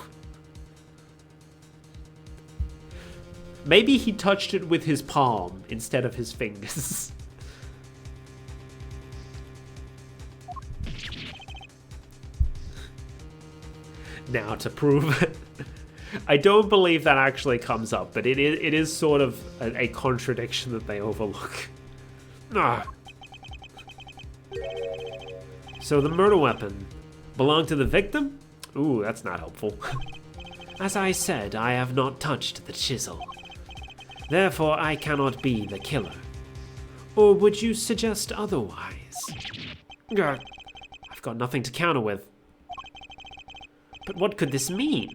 Maybe he touched it with his palm instead of his fingers. Now to prove it. I don't believe that actually comes up, but it is sort of a contradiction that they overlook. Ah. So the murder weapon belonged to the victim? Ooh, that's not helpful. As I said, I have not touched the chisel. Therefore, I cannot be the killer. Or would you suggest otherwise? I've got nothing to counter with. But what could this mean?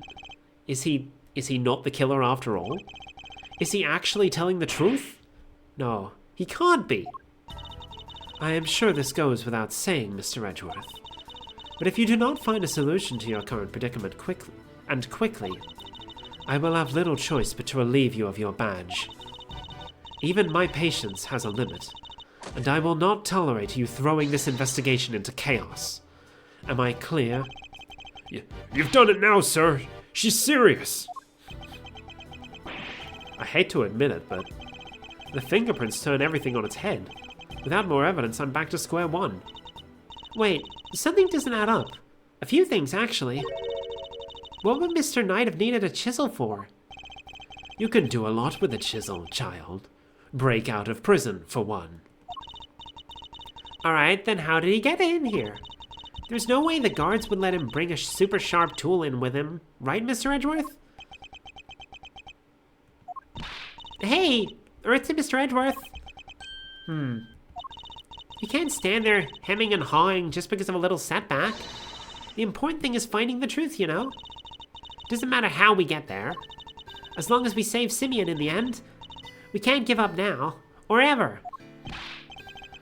Is he not the killer after all? Is he actually telling the truth? No, he can't be. I am sure this goes without saying, Mr. Edgeworth. But if you do not find a solution to your current predicament quickly, I will have little choice but to relieve you of your badge. Even my patience has a limit, and I will not tolerate you throwing this investigation into chaos. Am I clear? You've done it now, sir. She's serious. I hate to admit it, but the fingerprints turn everything on its head. Without more evidence, I'm back to square one. Wait, something doesn't add up. A few things, actually. What would Mr. Knight have needed a chisel for? You can do a lot with a chisel, child. Break out of prison, for one. Alright, then how did he get in here? There's no way the guards would let him bring a super sharp tool in with him, right, Mr. Edgeworth? Hey! Earth to Mr. Edgeworth! You can't stand there hemming and hawing just because of a little setback. The important thing is finding the truth, you know? Doesn't matter how we get there. As long as we save Simeon in the end, we can't give up now, or ever.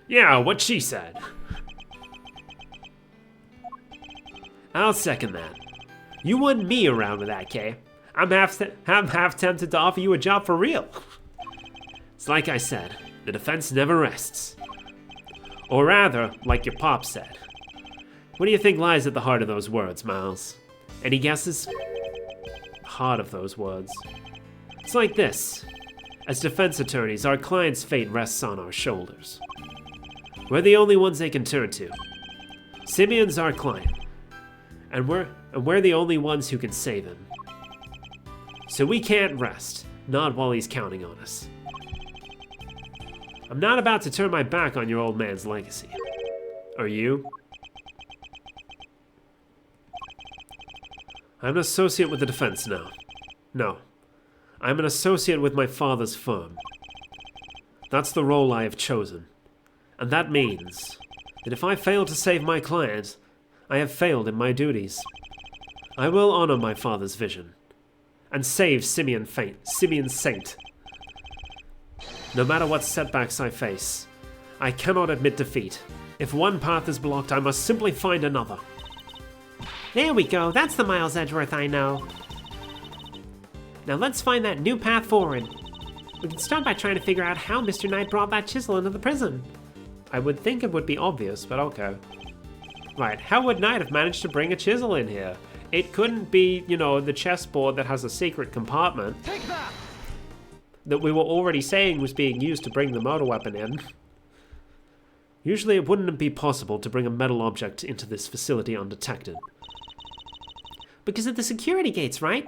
Yeah, what she said. I'll second that. You want me around with that, Kay. I'm half tempted to offer you a job for real. It's like I said, the defense never rests. Or rather, like your pop said. What do you think lies at the heart of those words, Miles? Any guesses? Heart of those words. It's like this. As defense attorneys, our client's fate rests on our shoulders. We're the only ones they can turn to. Simeon's our client. And we're the only ones who can save him. So we can't rest, not while he's counting on us. I'm not about to turn my back on your old man's legacy. Are you? I'm an associate with the defense now. No. I'm an associate with my father's firm. That's the role I have chosen. And that means that if I fail to save my client, I have failed in my duties. I will honor my father's vision and save Simeon Saint. No matter what setbacks I face, I cannot admit defeat. If one path is blocked, I must simply find another. There we go, that's the Miles Edgeworth I know. Now let's find that new path forward. We can start by trying to figure out how Mr. Knight brought that chisel into the prison. I would think it would be obvious, but okay. Right, how would Knight have managed to bring a chisel in here? It couldn't be, you know, the chessboard that has a secret compartment Take that! that we were already saying was being used to bring the motor weapon in. Usually it wouldn't be possible to bring a metal object into this facility undetected. Because of the security gates, right?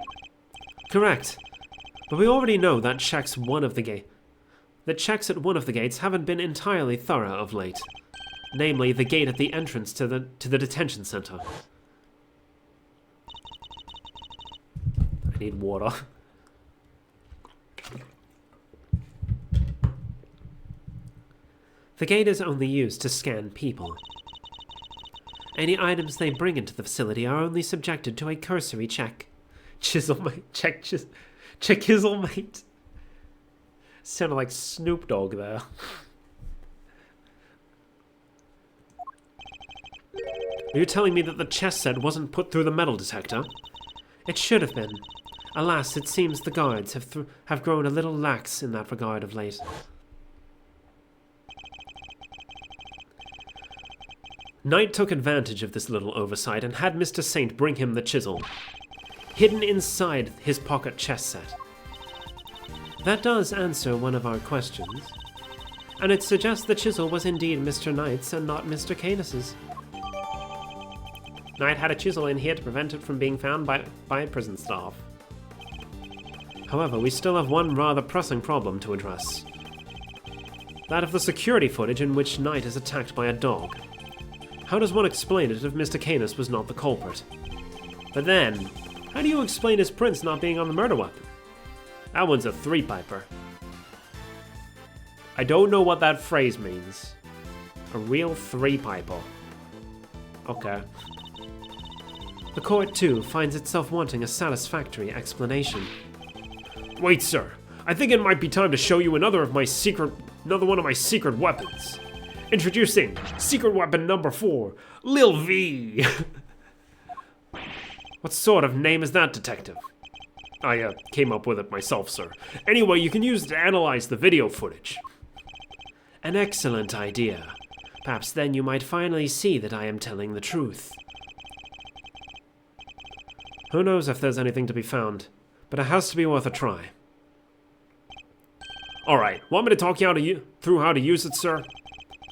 Correct. But we already know that checks at one of the gates haven't been entirely thorough of late. Namely, the gate at the entrance to the detention center. I need water. The gate is only used to scan people. Any items they bring into the facility are only subjected to a cursory check. Chiselmate. Check Chiselmate. Sounded like Snoop Dogg there. Are you telling me that the chess set wasn't put through the metal detector? It should have been. Alas, it seems the guards have grown a little lax in that regard of late. Knight took advantage of this little oversight and had Mr. Saint bring him the chisel, hidden inside his pocket chess set. That does answer one of our questions, and it suggests the chisel was indeed Mr. Knight's and not Mr. Canis's. Knight had a chisel in here to prevent it from being found by prison staff. However, we still have one rather pressing problem to address. That of the security footage in which Knight is attacked by a dog. How does one explain it if Mr. Canis was not the culprit? But then, how do you explain his prints not being on the murder weapon? That one's a three-piper. I don't know what that phrase means. A real three-piper. Okay. The court, too, finds itself wanting a satisfactory explanation. Wait, sir. I think it might be time to show you another one of my secret weapons. Introducing secret weapon number 4, Lil V. What sort of name is that, detective? I came up with it myself, sir. Anyway, you can use it to analyze the video footage. An excellent idea. Perhaps then you might finally see that I am telling the truth. Who knows if there's anything to be found, but it has to be worth a try. Alright, want me to talk you through how to use it, sir?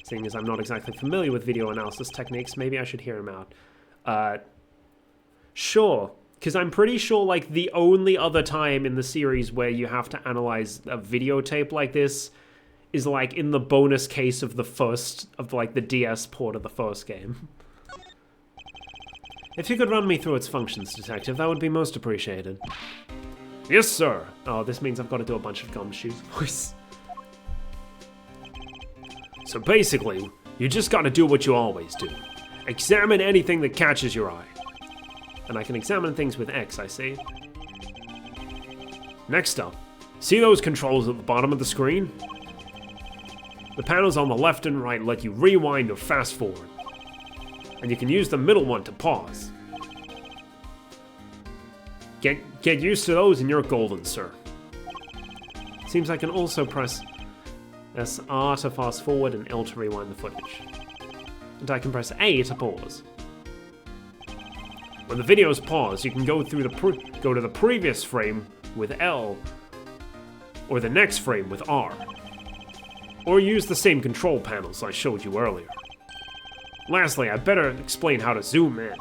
Seeing as I'm not exactly familiar with video analysis techniques, maybe I should hear him out. Sure, because I'm pretty sure, like, the only other time in the series where you have to analyze a videotape like this is, like, in the bonus case of the DS port of the first game. If you could run me through its functions, detective, that would be most appreciated. Yes, sir. Oh, this means I've got to do a bunch of gumshoe voice. So basically, you just gotta do what you always do. Examine anything that catches your eye. And I can examine things with X, I see. Next up, see those controls at the bottom of the screen? The panels on the left and right let you rewind or fast forward. And you can use the middle one to pause. Get used to those and you're golden, sir. Seems I can also press R to fast forward and L to rewind the footage. And I can press A to pause. When the video is paused, you can go to the previous frame with L, or the next frame with R. Or use the same control panels I showed you earlier. Lastly, I better explain how to zoom in.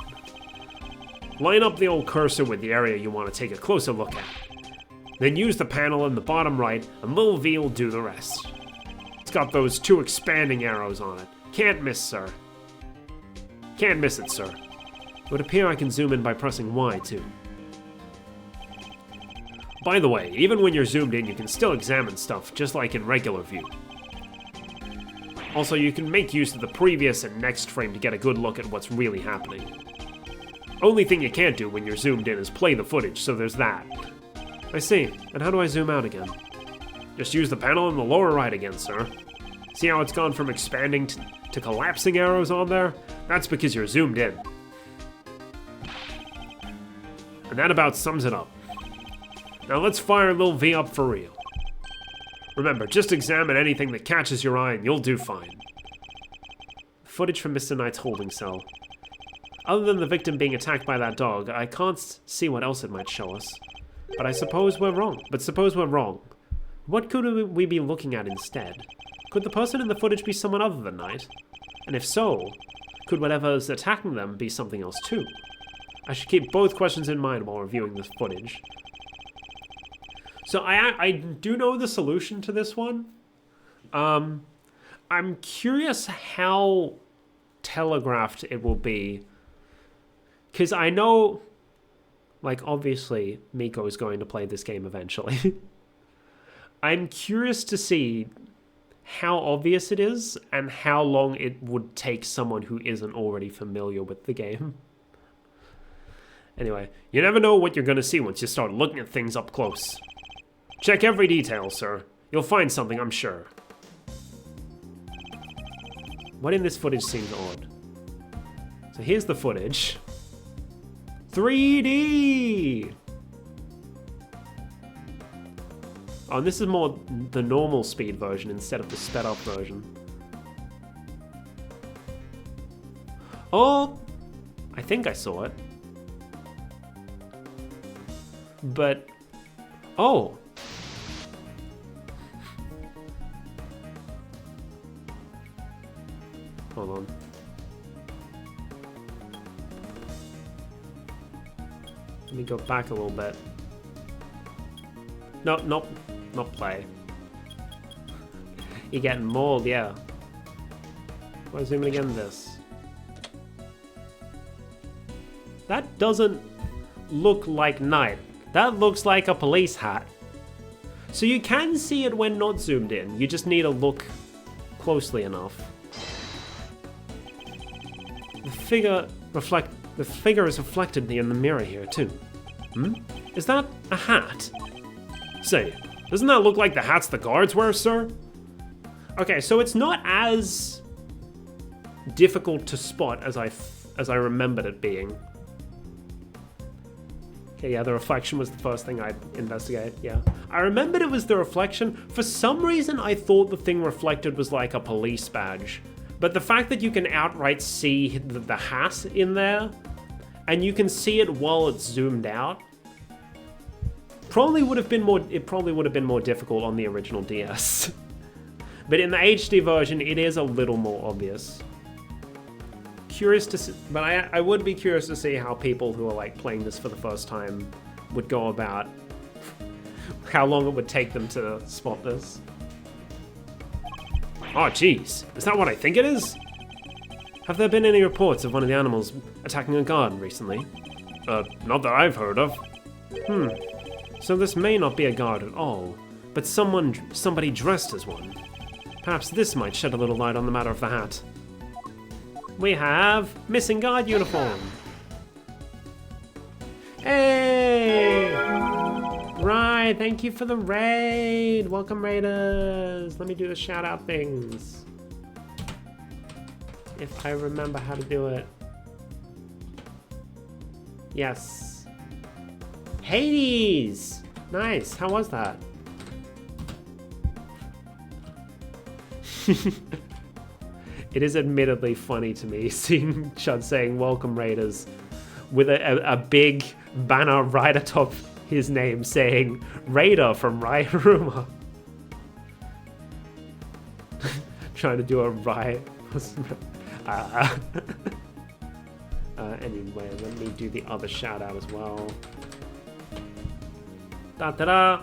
Line up the old cursor with the area you want to take a closer look at. Then use the panel in the bottom right, and Lil V will do the rest. It's got those 2 expanding arrows on it. Can't miss, sir. Can't miss it, sir. It would appear I can zoom in by pressing Y, too. By the way, even when you're zoomed in, you can still examine stuff, just like in regular view. Also, you can make use of the previous and next frame to get a good look at what's really happening. Only thing you can't do when you're zoomed in is play the footage, so there's that. I see. And how do I zoom out again? Just use the panel in the lower right again, sir. See how it's gone from expanding to collapsing arrows on there? That's because you're zoomed in. And that about sums it up. Now let's fire Lil V up for real. Remember, just examine anything that catches your eye and you'll do fine. Footage from Mr. Knight's holding cell. Other than the victim being attacked by that dog, I can't see what else it might show us. But suppose we're wrong. What could we be looking at instead? Could the person in the footage be someone other than Knight? And if so, could whatever is attacking them be something else too? I should keep both questions in mind while reviewing this footage. So I do know the solution to this one. I'm curious how telegraphed it will be. Because I know, like, obviously, Miko is going to play this game eventually. I'm curious to see how obvious it is and how long it would take someone who isn't already familiar with the game. Anyway, you never know what you're going to see once you start looking at things up close. Check every detail, sir. You'll find something, I'm sure. What in this footage seems odd? So here's the footage. 3D! Oh, and this is more the normal speed version instead of the sped up version. Oh! I think I saw it. But... oh! Hold on. Let me go back a little bit. No, nope. Not play. You're getting mauled, yeah. Why zoom in again this? That doesn't look like Knight. That looks like a police hat. So you can see it when not zoomed in. You just need to look closely enough. The figure is reflected in the mirror here too. Is that a hat? Say, doesn't that look like the hats the guards wear, sir? Okay, so it's not as difficult to spot as I remembered it being. Okay, yeah, the reflection was the first thing I'd investigate, yeah. I remembered it was the reflection. For some reason, I thought the thing reflected was like a police badge. But the fact that you can outright see the hat in there, and you can see it while it's zoomed out, probably would have been more difficult on the original DS. But in the HD version, it is a little more obvious. Curious to see, but I would be curious to see how people who are like playing this for the first time would go about, how long it would take them to spot this. Oh jeez, is that what I think it is? Have there been any reports of one of the animals attacking a garden recently? Not that I've heard of. So this may not be a guard at all, but somebody dressed as one. Perhaps this might shed a little light on the matter of the hat. We have missing guard uniform. Hey! Right, thank you for the raid. Welcome, raiders. Let me do the shout out things. If I remember how to do it. Yes. Hades! Nice, how was that? It is admittedly funny to me seeing Chud saying welcome raiders with a big banner right atop his name saying Raider from Raiharuma. Trying to do a Rai. Anyway, let me do the other shout out as well. Da-da-da!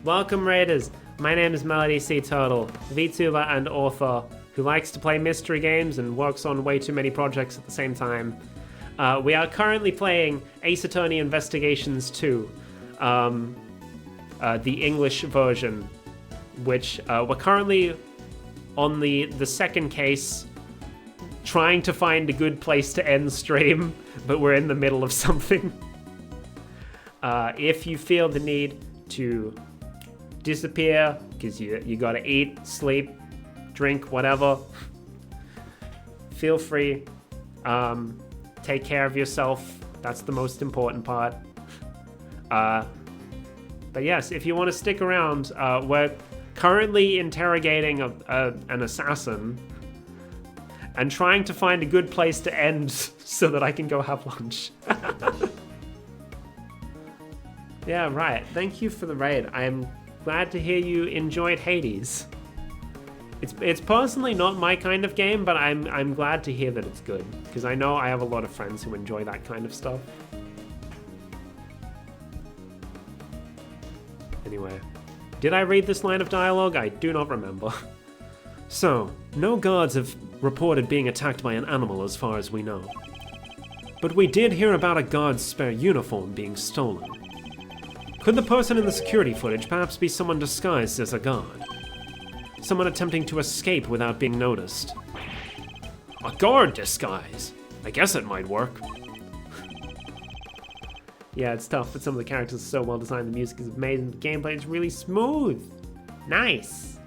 Welcome raiders! My name is Melody C. Turtle, VTuber and author who likes to play mystery games and works on way too many projects at the same time. We are currently playing Ace Attorney Investigations 2, the English version, which we're currently on the second case, trying to find a good place to end stream, but we're in the middle of something. If you feel the need to disappear, because you gotta eat, sleep, drink, whatever, feel free. Take care of yourself. That's the most important part. But yes, if you want to stick around, we're currently interrogating an assassin and trying to find a good place to end so that I can go have lunch. Yeah, right. Thank you for the raid. I'm glad to hear you enjoyed Hades. It's personally not my kind of game, but I'm glad to hear that it's good, because I know I have a lot of friends who enjoy that kind of stuff. Anyway, did I read this line of dialogue? I do not remember. So, no guards have reported being attacked by an animal as far as we know. But we did hear about a guard's spare uniform being stolen. Could the person in the security footage perhaps be someone disguised as a guard? Someone attempting to escape without being noticed. A guard disguise? I guess it might work. Yeah, it's tough, but some of the characters are so well designed, the music is amazing, the gameplay is really smooth. Nice.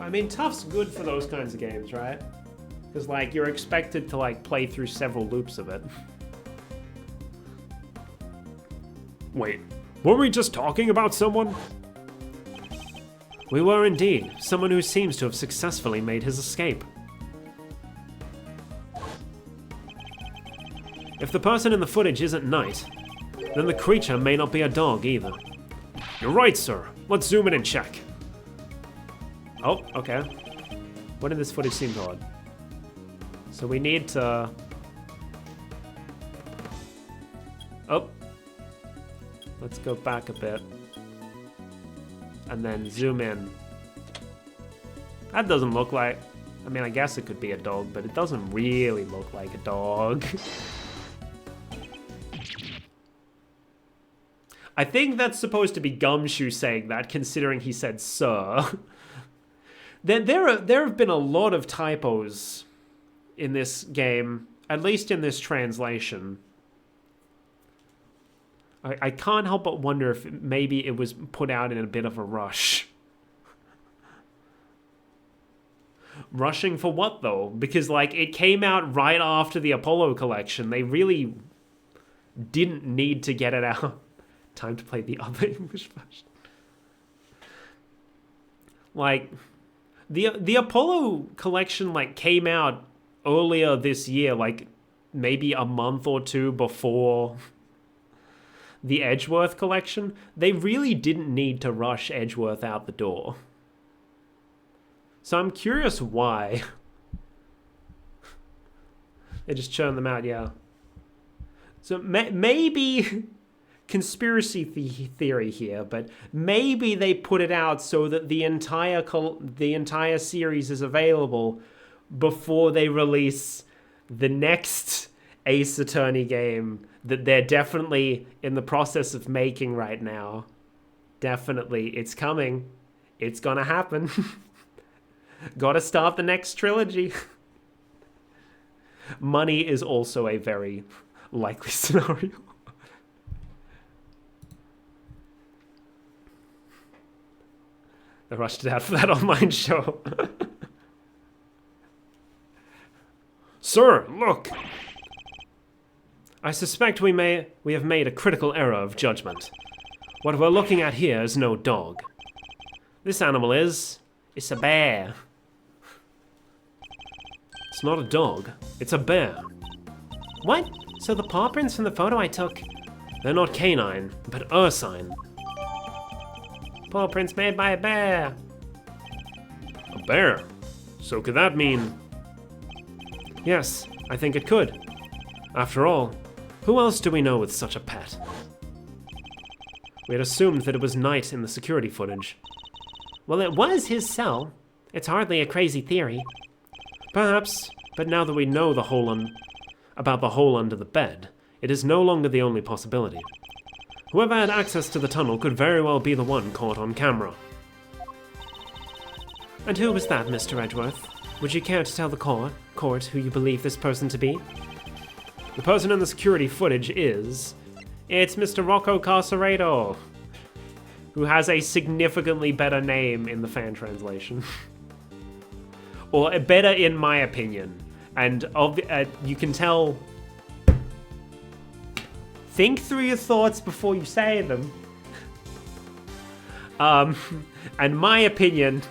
I mean, tough's good for those kinds of games, right? Because, like, you're expected to, like, play through several loops of it. Wait, were we just talking about someone? We were indeed. Someone who seems to have successfully made his escape. If the person in the footage isn't Knight, then the creature may not be a dog either. You're right, sir. Let's zoom in and check. Oh, okay. What did this footage seem odd? So we need to... Oh. Let's go back a bit. And then zoom in. That doesn't look like... I mean, I guess it could be a dog, but it doesn't really look like a dog. I think that's supposed to be Gumshoe saying that, considering he said sir. There have been a lot of typos in this game, at least in this translation. I can't help but wonder if maybe it was put out in a bit of a rush. Rushing for what, though? Because, like, it came out right after the Apollo collection. They really didn't need to get it out. Time to play the other English version. Like, the Apollo collection, like, came out earlier this year, like, maybe a month or two before the Edgeworth collection. They really didn't need to rush Edgeworth out the door. So I'm curious why. They just churn them out, yeah. So maybe conspiracy theory here, but maybe they put it out so that the entire series is available before they release the next Ace Attorney game that they're definitely in the process of making right now. Definitely, it's coming. It's gonna happen. Gotta start the next trilogy. Money is also a very likely scenario. They rushed it out for that online show. Sir, look! I suspect we have made a critical error of judgment. What we're looking at here is no dog. This animal is... it's a bear. It's not a dog, it's a bear. What? So the paw prints from the photo I took... They're not canine, but ursine. Paw prints made by a bear. A bear? So could that mean... Yes, I think it could. After all, who else do we know with such a pet? We had assumed that it was Knight in the security footage. Well, it was his cell. It's hardly a crazy theory. Perhaps, but now that we know about the hole under the bed, it is no longer the only possibility. Whoever had access to the tunnel could very well be the one caught on camera. And who was that, Mr. Edgeworth? Would you care to tell the court who you believe this person to be? The person in the security footage is... It's Mr. Rocco Carceredo, who has a significantly better name in the fan translation. Or better in my opinion. And you can tell... Think through your thoughts before you say them. And my opinion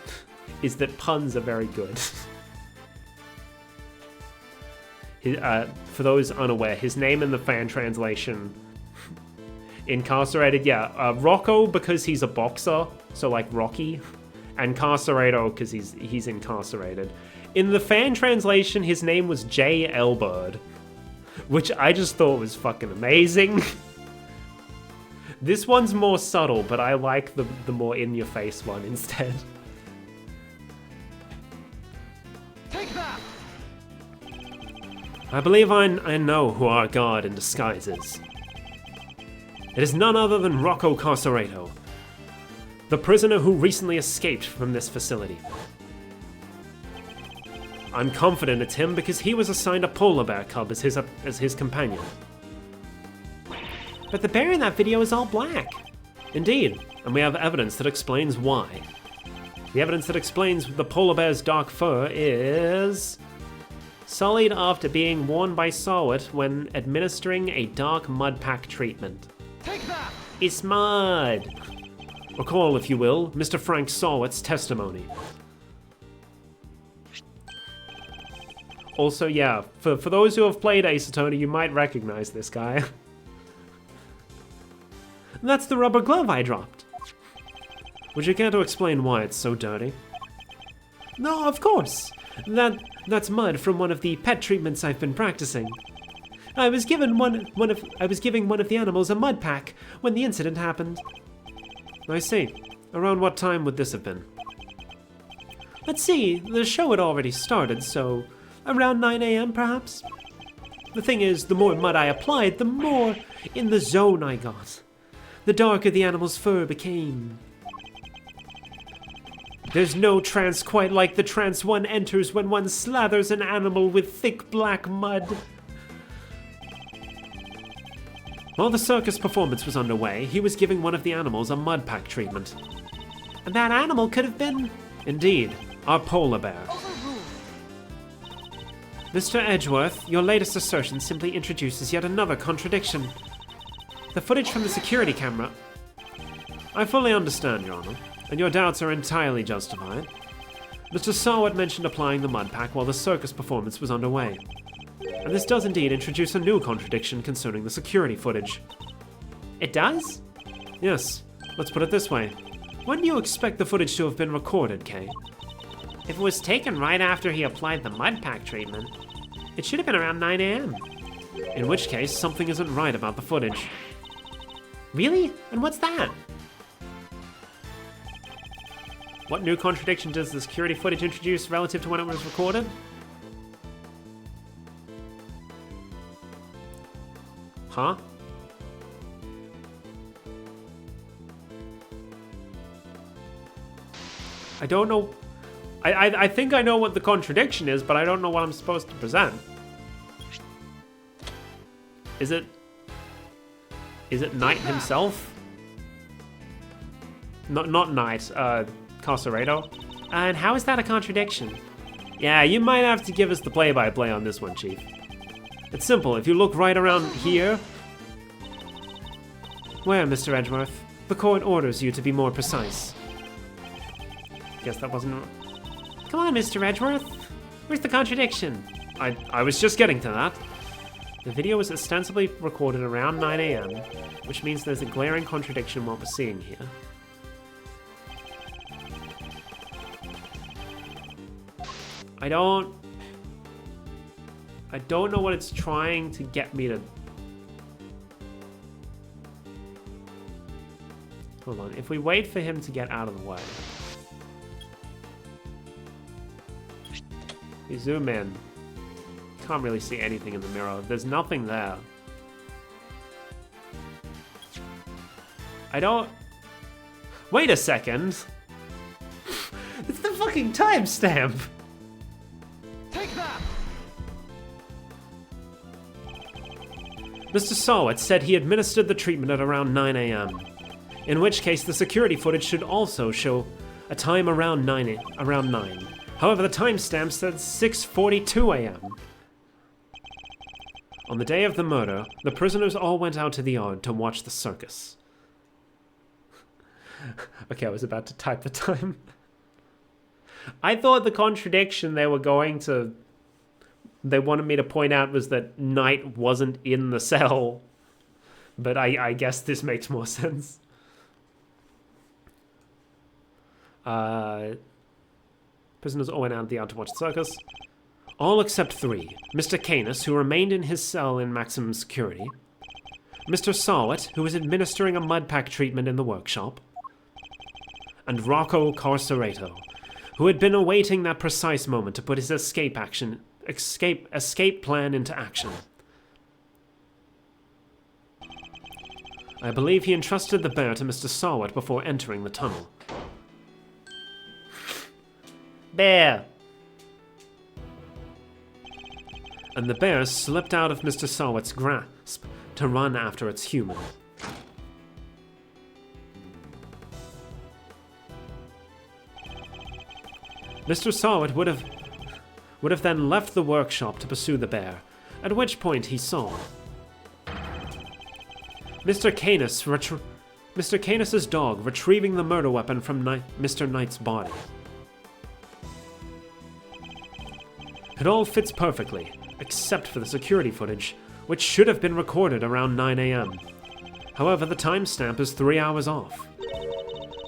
is that puns are very good. For those unaware, his name in the fan translation... Incarcerated, yeah. Rocco because he's a boxer, so like Rocky. And Carceredo because he's incarcerated. In the fan translation, his name was J. Elbird, which I just thought was fucking amazing. This one's more subtle, but I like the more in-your-face one instead. Take that! I believe I know who our guard in disguise is. It is none other than Rocco Carceredo, the prisoner who recently escaped from this facility. I'm confident it's him because he was assigned a polar bear cub as his companion. But the bear in that video is all black. Indeed, and we have evidence that explains why. The evidence that explains the polar bear's dark fur is... sullied after being worn by Sawat when administering a dark mud pack treatment. Take that! It's mud! Recall, if you will, Mr. Frank Sawat's testimony. Also, yeah, for those who have played Ace Attorney, you might recognize this guy. That's the rubber glove I dropped. Would you care to explain why it's so dirty? No, of course. That's mud from one of the pet treatments I've been practicing. I was giving one of the animals a mud pack when the incident happened. I see. Around what time would this have been? Let's see, the show had already started, so around 9 a.m. perhaps? The thing is, the more mud I applied, the more in the zone I got. The darker the animal's fur became. There's no trance quite like the trance one enters when one slathers an animal with thick black mud. While the circus performance was underway, he was giving one of the animals a mud pack treatment. And that animal could have been... Indeed, our polar bear. Mr. Edgeworth, your latest assertion simply introduces yet another contradiction. The footage from the security camera... I fully understand, Your Honor, and your doubts are entirely justified. Mr. Sarwat mentioned applying the mud pack while the circus performance was underway. And this does indeed introduce a new contradiction concerning the security footage. It does? Yes, let's put it this way. When do you expect the footage to have been recorded, Kay? If it was taken right after he applied the mud pack treatment, it should have been around 9 a.m. In which case, something isn't right about the footage. Really? And what's that? What new contradiction does the security footage introduce relative to when it was recorded? Huh? I don't know. I think I know what the contradiction is, but I don't know what I'm supposed to present. Is it Knight himself? Not Knight, Carcerado. And how is that a contradiction? Yeah, you might have to give us the play-by-play on this one, Chief. It's simple. If you look right around here... Where, Mr. Edgeworth? The court orders you to be more precise. Guess that wasn't... Come on, Mr. Edgeworth. Where's the contradiction? I was just getting to that. The video was ostensibly recorded around 9 a.m., which means there's a glaring contradiction in what we're seeing here. I don't know what it's trying to get me to... Hold on, if we wait for him to get out of the way... You zoom in. Can't really see anything in the mirror. There's nothing there. I don't... Wait a second! It's the fucking timestamp! Take that! Mr. Sarwat said he administered the treatment at around 9 a.m., in which case the security footage should also show a time around 9. However, the timestamp said 6:42 a.m. On the day of the murder, the prisoners all went out to the yard to watch the circus. Okay, I was about to type the time. I thought the contradiction they wanted me to point out was that Knight wasn't in the cell. But I guess this makes more sense. Prisoners all went out of the yard to watch the circus. All except 3. Mr. Canis, who remained in his cell in maximum security. Mr. Sarwat, who was administering a mud pack treatment in the workshop. And Rocco Carcerato, who had been awaiting that precise moment to put his escape plan into action. I believe he entrusted the bear to Mr. Sarwat before entering the tunnel. Bear! And the bear slipped out of Mr. Sarwat's grasp to run after its human. Mr. Sarwat would have then left the workshop to pursue the bear, at which point he saw Mr. Canis's dog retrieving the murder weapon from Mr. Knight's body. It all fits perfectly, except for the security footage, which should have been recorded around 9 a.m. However, the timestamp is 3 hours off.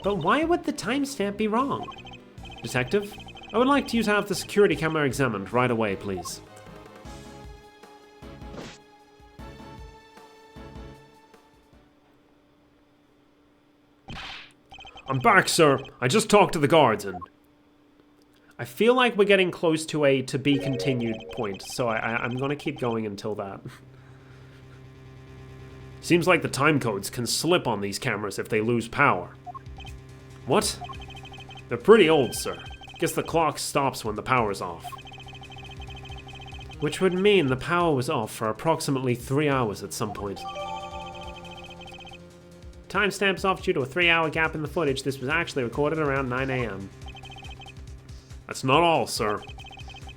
But why would the timestamp be wrong? Detective, I would like you to have the security camera examined right away, please. I'm back, sir. I just talked to the guards and... I feel like we're getting close to a to-be continued point, so I'm gonna keep going until that. Seems like the time codes can slip on these cameras if they lose power. What? They're pretty old, sir. Guess the clock stops when the power's off. Which would mean the power was off for approximately 3 hours at some point. Timestamps off due to a 3-hour gap in the footage. This was actually recorded around 9 a.m. That's not all, sir.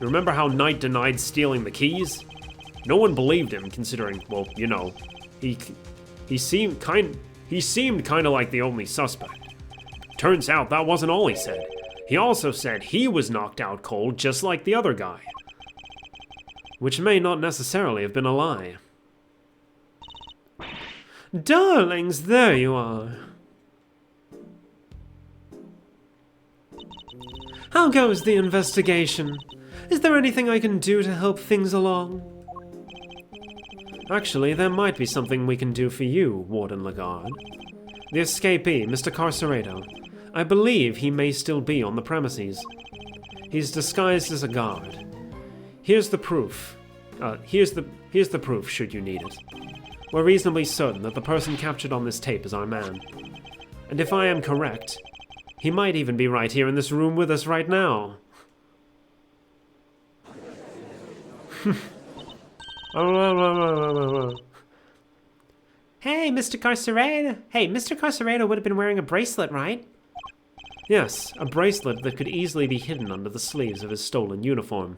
You remember how Knight denied stealing the keys? No one believed him, considering, well, you know, he seemed kind of like the only suspect. Turns out that wasn't all he said. He also said he was knocked out cold just like the other guy. Which may not necessarily have been a lie. Darlings, there you are. How goes the investigation? Is there anything I can do to help things along? Actually, there might be something we can do for you, Warden Lagarde. The escapee, Mr. Carcerado. I believe he may still be on the premises. He's disguised as a guard. Here's the proof. Here's the proof, should you need it. We're reasonably certain that the person captured on this tape is our man. And if I am correct, he might even be right here in this room with us right now. Hey, Mr. Carcerado. Hey, Mr. Carcerado would have been wearing a bracelet, right? Yes, a bracelet that could easily be hidden under the sleeves of his stolen uniform.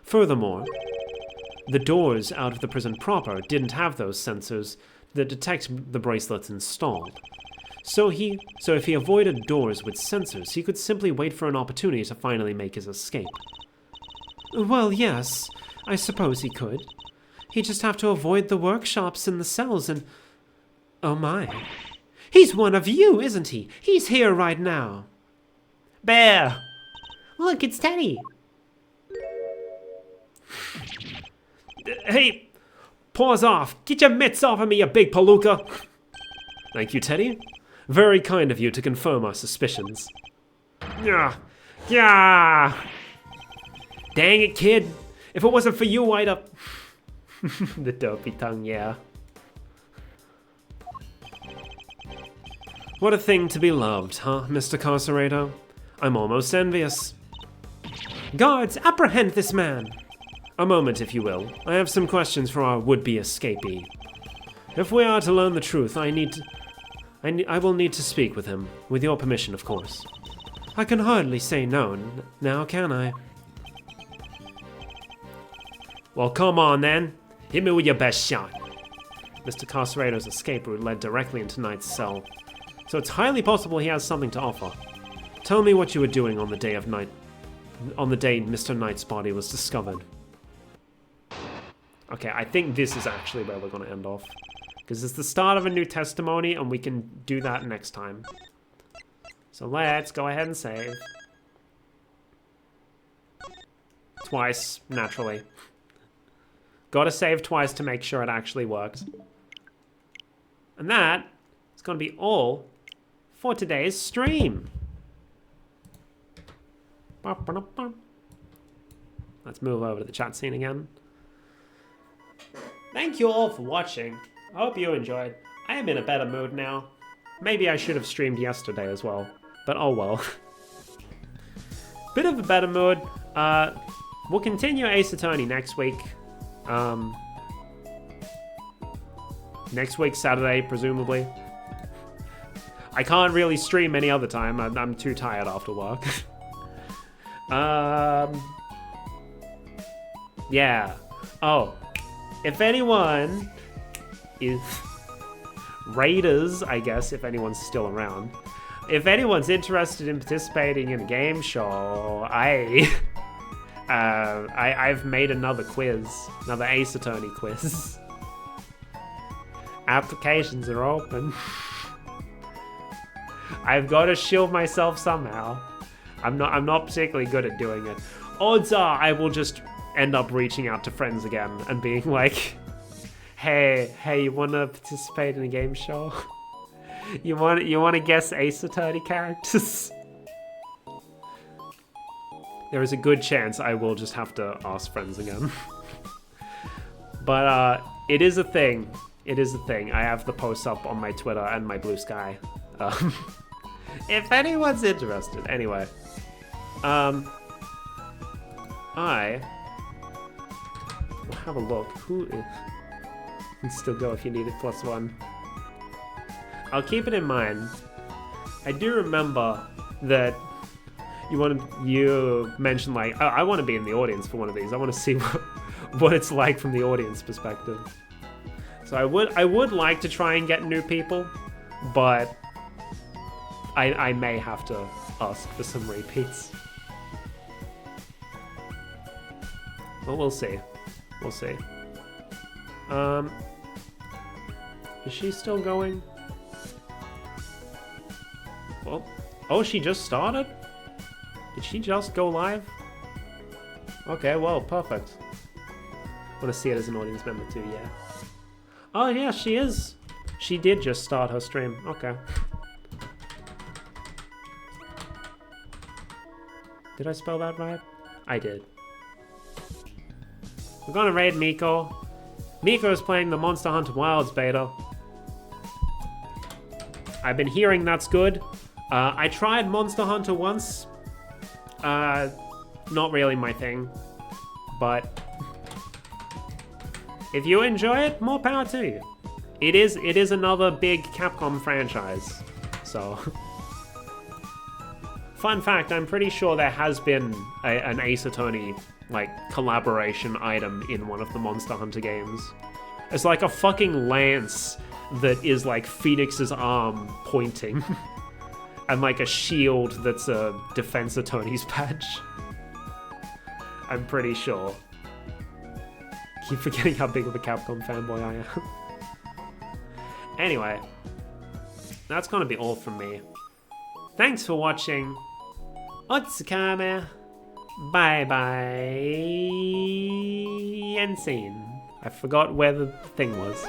Furthermore, the doors out of the prison proper didn't have those sensors that detect the bracelets installed. So if he avoided doors with sensors, he could simply wait for an opportunity to finally make his escape. Well, yes, I suppose he could. He'd just have to avoid the workshops and the cells and... Oh my. He's one of you, isn't he? He's here right now. Bear! Look, it's Teddy! Hey! Paws off! Get your mitts off of me, you big palooka! Thank you, Teddy. Very kind of you to confirm our suspicions. Yeah! Yeah! Dang it, kid! If it wasn't for you, I'd have... The dopey tongue, yeah. What a thing to be loved, huh, Mr. Carcerado? I'm almost envious. Guards, apprehend this man! A moment, if you will. I have some questions for our would-be escapee. If we are to learn the truth, I will need to speak with him. With your permission, of course. I can hardly say no, now can I? Well, come on then. Hit me with your best shot. Mr. Carcerado's escape route led directly into Knight's cell, so it's highly possible he has something to offer. Tell me what you were doing on the day Mr. Knight's body was discovered. Okay, I think this is actually where we're going to end off, because it's the start of a new testimony, and we can do that next time. So let's go ahead and save. Twice, naturally. Gotta save twice to make sure it actually works. And that is going to be all for today's stream. Let's move over to the chat scene again. Thank you all for watching. I hope you enjoyed. I am in a better mood now. Maybe I should have streamed yesterday as well, but oh well. Bit of a better mood. We'll continue Ace Attorney next week. Next week, Saturday, presumably. I can't really stream any other time. I'm too tired after work. Yeah. Oh, if anyone is Raiders, I guess, if anyone's still around. If anyone's interested in participating in a game show, I've made another quiz, another Ace Attorney quiz. Applications are open. I've got to shield myself somehow. I'm not particularly good at doing it. Odds are I will just end up reaching out to friends again and being like, hey, you want to participate in a game show? You want to guess Ace Attorney characters? There is a good chance I will just have to ask friends again. But it is a thing. It is a thing. I have the posts up on my Twitter and my Blue Sky. If anyone's interested. Anyway. I will have a look. Who is... You can still go if you need it, +1. I'll keep it in mind. I do remember that you mentioned like, I want to be in the audience for one of these. I want to see what it's like from the audience perspective. So I would like to try and get new people, but I may have to ask for some repeats. But we'll see. We'll see. Is she still going? Well, oh, she just started? Did she just go live? Okay, well, perfect. Want to see it as an audience member too, yeah. Oh yeah, she is. She did just start her stream. Okay. Did I spell that right? I did. We're gonna raid Miko. Miko is playing the Monster Hunter Wilds beta. I've been hearing that's good. I tried Monster Hunter once. Not really my thing. But if you enjoy it, more power to you. It is another big Capcom franchise. So fun fact, I'm pretty sure there has been an Ace Attorney like collaboration item in one of the Monster Hunter games. It's like a fucking lance that is like Phoenix's arm pointing. And like a shield that's a Defense Attorney's badge. I'm pretty sure. Keep forgetting how big of a Capcom fanboy I am. Anyway, that's gonna be all from me. Thanks for watching. Otsukame. Bye bye. And scene. I forgot where the thing was.